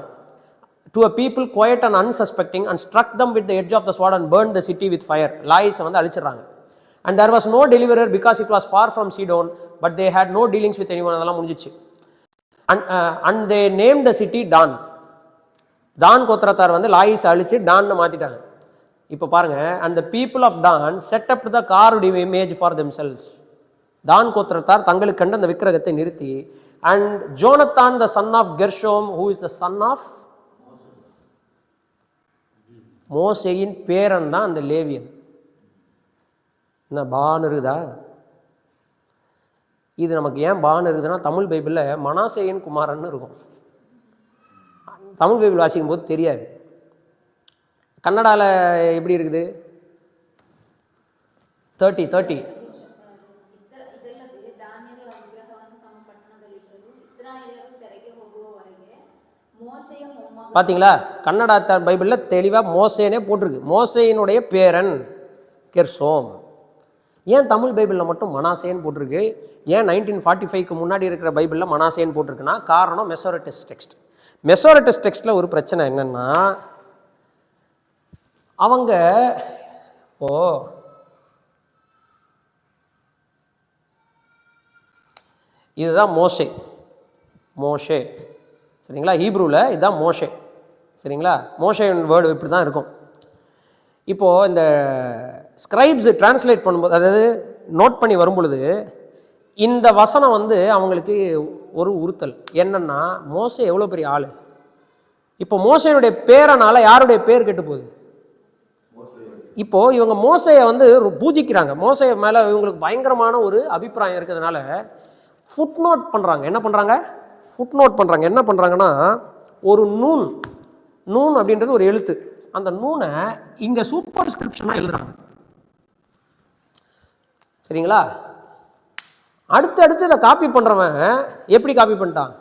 To a people quiet and unsuspecting and struck them with the edge of the sword and burn the city with fire. லாயிஸை வந்து அழிச்சிடறாங்க. And there was no deliverer because it was far from Sidon but they had no dealings with anyone. அதெல்லாம் முடிஞ்சிச்சு. And they name the city Dan. தான் கோத்திரத்தார் வந்து லாயிஸ் அழிச்சு டான்னு மாற்றிட்டாங்க. இப்போ பாருங்க, and the people of Dan set up the carved image for themselves. தான் கோத்திரத்தார் தங்களுக்கு கண்ட அந்த விக்கிரகத்தை நிறுத்தி, and Jonathan the son of Gershom who is the son of மோசேயின் பேரன் தான் அந்த லேவியன். என்ன பான் இருக்குதா? இது நமக்கு ஏன் பான் இருக்குதுன்னா, தமிழ் பைபிளில் மனாசேயின் குமாரன்னு இருக்கும். தமிழ் பைபிள் வாசிக்கும் போது தெரியாது. கன்னடாவில் எப்படி இருக்குது? 30 பார்த்தீங்களா? கன்னடா பைபிளில் தெளிவாக மோசேனே போட்டிருக்கு. மோசேயினுடைய பேரன் கெர்சோம். ஏன் தமிழ் பைபிளில் மட்டும் மனாசேன்னு போட்டிருக்கு? ஏன் 1945க்கு முன்னாடி இருக்கிற பைபிளில் மனாசேன்னு போட்டிருக்குன்னா, காரணம் மெசோரட்டிஸ் டெக்ஸ்ட். மெசோரட்டிஸ் டெக்ஸ்ட்டில் ஒரு பிரச்சனை என்னென்னா, அவங்க இதுதான் மோஷே சரிங்களா? ஹீப்ரூவில் இதுதான் மோஷே சரிங்களா? மோஷே வேர்டு இப்படி தான் இருக்கும். இப்போது இந்த ஸ்கிரைப்ஸ் டிரான்ஸ்லேட் பண்ணும்போது, அதாவது நோட் பண்ணி வரும் பொழுது, இந்த வசனம் வந்து அவங்களுக்கு ஒரு உறுத்தல் என்னன்னா, மோசே எவ்வளோ பெரிய ஆள். இப்போ மோசேனுடைய பேரனால யாருடைய பேர் கெட்டு போகுது? இப்போ இவங்க மோசையை வந்து பூஜிக்கிறாங்க. மோசைய மேலே இவங்களுக்கு பயங்கரமான ஒரு அபிப்பிராயம் இருக்கிறதுனால ஃபுட் நோட் பண்ணுறாங்க. என்ன பண்ணுறாங்க? ஃபுட் நோட் பண்ணுறாங்க. என்ன பண்ணுறாங்கன்னா, ஒரு நூன் அப்படின்றது ஒரு எழுத்து. அந்த நூனை இங்கே சூப்பர் ஸ்கிரிப்ஷனாக எழுதுறாங்க சரிங்களா? அடுத்து இதை காப்பி பண்ணுறவன் எப்படி காப்பி பண்ணிட்டான்?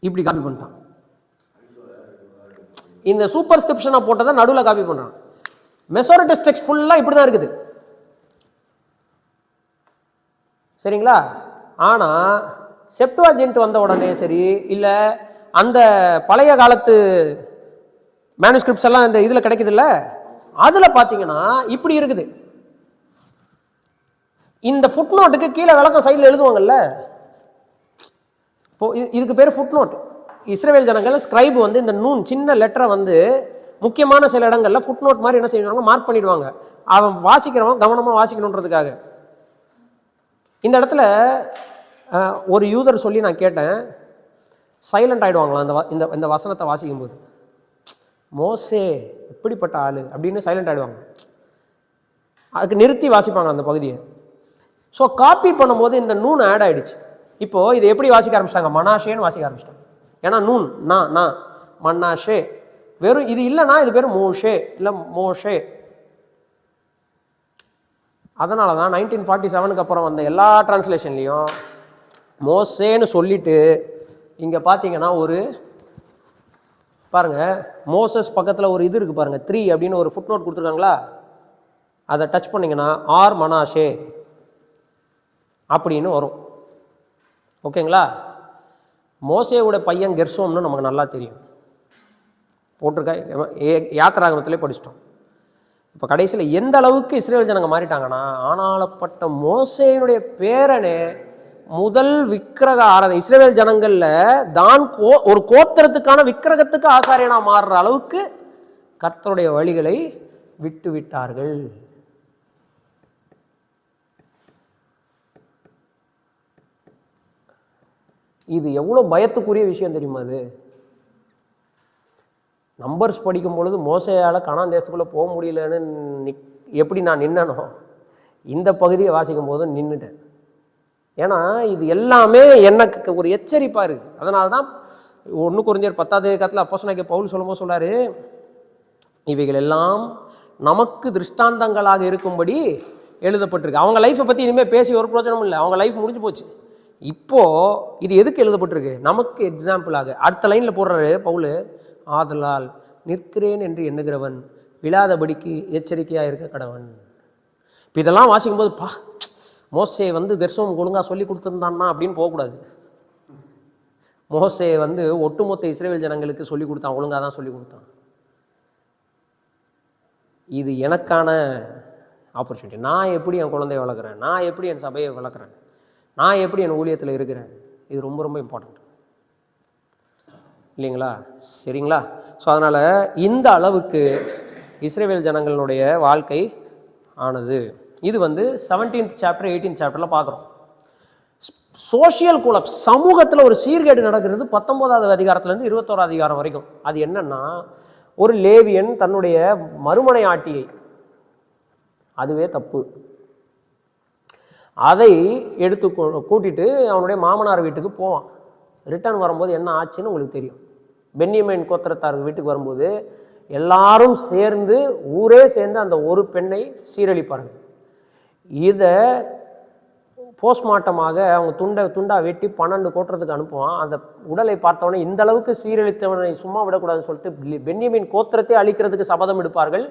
இப்படி காப்பி பண்ணிட்டான். இந்த சூப்பர் ஸ்கிரிப்ஷனை போட்டதை நடுவில் காப்பி பண்ணுறான். மெசோரட்டிஸ் டெக்ஸ்ட் ஃபுல்லாக இப்படி தான் இருக்குது சரிங்களா? ஆனால் செப்டுவாஜின்ட் வந்த உடனே சரி, இல்லை அந்த பழைய காலத்து மேனுஸ்கிரிப்ட்ஸ் எல்லாம் இந்த இதில் கிடைக்குது இல்லை, அதில் பார்த்தீங்கன்னா இப்படி இருக்குது. இந்த ஃபுட் நோட்டுக்கு கீழே விளக்கம் சைடில் எழுதுவாங்கல்ல. இப்போ இதுக்கு பேர் ஃபுட் நோட். இஸ்ரவேல் ஜனங்கள் ஸ்கிரைப் வந்து இந்த நூன் சின்ன லெட்டரை வந்து முக்கியமான சில இடங்கள்ல ஃபுட் நோட் மாதிரி என்ன செய்வாங்க, மார்க் பண்ணிடுவாங்க. அவன் வாசிக்கிறவன் கவனமாக வாசிக்கணுன்றதுக்காக. இந்த இடத்துல ஒரு யூதர் சொல்லி நான் கேட்டேன், சைலண்ட் ஆகிடுவாங்களாம் இந்த வசனத்தை வாசிக்கும் போது. மோசே எப்படிப்பட்ட ஆள் அப்படின்னு சைலண்ட் ஆகிடுவாங்க. அதுக்கு நிறுத்தி வாசிப்பாங்க அந்த பகுதியை. ஸோ காப்பி பண்ணும்போது இந்த நூன் ஆட் ஆகிடுச்சு. இப்போது இதை எப்படி வாசிக்க ஆரம்பிச்சிட்டாங்க? மனாஷேன்னு வாசிக்க ஆரம்பிச்சிட்டாங்க. ஏன்னா நூன் நான் மன்னாஷே. வெறும் இது இல்லைன்னா இது பேர் மோஷே இல்லை மோஷே. அதனால தான் 1947க்கு அப்புறம் வந்த எல்லா டிரான்ஸ்லேஷன்லேயும் மோசேன்னு சொல்லிட்டு இங்கே பார்த்தீங்கன்னா ஒரு பாருங்க, மோசஸ் பக்கத்தில் ஒரு இது இருக்குது பாருங்க, 3 அப்படின்னு ஒரு ஃபுட் நோட் கொடுத்துருக்காங்களா, அதை டச் பண்ணிங்கன்னா ஆர் மனாஷே அப்படின்னு வரும். ஓகேங்களா? மோசேவோட பையன் கெர்சோம்னு நமக்கு நல்லா தெரியும், போட்டிருக்கா, யாத்திராகமத்திலே படிச்சிட்டோம். இப்போ கடைசியில் எந்த அளவுக்கு இஸ்ரேல் ஜனங்க மாறிட்டாங்கன்னா, ஆனாலப்பட்ட மோசேயினுடைய பேரனே முதல் விக்கிரக ஆராதனை இஸ்ரேல் ஜனங்கள்ல தான் ஒரு கோத்திரத்துக்கான விக்கிரகத்துக்கு ஆசாரியனா மாறுற அளவுக்கு கர்த்தருடைய வழிகளை விட்டு விட்டார்கள். இது எவ்வளோ பயத்துக்குரிய விஷயம் தெரியுமா? அது நம்பர்ஸ் படிக்கும் பொழுது மோசையால் கானான் தேசத்துக்குள்ளே போக முடியலன்னு எப்படி நான் நின்னனோ, இந்த பகுதியை வாசிக்கும் போது நின்றுட்டேன். ஏன்னா இது எல்லாமே எனக்கு ஒரு எச்சரிப்பாக இருக்குது. அதனால தான் 1 கொரிந்தியர் 10 அப்போஸ்தலனாகிய பவுல் சொல்லும்போது சொல்றாரு, இவைகள் எல்லாம் நமக்கு திருஷ்டாந்தங்களாக இருக்கும்படி எழுதப்பட்டிருக்கு. அவங்க லைஃப்பை பற்றி இனிமேல் பேசி ஒரு பிரயோஜனம் இல்லை, அவங்க லைஃப் முடிஞ்சு போச்சு. இப்போது இது எதுக்கு எழுதப்பட்டிருக்கு? நமக்கு எக்ஸாம்பிளாக. அடுத்த லைனில் போடுறாரு பவுல், ஆதலால் நிற்கிறேன் என்று எண்ணுகிறவன் விழாதபடிக்கு எச்சரிக்கையாக இருக்க கடவன். இப்போ இதெல்லாம் வாசிக்கும்போது மோசே வந்து கெர்சோம் ஒழுங்காக சொல்லி கொடுத்துருந்தான்னா அப்படின்னு போகக்கூடாது. மோசே வந்து ஒட்டுமொத்த இஸ்ரேல் ஜனங்களுக்கு சொல்லி கொடுத்தான், ஒழுங்காக தான் சொல்லி கொடுத்தான். இது எனக்கான ஆப்பர்ச்சுனிட்டி. நான் எப்படி என் குழந்தைய வளர்க்குறேன், நான் எப்படி என் சபையை வளர்க்குறேன், நான் எப்படி என் ஊழியத்தில் இருக்கிறேன், இது ரொம்ப ரொம்ப இம்பார்ட்டண்ட் இல்லைங்களா? சரிங்களா? ஸோ அதனால் இந்த அளவுக்கு இஸ்ரேல் ஜனங்களுடைய வாழ்க்கை ஆனது. இது வந்து 17th சாப்டர் 18th சாப்டரில் பார்க்குறோம். சோஷியல் குழப், சமூகத்தில் ஒரு சீர்கேடு நடக்கிறது 19வது அதிகாரத்துலேருந்து 21வது அதிகாரம் வரைக்கும். அது என்னன்னா, ஒரு லேவியன் தன்னுடைய மறுமனை ஆட்டியை, அதுவே தப்பு, அதை எடுத்து கூட்டிட்டு அவனுடைய மாமனார் வீட்டுக்கு போவான். ரிட்டர்ன் வரும்போது என்ன ஆச்சுன்னு உங்களுக்கு தெரியும். பென்யமீன் கோத்திரத்தார் வீட்டுக்கு வரும்போது எல்லாரும் சேர்ந்து, ஊரே சேர்ந்து அந்த ஒரு பெண்ணை சீரழிப்பார்கள். இதை போஸ்ட்மார்ட்டமாக அவங்க துண்டா வெட்டி 12 கோத்திரத்துக்கு அனுப்புவான். அந்த உடலை பார்த்தவொடனே இந்த அளவுக்கு சீரழித்தவனை சும்மா விடக்கூடாதுன்னு சொல்லிட்டு பென்யமீன் கோத்திரத்தை அழிக்கிறதுக்கு சபதம் எடுப்பார்கள்.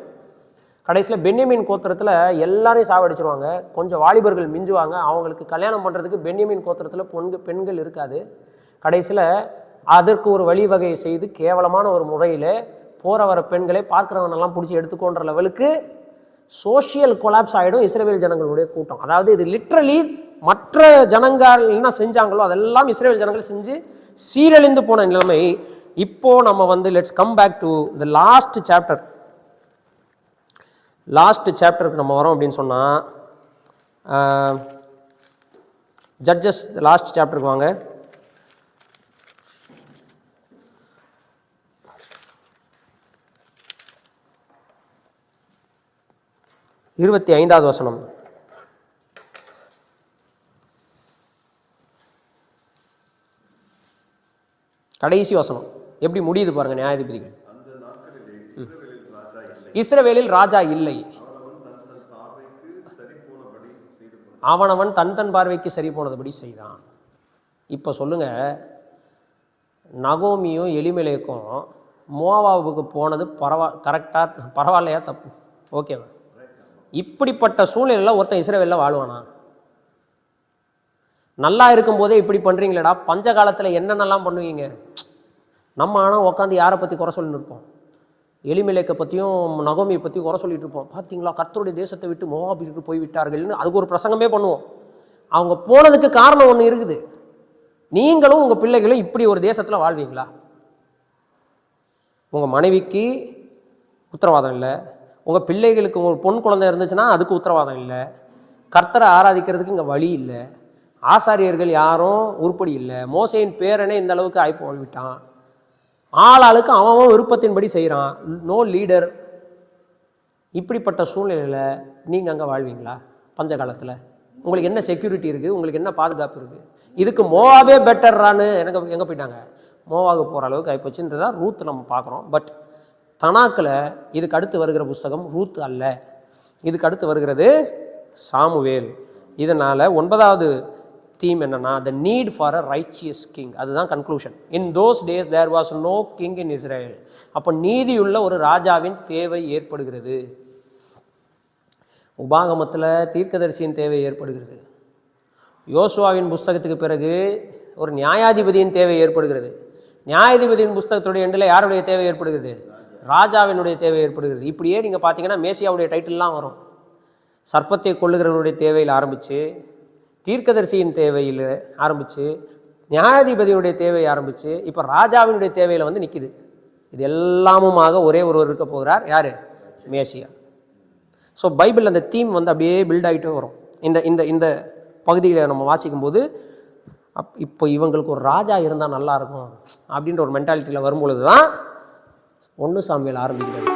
கடைசியில் பென்யமீன் கோத்திரத்தில் எல்லாரையும் சாவடிச்சிருவாங்க. கொஞ்சம் வாலிபர்கள் மிஞ்சுவாங்க. அவங்களுக்கு கல்யாணம் பண்ணுறதுக்கு பென்யமீன் கோத்திரத்தில் பெண்கள் இருக்காது. கடைசியில் அதற்கு ஒரு வழிவகையை செய்து கேவலமான ஒரு முறையில் போகிற வர பெண்களை பார்க்குறவனெல்லாம் பிடிச்சி எடுத்துக்கோன்ற லெவலுக்கு சோஷியல் கொலாப்ஸ் ஆகிடும் இஸ்ரேல் ஜனங்களுடைய கூட்டம். அதாவது இது லிட்ரலி மற்ற ஜனங்கள் என்ன செஞ்சாங்களோ அதெல்லாம் இஸ்ரேல் ஜனங்கள் செஞ்சு சீரழிந்து போன நிலைமை. இப்போ நம்ம வந்து let's come back to the last சாப்டருக்கு நம்ம வரோம் அப்படின்னு சொன்னால், ஜட்ஜஸ் லாஸ்ட் சாப்டருக்கு வாங்க. இருபத்தி 5வது வசனம். கடைசி வசனம் எப்படி முடியுது பாருங்க. நியாயாதிபதிகள், இஸ்ரவேலில் ராஜா இல்லை, அவனவன் தன் பார்வைக்கு சரி போனதுபடி செய்தான். இப்போ சொல்லுங்க, நகோமியும் எலிமெலேக்கும் மோவாவுக்கு போனது கரெக்டாக பரவாயில்லையா தப்பு? ஓகேவா? இப்படிப்பட்ட சூழ்நிலையில் ஒருத்தன் இஸ்ரவேலில் வாழ்வானா? நல்லா இருக்கும்போதே இப்படி பண்ணுறீங்களேடா. பஞ்ச காலத்தில் என்னென்னலாம் பண்ணுவீங்க? நம்ம ஆனால் உட்காந்து யாரை பற்றி குறை சொல்லிட்டு இருப்போம்? எலிமெலேக்கை பற்றியும் நகோமியை பற்றி குறை சொல்லிட்டு இருப்போம். பார்த்தீங்களா, கர்த்தருடைய தேசத்தை விட்டு மோவாபிற்கு போய் விட்டார்கள்னு அதுக்கு ஒரு பிரசங்கமே பண்ணுவோம். அவங்க போனதுக்கு காரணம் ஒன்று இருக்குது. நீங்களும் உங்கள் பிள்ளைகளும் இப்படி ஒரு தேசத்தில் வாழ்வீங்களா? உங்கள் மனைவிக்கு உத்தரவாதம் இல்லை, உங்கள் பிள்ளைகளுக்கு ஒரு பொன் குழந்தை இருந்துச்சுன்னா அதுக்கு உத்தரவாதம் இல்லை, கர்த்தரை ஆராதிக்கிறதுக்கு இங்கே வழி இல்லை, ஆசாரியர்கள் யாரும் உருப்படி இல்லை, மோசையின் பேரனே இந்த அளவுக்கு ஆய்ப்பு விட்டான், ஆளாளுக்கு அவன் விருப்பத்தின்படி செய்கிறான், நோ லீடர். இப்படிப்பட்ட சூழ்நிலையில் நீங்கள் அங்கே வாழ்வீங்களா? பஞ்ச காலத்தில் உங்களுக்கு என்ன செக்யூரிட்டி இருக்குது? உங்களுக்கு என்ன பாதுகாப்பு இருக்குது? இதுக்கு மோவாவே பெட்டர்றான்னு எங்கே போயிட்டாங்க? மோவாவுக்கு போகிற அளவுக்கு ஆகிப்போச்சுன்றதான் ரூத் நம்ம பார்க்குறோம். பட் தனாக்கில் இதுக்கு அடுத்து வருகிற புஸ்தகம் ரூத் அல்ல, இதுக்கு அடுத்து வருகிறது சாமுவேல். இதனால் 9வது தீம் என்னன்னா, the need for a righteous king. அதுதான் conclusion. In those days there was no king in Israel. அப்போ நீதியுள்ள ஒரு ராஜாவின் தேவை ஏற்படுகிறது. உபாகமத்தில் தீர்க்கதரிசியின் தேவை ஏற்படுகிறது. யோசுவாவின் புஸ்தகத்துக்கு பிறகு ஒரு நியாயாதிபதியின் தேவை ஏற்படுகிறது. நியாயாதிபதியின் புஸ்தகத்துடைய எண்டில் யாருடைய தேவை ஏற்படுகிறது? ராஜாவினுடைய தேவை ஏற்படுகிறது. இப்படியே நீங்கள் பார்த்தீங்கன்னா மேசியாவுடைய டைட்டில்லாம் வரும். சர்ப்பத்தை கொள்ளுகிறவருடைய தேவையில் ஆரம்பித்து, தீர்க்கதரிசியின் தேவையில் ஆரம்பித்து, நியாயாதிபதியுடைய தேவையை ஆரம்பித்து, இப்போ ராஜாவினுடைய தேவையில் வந்து நிற்கிது. இது எல்லாமுமாக ஒரே ஒருவர் இருக்க போகிறார். யார்? மேசியா. ஸோ பைபிள் அந்த தீம் வந்து அப்படியே பில்ட் ஆகிட்டே வரும். இந்த இந்த இந்த பகுதியில் நம்ம வாசிக்கும்போது இப்போ இவங்களுக்கு ஒரு ராஜா இருந்தால் நல்லாயிருக்கும் அப்படின்ற ஒரு மென்டாலிட்டியில் வரும்பொழுது தான் 1 சாமுவேல் ஆரம்பிக்கிறது.